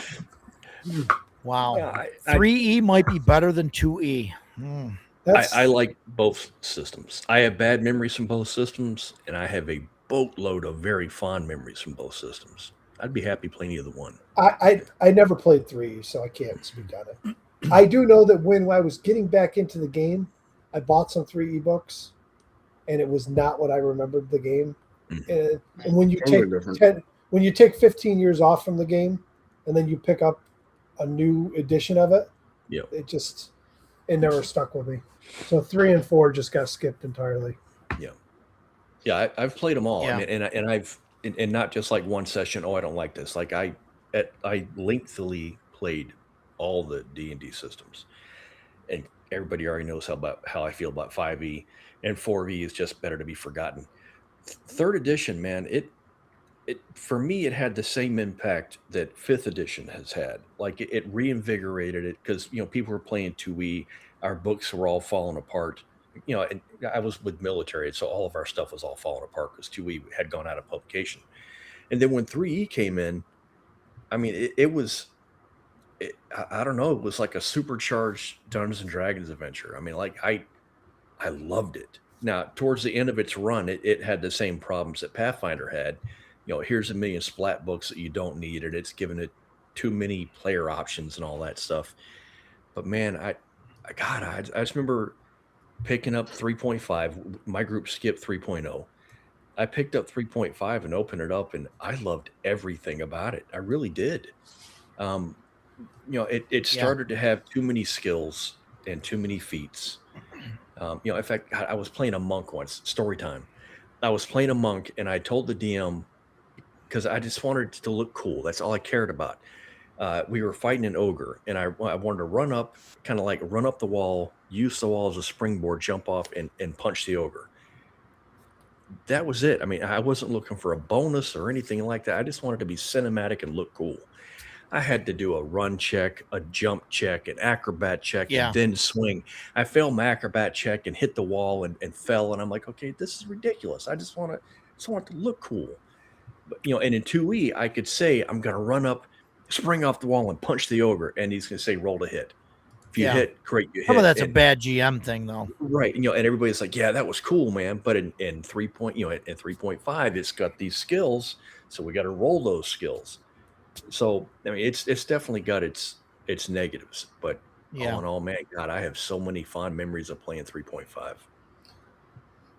Speaker 1: Wow.
Speaker 2: Yeah,
Speaker 1: 3E might be better than 2E.
Speaker 2: I like both systems. I have bad memories from both systems, and I have a boatload of very fond memories from both systems. I'd be happy playing either one.
Speaker 3: I never played 3E, so I can't speak on it. I do know that when I was getting back into the game, I bought some 3E books, and it was not what I remembered the game. And when you
Speaker 4: Totally
Speaker 3: take
Speaker 4: different.
Speaker 3: when you take 15 years off from the game, and then you pick up a new edition of it,
Speaker 2: Yep.
Speaker 3: it never stuck with me. So 3 and 4 just got skipped entirely.
Speaker 6: Yeah, I've played them all.
Speaker 1: Yeah.
Speaker 6: I mean, and I've and not just like one session. Oh, I don't like this. Like I lengthily played all the D&D systems, and everybody already knows how I feel about 5e, and 4e is just better to be forgotten. Third edition, man, it for me it had the same impact that 5th edition has had. Like it reinvigorated it because people were playing 2e. Our books were all falling apart. And I was with military, so all of our stuff was all falling apart because 2e had gone out of publication. And then when 3e came in, I mean, it was, I don't know, it was like a supercharged Dungeons and Dragons adventure. I mean, like I loved it. Now, towards the end of its run, it had the same problems that Pathfinder had. Here's a million splat books that you don't need, and it's given it too many player options and all that stuff. But man, I just remember picking up 3.5. My group skipped 3.0. I picked up 3.5 and opened it up, and I loved everything about it. I really did. It started to have too many skills and too many feats. In fact, I was playing a monk once, story time. I was playing a monk, and I told the DM, because I just wanted it to look cool. That's all I cared about. We were fighting an ogre, and I wanted to run up the wall, use the wall as a springboard, jump off, and punch the ogre. That was it. I mean, I wasn't looking for a bonus or anything like that. I just wanted to be cinematic and look cool. I had to do a run check, a jump check, an acrobat check, and then swing. I failed my acrobat check and hit the wall and fell, and I'm like, okay, this is ridiculous. I just want it to look cool. But, and in 2e, I could say I'm going to run up, spring off the wall, and punch the ogre, and he's going to say roll to hit. If you hit, great, you hit.
Speaker 1: Some of that's a bad GM thing, though.
Speaker 6: Right. And everybody's like, yeah, that was cool, man. But in 3.5, it's got these skills, so we got to roll those skills. So I mean, it's definitely got its negatives, but all in all, man, God, I have so many fond memories of playing 3.5.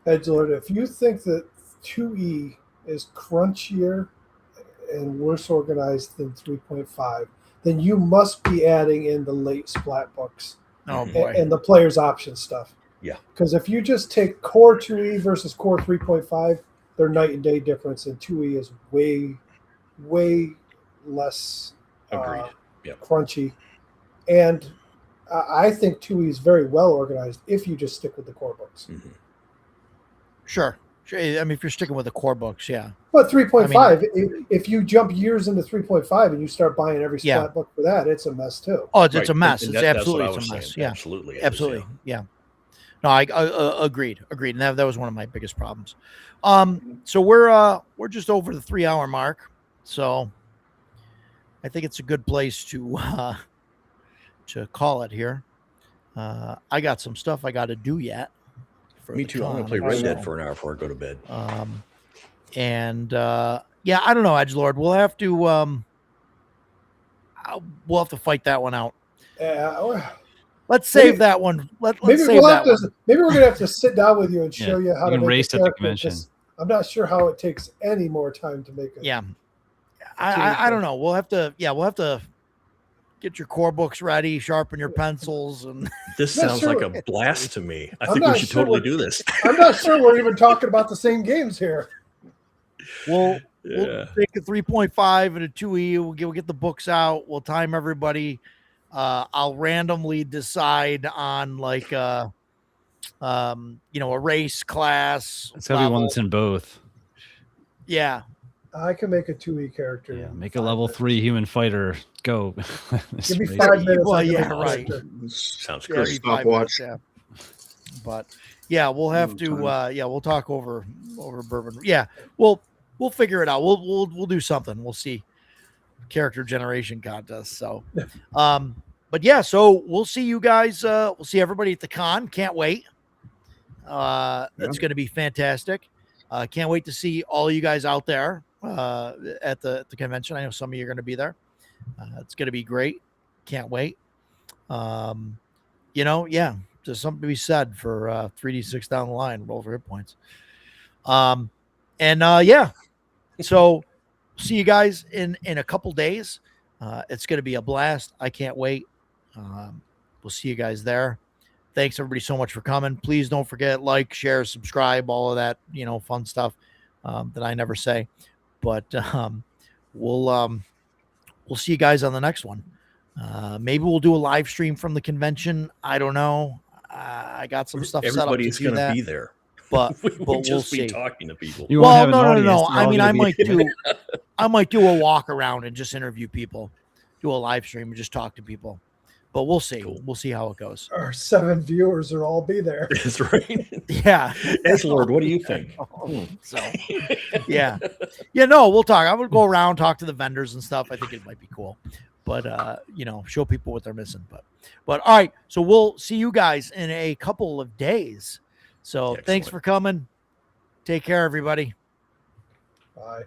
Speaker 3: Edgelord, if you think that 2E is crunchier and worse organized than 3.5, then you must be adding in the late splat books.
Speaker 1: Oh boy.
Speaker 3: And the player's option stuff.
Speaker 6: Yeah.
Speaker 3: Because if you just take core 2E versus core 3.5, they're night and day difference, and 2E is way, way less crunchy. And I think 2E is very well organized if you just stick with the core books.
Speaker 6: Mm-hmm.
Speaker 1: Sure. I mean, if you're sticking with the core books, yeah.
Speaker 3: But 3.5, if you jump years into 3.5 and you start buying every splat book for that, it's a mess too.
Speaker 1: Oh, it's a mess. It's absolutely a mess.
Speaker 6: Saying.
Speaker 1: Yeah,
Speaker 6: absolutely.
Speaker 1: Yeah. No, I agreed. And that was one of my biggest problems. So we're just over the 3-hour mark. So I think it's a good place to call it here. I got some stuff I got to do yet.
Speaker 6: Me too. I'm going to play Red Dead for an hour before I go to bed.
Speaker 1: I don't know, Edgelord. We'll have to fight that one out. Let's save that one. Let's save that one.
Speaker 3: Maybe we're gonna have to sit down with you and show you how to make
Speaker 5: race at the convention.
Speaker 3: I'm not sure how it takes any more time to make it.
Speaker 1: Yeah, I don't know. We'll have to get your core books ready, sharpen your pencils, and
Speaker 6: this sounds like a blast to me. I think we should totally do this.
Speaker 3: I'm not sure we're even talking about the same games here.
Speaker 1: We'll take a 3.5 and a 2E. We'll get the books out. We'll time everybody. I'll randomly decide on like a race class.
Speaker 5: It's gotta be one that's in both.
Speaker 1: Yeah.
Speaker 3: I can make a 2E character.
Speaker 5: Yeah, make a level 3 human fighter. Go.
Speaker 3: Give me 5 minutes.
Speaker 1: Well, yeah, right.
Speaker 6: Sounds
Speaker 1: yeah,
Speaker 6: good.
Speaker 4: Stopwatch.
Speaker 1: Yeah. But yeah, we'll have to. We'll talk over bourbon. Yeah, we'll figure it out. We'll do something. We'll see. Character generation contest. So, but yeah, so we'll see you guys. We'll see everybody at the con. Can't wait. It's going to be fantastic. Can't wait to see all you guys out there at the convention. I know some of you are going to be there. It's going to be great. Can't wait. There's something to be said for 3d6 down the line, roll for hit points. So see you guys in a couple days. It's going to be a blast. I can't wait. We'll see you guys there. thanks everybody so much for coming. Please don't forget, like, share, subscribe, all of that, fun stuff that I never say. But we'll see you guys on the next one. Maybe we'll do a live stream from the convention. I don't know. I got some stuff set up to
Speaker 6: Everybody's
Speaker 1: do
Speaker 6: going to
Speaker 1: that,
Speaker 6: be there.
Speaker 1: but
Speaker 6: We'll
Speaker 1: we'll
Speaker 6: just
Speaker 1: see.
Speaker 6: be talking to people.
Speaker 5: You won't
Speaker 1: Well,
Speaker 5: have an
Speaker 1: no.
Speaker 5: audience. They're
Speaker 1: I
Speaker 5: all
Speaker 1: mean,
Speaker 5: gonna
Speaker 1: I
Speaker 5: be-
Speaker 1: might do a walk around and just interview people, do a live stream and just talk to people. But we'll see.
Speaker 6: Cool.
Speaker 1: We'll see how it goes.
Speaker 3: Our 7 viewers will all be there.
Speaker 6: That's right.
Speaker 1: Yeah.
Speaker 6: Lord, what do you think?
Speaker 1: So, yeah. No, we'll talk. I would go around, talk to the vendors and stuff. I think it might be cool. But show people what they're missing. But all right. So we'll see you guys in a couple of days. So thanks
Speaker 6: Excellent.
Speaker 1: for coming. Take care, everybody.
Speaker 3: Bye.